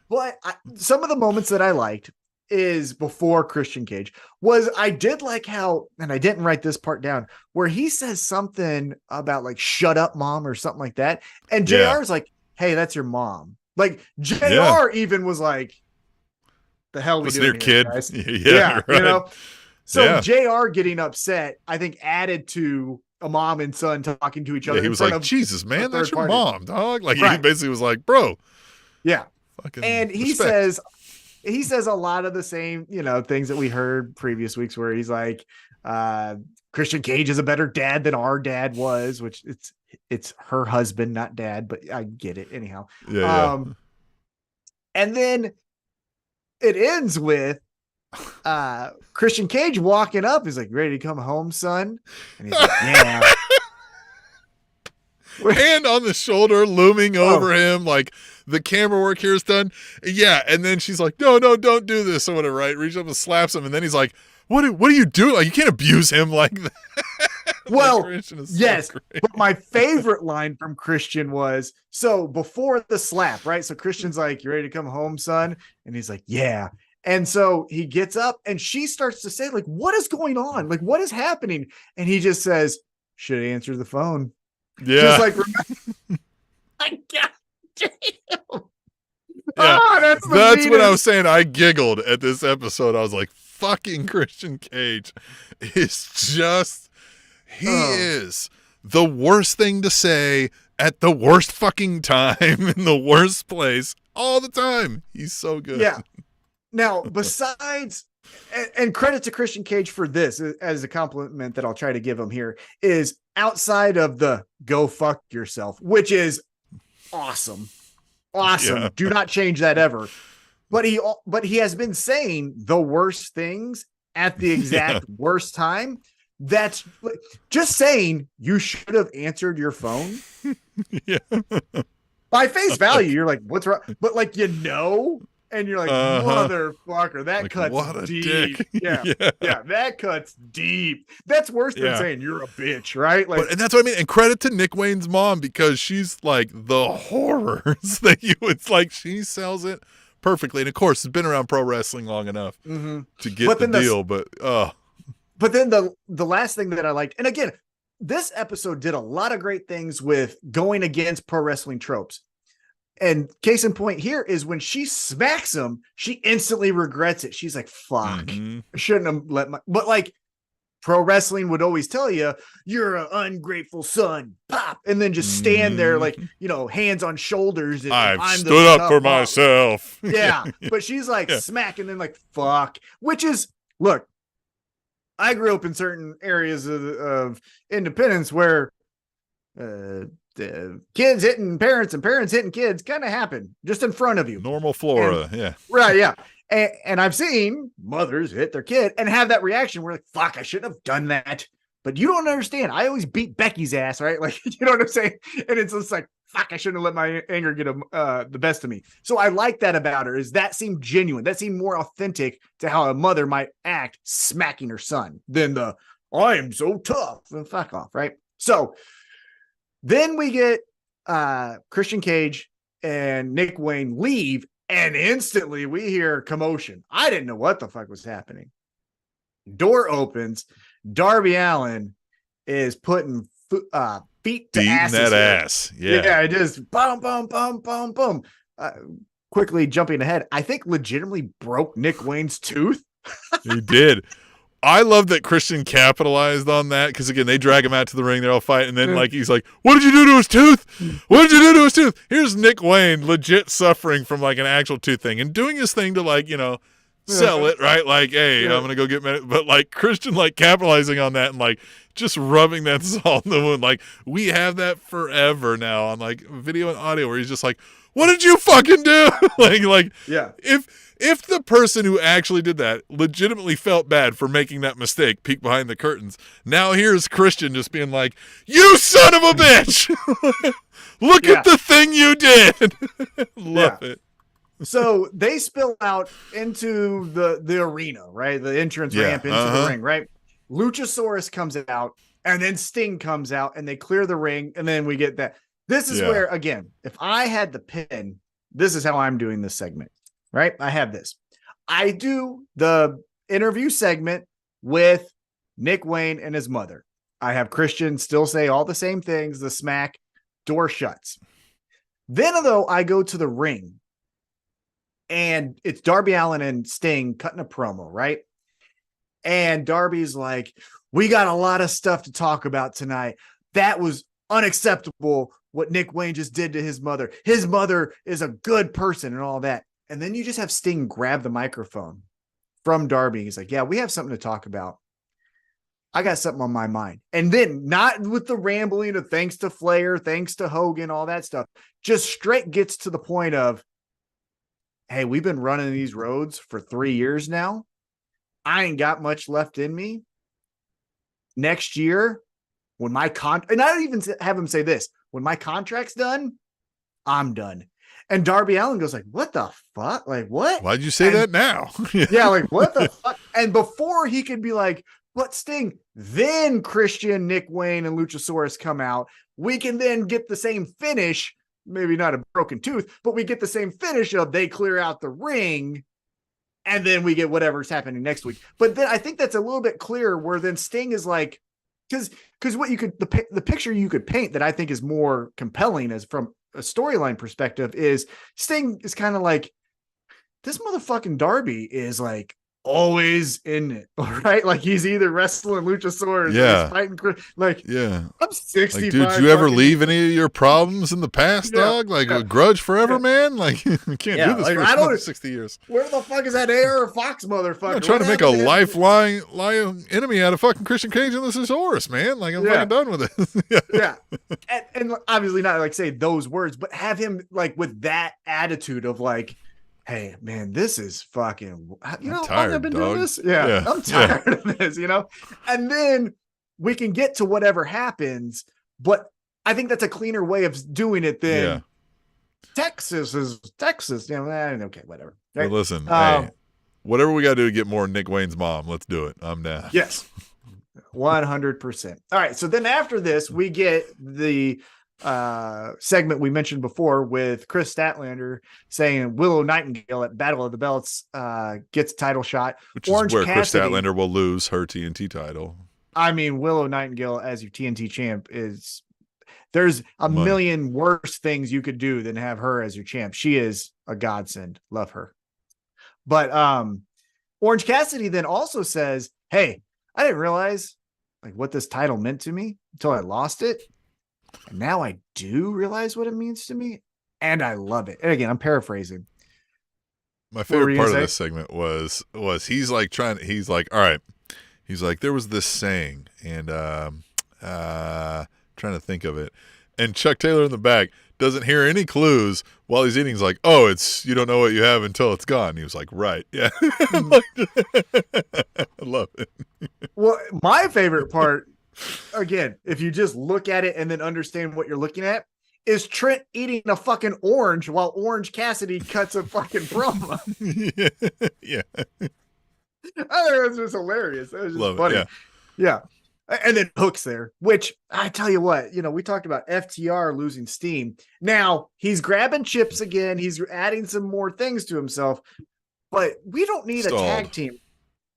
But some of the moments that I liked is before Christian Cage was I did like how, and I didn't write this part down, where he says something about like, shut up, mom, or something like that. And JR is like, hey, that's your mom. Like JR even was like, the hell we listen doing to your here, kid. guys? Yeah, right. You know? So Yeah. JR getting upset, I think added to a mom and son talking to each other. Yeah, he was like, Jesus, man, that's your mom, dog. Like he basically was like, bro. Yeah. Fucking and he says a lot of the same, things that we heard previous weeks where he's like, Christian Cage is a better dad than our dad was, which it's her husband, not dad, but I get it anyhow. Yeah. And then it ends with Christian Cage walking up. He's like, ready to come home, son? And he's like, yeah. Hand on the shoulder looming over him, like the camera work here is done. Yeah, and then she's like, no, don't do this or whatever, right? Reaches up and slaps him, and then he's like, what are you doing? Like, you can't abuse him like that. Well, yes, but my favorite line from Christian was, so before the slap, right? So Christian's like, you ready to come home, son? And he's like, yeah. And so he gets up and she starts to say, like, what is going on? Like, what is happening? And he just says, should answer the phone. Yeah. Just like, God damn. Yeah. That's what I was saying. I giggled at this episode. I was like, fucking Christian Cage is just, he is the worst thing to say at the worst fucking time in the worst place all the time. He's so good. Yeah. Now, besides, and credit to Christian Cage for this as a compliment that I'll try to give him here, is outside of the go fuck yourself, which is awesome. Awesome. Yeah. Do not change that ever. But he has been saying the worst things at the exact worst time. That's just saying you should have answered your phone. Yeah. By face value, you're like, what's wrong? But like, and you're like, motherfucker, that like, cuts what a deep. Dick. Yeah. That cuts deep. That's worse than saying you're a bitch, right? Like, and that's what I mean. And credit to Nick Wayne's mom, because she's like the horrors that it's like she sells it perfectly. And of course, it's been around pro wrestling long enough to get the deal. But then the last thing that I liked, and again, this episode did a lot of great things with going against pro wrestling tropes. And case in point here is when she smacks him, she instantly regrets it. She's like, fuck, I shouldn't have but like pro wrestling would always tell you, you're an ungrateful son, pop. And then just stand there like, hands on shoulders. And I'm stood up for myself. Yeah. But she's like smacking and like, fuck, which is, look, I grew up in certain areas of independence where, the kids hitting parents and parents hitting kids kind of happen just in front of you. Normal flora. Right. Yeah. And I've seen mothers hit their kid and have that reaction where like, fuck, I shouldn't have done that. But you don't understand. I always beat Becky's ass, right? Like, you know what I'm saying? And it's just like, fuck, I shouldn't have let my anger get the best of me. So I like that about her, is that seemed genuine. That seemed more authentic to how a mother might act smacking her son than I am so tough and fuck off. Right. So then we get Christian Cage and Nick Wayne leave, and instantly we hear commotion. I didn't know what the fuck was happening. Door opens. Darby Allin is putting feet to asses. That ass. Yeah, it is. Boom, boom, boom, boom, boom. Quickly jumping ahead, I think legitimately broke Nick Wayne's tooth. He did. I love that Christian capitalized on that, because again, they drag him out to the ring, they're all fighting, and then like he's like, what did you do to his tooth? What did you do to his tooth? Here's Nick Wayne legit suffering from like an actual tooth thing and doing his thing to like, sell it, right? Like, hey, I'm gonna go get but like Christian like capitalizing on that and like just rubbing that salt in the wound. Like, we have that forever now on like video and audio where he's just like, what did you fucking do? like if the person who actually did that legitimately felt bad for making that mistake, peek behind the curtains, now here's Christian just being like, you son of a bitch! Look at the thing you did! Love it. So they spill out into the arena, right? The entrance ramp into the ring, right? Luchasaurus comes out, and then Sting comes out, and they clear the ring, and then we get that. This is where, again, if I had the pin, this is how I'm doing this segment. Right? I have this. I do the interview segment with Nick Wayne and his mother. I have Christian still say all the same things, the smack, door shuts. Then, though, I go to the ring and it's Darby Allin and Sting cutting a promo, right? And Darby's like, we got a lot of stuff to talk about tonight. That was unacceptable what Nick Wayne just did to his mother. His mother is a good person and all that. And then you just have Sting grab the microphone from Darby. He's like, yeah, we have something to talk about. I got something on my mind. And then not with the rambling of thanks to Flair, thanks to Hogan, all that stuff, just straight gets to the point of, hey, we've been running these roads for 3 years now. I ain't got much left in me. Next year, when my and I don't even have him say this, when my contract's done, I'm done. And Darby Allin goes like, what the fuck? Like, what? Why'd you say that now? Yeah, like, what the fuck? And before he could be like, what, Sting? Then Christian, Nick Wayne, and Luchasaurus come out. We can then get the same finish, maybe not a broken tooth, but we get the same finish of they clear out the ring, and then we get whatever's happening next week. But then I think that's a little bit clearer where then Sting is like, because what you could, the picture you could paint that I think is more compelling as from a storyline perspective is Sting is kind of like, this motherfucking Darby is like always in it, right? Like he's either wrestling Luchasaurus, or he's fighting, like, yeah, I'm 65. Like, dude, you ever leave any of your problems in the past, dog? Like a grudge forever, man? Like, you can't do this for another 60 years. Where the fuck is that AR Fox motherfucker? I'm trying to make a lifeline enemy out of fucking Christian Cage and Luchasaurus, man. Like, I'm fucking done with it. Yeah. And obviously not like say those words, but have him like with that attitude of like, hey, man, this is fucking, you know, I've been doing this. Yeah, I'm tired of this, you know? And then we can get to whatever happens, but I think that's a cleaner way of doing it than Texas is Texas. You know, okay, whatever. Right? Well, listen, hey, whatever we got to do to get more Nick Wayne's mom, let's do it. I'm down. Yes, 100%. All right, so then after this, we get the segment we mentioned before with Chris Statlander saying Willow Nightingale at Battle of the Belts gets a title shot. Which is where Chris Statlander will lose her TNT title. I mean, Willow Nightingale as your TNT champ is, there's a million worse things you could do than have her as your champ. She is a godsend. Love her. But Orange Cassidy then also says, hey, I didn't realize like what this title meant to me until I lost it. And now I do realize what it means to me, and I love it. And again, I'm paraphrasing. My favorite part of this segment was he's like he's like, all right. He's like, there was this saying, and trying to think of it. And Chuck Taylor in the back doesn't hear any clues while he's eating. He's like, oh, it's, you don't know what you have until it's gone. And he was like, right. Yeah. I love it. Well, my favorite part, again, if you just look at it and then understand what you're looking at, is Trent eating a fucking orange while Orange Cassidy cuts a fucking promo. Yeah. I think it was just hilarious. It was just funny. Yeah. And then Hook's there, which I tell you what, you know, we talked about FTR losing steam. Now he's grabbing chips again. He's adding some more things to himself, but we don't need a tag team.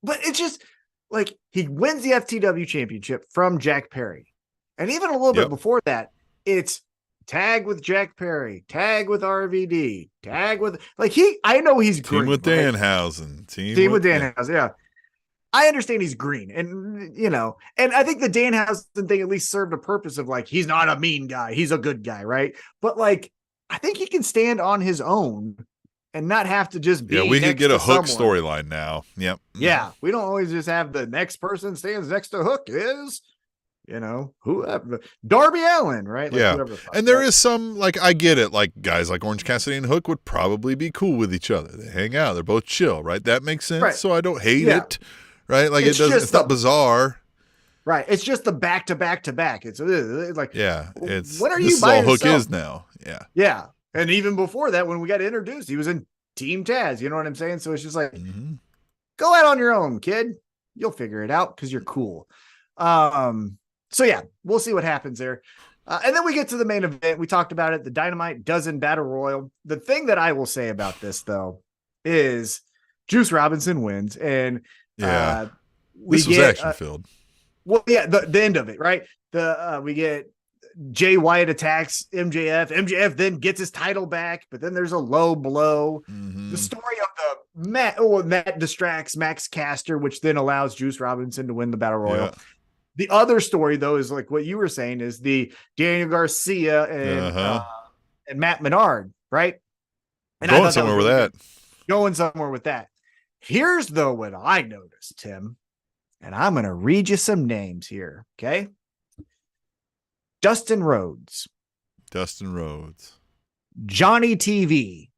But it's just like he wins the FTW championship from Jack Perry. And even a little bit before that, it's tag with Jack Perry, tag with RVD, tag with I know he's team green, with Danhausen, team with Danhausen. Yeah. I understand he's green, and you know, and I think the Danhausen thing at least served a purpose of like, he's not a mean guy. He's a good guy. Right. But like, I think he can stand on his own and not have to just be. Yeah. We could get a Hook storyline now. Yep. Yeah. We don't always just have the next person stands next to Hook is, you know, whoever, Darby Allin, right? Like, yeah. And there is some, like, I get it. Like, guys like Orange Cassidy and Hook would probably be cool with each other. They hang out. They're both chill, right? That makes sense. Right. So I don't hate it, right? Like, it's not bizarre. Right. It's just the back to back to back. It's like, yeah. It's what are you this is all Hook is now. Yeah. Yeah. And even before that, when we got introduced, he was in Team Taz. You know what I'm saying? So it's just like, go out on your own, kid. You'll figure it out because you're cool. So yeah, we'll see what happens there. And then we get to the main event. We talked about it. The Dynamite Dozen Battle Royal. The thing that I will say about this though is Juice Robinson wins, and Yeah. we This was get action filled. well, yeah, the end of it, right? We get Jay White attacks MJF. MJF then gets his title back, but then there's a low blow. The story of the Matt distracts Max Caster, which then allows Juice Robinson to win the Battle Royal. Yeah. The other story, though, is like what you were saying, is the Daniel Garcia and Matt Menard, right? And going somewhere with that. Going somewhere with that. Here's though what I noticed, Tim, and I'm going to read you some names here, okay? Dustin Rhodes, Johnny TV,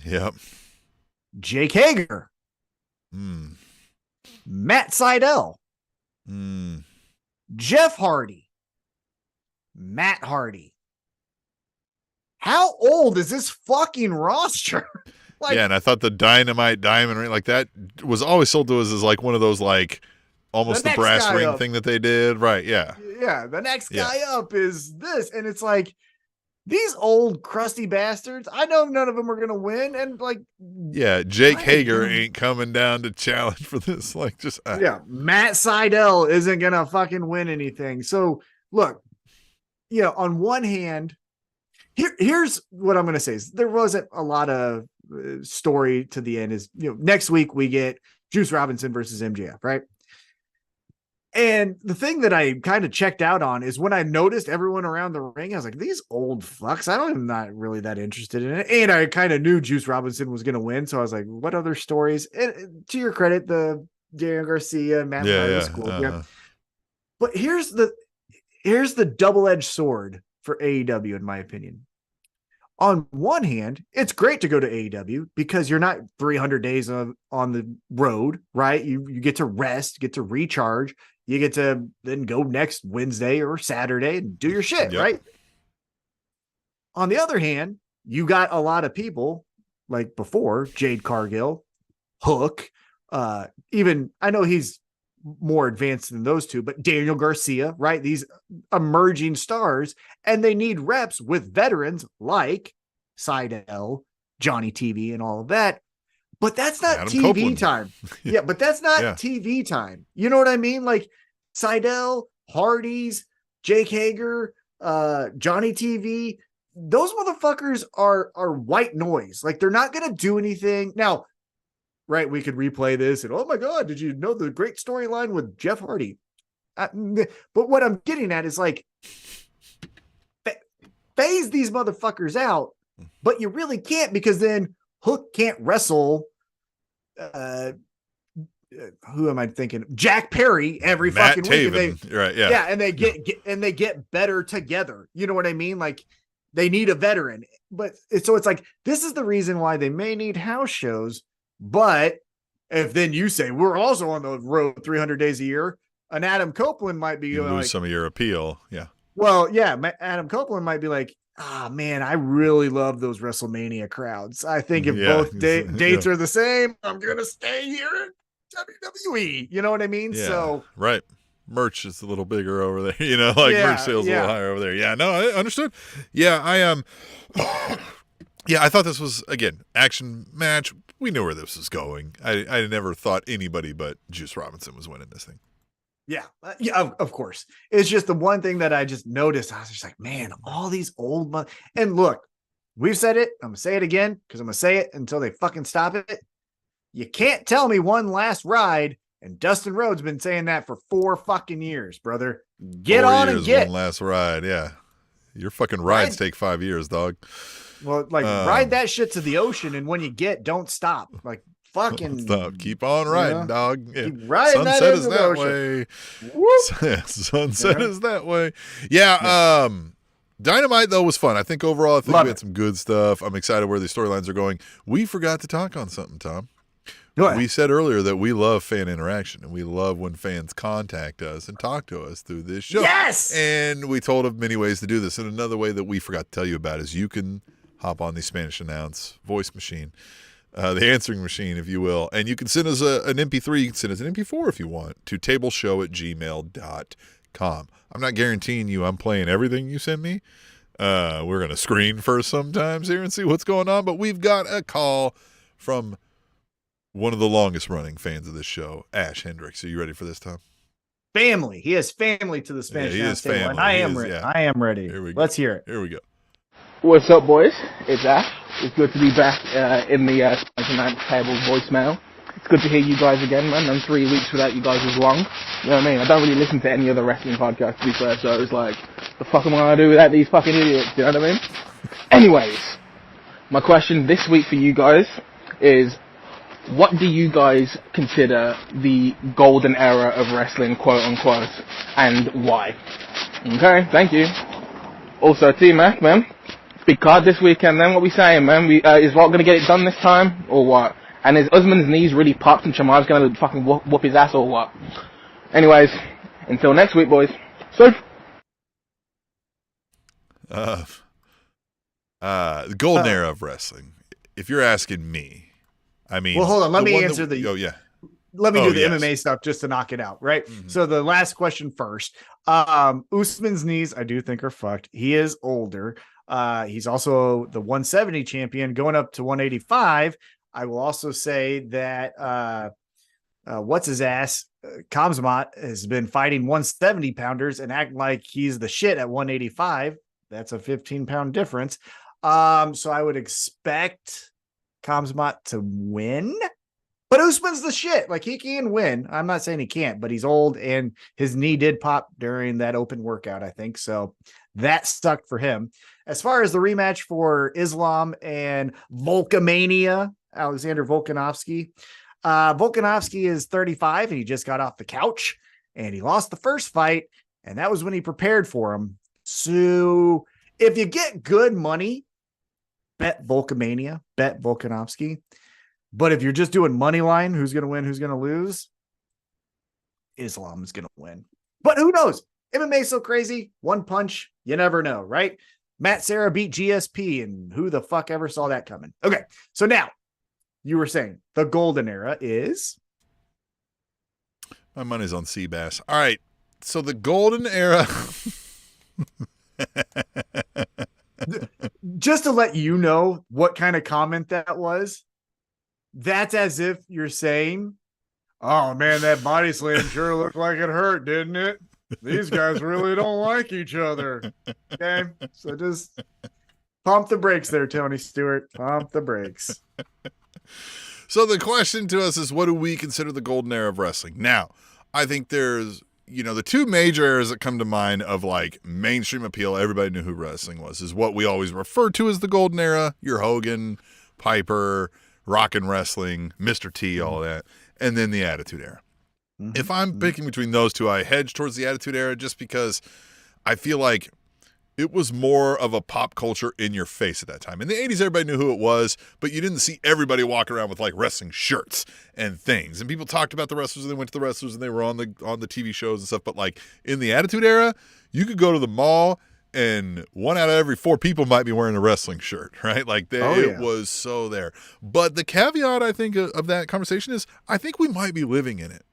Yep. Jake Hager, Matt Seidel, Jeff Hardy, Matt Hardy. How old is this fucking roster? Like, yeah, and I thought the Dynamite Diamond Ring, like that, was always sold to us as like one of those, like, almost the brass ring thing that they did. Right, yeah. Yeah, the next guy up is this. And it's like, these old crusty bastards, I know none of them are going to win. And like, yeah, Jake Hager ain't coming down to challenge for this. Like, just, yeah, Matt Seidel isn't going to fucking win anything. So look, on one hand, here's what I'm going to say is there wasn't a lot of story to the end. Is, next week we get Juice Robinson versus MJF, right? And the thing that I kind of checked out on is when I noticed everyone around the ring, I was like, these old fucks, I'm not really that interested in it. And I kind of knew Juice Robinson was going to win. So I was like, what other stories? And to your credit, the Daniel Garcia, Matt was cool. Yeah. But here's the double-edged sword for AEW, in my opinion. On one hand, it's great to go to AEW because you're not 300 days on the road, right? You get to rest, get to recharge. You get to then go next Wednesday or Saturday and do your shit, right? On the other hand, you got a lot of people like before, Jade Cargill, Hook, even I know he's more advanced than those two, but Daniel Garcia, right? These emerging stars, and they need reps with veterans like Seidel, Johnny TV, and all of that. But that's not Adam TV Copeland. time. Yeah, but that's not TV time. You know what I mean? Like Seidel, Hardy's, Jake Hager, Johnny TV, those motherfuckers are white noise. Like they're not going to do anything. Now, right, we could replay this and, oh my God, did you know the great storyline with Jeff Hardy? But what I'm getting at is like, phase these motherfuckers out, but you really can't because then Hook can't wrestle. Who am I thinking? Jack Perry every Matt fucking Taven. week. Right, yeah, and they get better together. You know what I mean? Like they need a veteran, but it's like this is the reason why they may need house shows. But if then you say we're also on the road 300 days a year, an Adam Copeland might be you lose some of your appeal. Yeah. Well, yeah, Adam Copeland might be like, man, I really love those WrestleMania crowds. I think if both dates are the same, I'm going to stay here at WWE. You know what I mean? Yeah, so right. Merch is a little bigger over there. Merch sales a little higher over there. Yeah, no, I understood. Yeah, I am. Yeah, I thought this was, again, action match. We knew where this was going. I never thought anybody but Juice Robinson was winning this thing. Yeah, of course. It's just the one thing that I just noticed. I was just like, man, all these old and look, we've said it. I'm gonna say it again because I'm gonna say it until they fucking stop it. You can't tell me one last ride. And Dustin Rhodes been saying that for 4 fucking years, brother. Get 4 on years, and get one last ride. Yeah, your fucking rides take 5 years, dog. Well, like ride that shit to the ocean, and when you get, don't stop. Like fucking stop. Keep on riding, dog. Yeah. Keep riding. Sunset is that way. Sunset is that way. Yeah. Dynamite though was fun. I think overall, we had some good stuff. I'm excited where the storylines are going. We forgot to talk on something, Tom. We said earlier that we love fan interaction and we love when fans contact us and talk to us through this show. Yes. And we told of many ways to do this. And another way that we forgot to tell you about is you can hop on the Spanish Announce voice machine, the answering machine, if you will. And you can send us an MP3. You can send us an MP4 if you want to tableshow@gmail.com. I'm not guaranteeing you I'm playing everything you send me. We're going to screen first sometimes here and see what's going on. But we've got a call from one of the longest running fans of this show, Ash Hendricks. Are you ready for this, Tom? Family. He has family to the Spanish Announce Table, and I am ready. Yeah. I am ready. Here we go. Let's hear it. Here we go. What's up, boys? It's Ash. It's good to be back in the Spanish Announce Table voicemail. It's good to hear you guys again, man. And 3 weeks without you guys was long. You know what I mean? I don't really listen to any other wrestling podcast, to be fair, so it's like, the fuck am I going to do without these fucking idiots? You know what I mean? Anyways, my question this week for you guys is, what do you guys consider the golden era of wrestling, quote-unquote, and why? Okay, thank you. Also, T-Mac, man, big card this weekend, then. What we saying, man? Is Rock going to get it done this time, or what? And is Usman's knees really popped and Shamar's going to fucking whoop his ass, or what? Anyways, until next week, boys. Safe. The golden era of wrestling. If you're asking me, I mean, well, hold on. Let me answer Oh yeah. Let me do the MMA stuff just to knock it out, right? Mm-hmm. So the last question first. Usman's knees, I do think, are fucked. He is older. He's also the 170 champion, going up to 185. I will also say that what's his ass, Kamzat, has been fighting 170 pounders and acting like he's the shit at 185. That's a 15-pound difference. So I would expect Kamzat to win, but Usman's the shit. Like, he can win. I'm not saying he can't, but he's old and his knee did pop during that open workout, I think. So that stuck for him. As far as the rematch for Islam and Volkamania, Alexander Volkanovski. Volkanovski is 35 and he just got off the couch and he lost the first fight, and that was when he prepared for him. So if you get good money, bet Volkamania, bet Volkanovski. But if you're just doing money line, who's going to win, who's going to lose, Islam is going to win. But who knows? MMA is so crazy. One punch, you never know, right? Matt Serra beat GSP, and who the fuck ever saw that coming? Okay, so now, you were saying the golden era is? My money's on Seabass. All right, so the golden era. Just to let you know what kind of comment that was, that's as if you're saying, oh man, that body slam sure looked like it hurt, didn't it? These guys really don't like each other. Okay, so just pump the brakes there, Tony Stewart. Pump the brakes. So the question to us is, what do we consider the golden era of wrestling? Now, I think there's, the two major eras that come to mind of like mainstream appeal, everybody knew who wrestling was, is what we always refer to as the golden era. Your Hogan, Piper, Rock and Wrestling, Mr. T, all that. And then the Attitude Era. Mm-hmm. If I'm picking between those two, I hedge towards the Attitude Era just because I feel like it was more of a pop culture in your face at that time. In the 80s, everybody knew who it was, but you didn't see everybody walk around with like wrestling shirts and things. And people talked about the wrestlers, and they went to the wrestlers, and they were on the TV shows and stuff. But like in the Attitude Era, you could go to the mall and 1 out of every 4 people might be wearing a wrestling shirt, right? Like it was so there. But the caveat, I think, of that conversation is I think we might be living in it.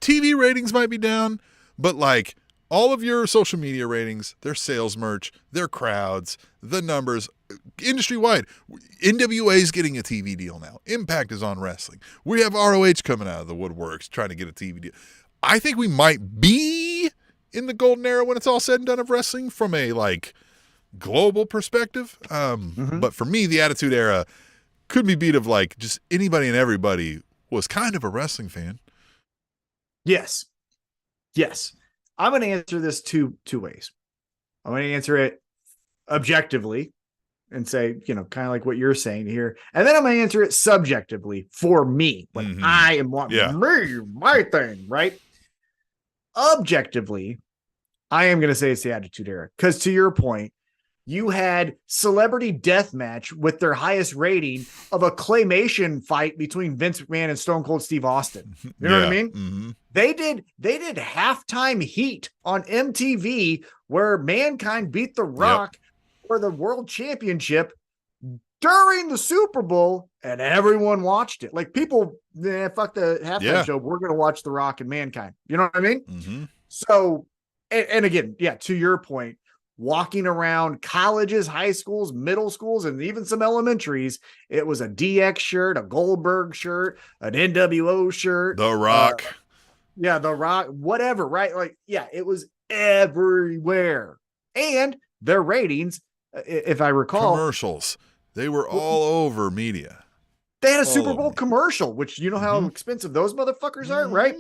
TV ratings might be down, but like all of your social media ratings, their sales merch, their crowds, the numbers, industry-wide. NWA is getting a TV deal now. Impact is on wrestling. We have ROH coming out of the woodworks trying to get a TV deal. I think we might be in the golden era when it's all said and done of wrestling from a like global perspective. But for me, the Attitude Era could be beat of like just anybody and everybody was kind of a wrestling fan. Yes. I'm going to answer this two ways. I'm going to answer it objectively and say, kind of like what you're saying here. And then I'm going to answer it subjectively for me when I am wanting my thing, right? Objectively, I am going to say it's the Attitude Era. Because to your point, you had Celebrity Deathmatch with their highest rating of a claymation fight between Vince McMahon and Stone Cold Steve Austin. You know what I mean? Mm-hmm. They did halftime heat on MTV where Mankind beat The Rock for the World Championship during the Super Bowl, and everyone watched it. Like people, fuck the halftime show. We're going to watch The Rock and Mankind. You know what I mean? Mm-hmm. So, and again, to your point, walking around colleges, high schools, middle schools, and even some elementaries. It was a DX shirt, a Goldberg shirt, an NWO shirt. The Rock. Yeah, The Rock, whatever, right? Like, yeah, it was everywhere. And their ratings, if I recall, commercials, they were all over media. They had a Super Bowl commercial, which you know how expensive those motherfuckers are, right?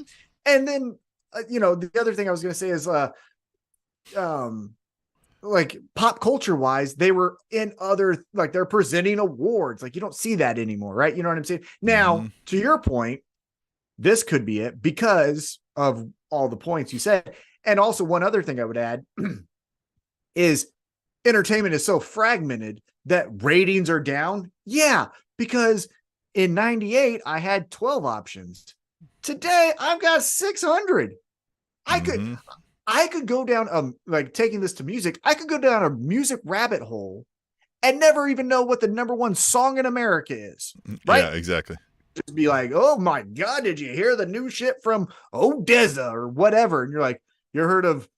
And then, the other thing I was going to say is, like pop culture wise, they were in other, like they're presenting awards. Like you don't see that anymore, right? You know what I'm saying? Now, to your point, this could be it because of all the points you said. And also one other thing I would add is entertainment is so fragmented that ratings are down. Yeah, because in 98, I had 12 options. Today, I've got 600. I could go down, like taking this to music, I could go down a music rabbit hole and never even know what the number one song in America is. Right? Yeah, exactly. Just be like, oh my God, did you hear the new shit from Odessa or whatever? And you're like, you heard of.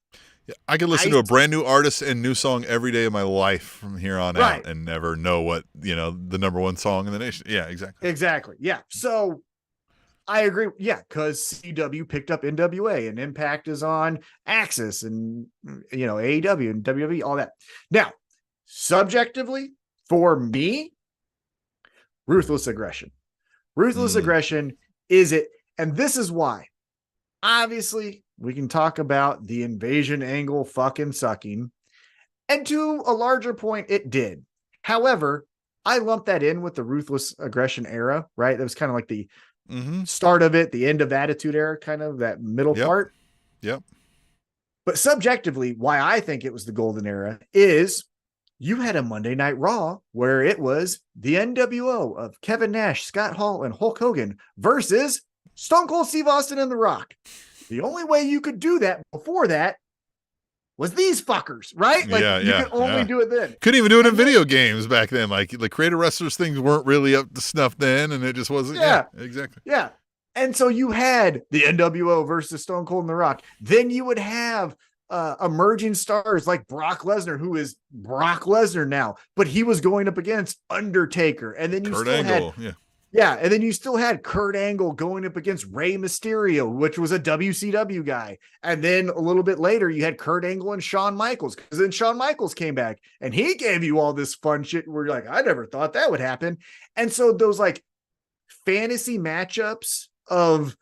Yeah, I could listen to a brand new artist and new song every day of my life from here on out and never know what, the number one song in the nation. Yeah, exactly. Exactly. Yeah. So I agree. Yeah. Cause CW picked up NWA and Impact is on Axis and, AEW and WWE, all that. Now, subjectively for me, ruthless aggression. Ruthless aggression is it. And this is why. Obviously, we can talk about the invasion angle fucking sucking. And to a larger point, it did. However, I lumped that in with the ruthless aggression era, right? That was kind of like the start of it, the end of Attitude Era, kind of that middle part. Yep. But subjectively, why I think it was the golden era is you had a Monday Night Raw where it was the NWO of Kevin Nash, Scott Hall, and Hulk Hogan versus Stone Cold Steve Austin and The Rock. The only way you could do that before that was these fuckers, right? Like you could only do it then. Couldn't even do it in video games back then. Like the creative wrestlers things weren't really up to snuff then, and it just wasn't. Yeah, exactly. Yeah. And so you had the NWO versus Stone Cold and The Rock. Then you would have emerging stars like Brock Lesnar, who is Brock Lesnar now, but he was going up against Undertaker. And then you Kurt still Angle, had, and then you still had Kurt Angle going up against Rey Mysterio, which was a WCW guy. And then a little bit later, you had Kurt Angle and Shawn Michaels, because then Shawn Michaels came back and he gave you all this fun shit where you're like, I never thought that would happen. And so those like fantasy matchups of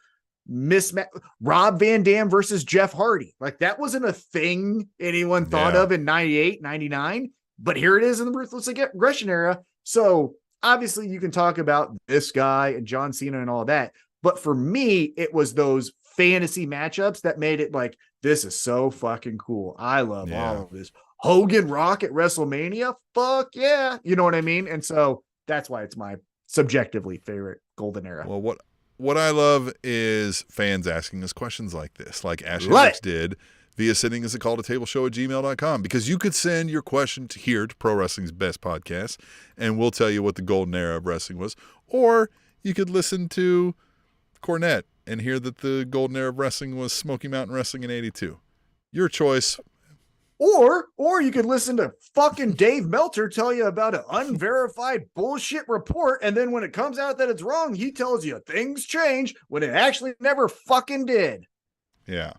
Rob Van Dam versus Jeff Hardy, like that wasn't a thing anyone thought of in 98, 99, but here it is in the ruthless aggression era. So obviously you can talk about this guy and John Cena and all that, but for me, it was those fantasy matchups that made it like, this is so fucking cool. I love all of this. Hogan Rock at WrestleMania. Fuck yeah. You know what I mean? And so that's why it's my subjectively favorite golden era. Well, what I love is fans asking us questions like this, like Ash Hendricks did via sittingasacalltotableshow@gmail.com, because you could send your question here to Pro Wrestling's Best Podcast, and we'll tell you what the golden era of wrestling was. Or you could listen to Cornette and hear that the golden era of wrestling was Smoky Mountain Wrestling in 82. Your choice. Or you could listen to fucking Dave Meltzer tell you about an unverified bullshit report, and then when it comes out that it's wrong, he tells you things change when it actually never fucking did. Yeah.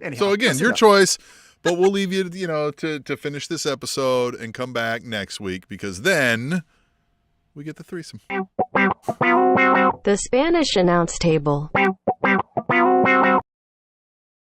Anyhow, so again, your choice, but we'll leave you, to finish this episode and come back next week, because then we get the threesome. The Spanish announce table.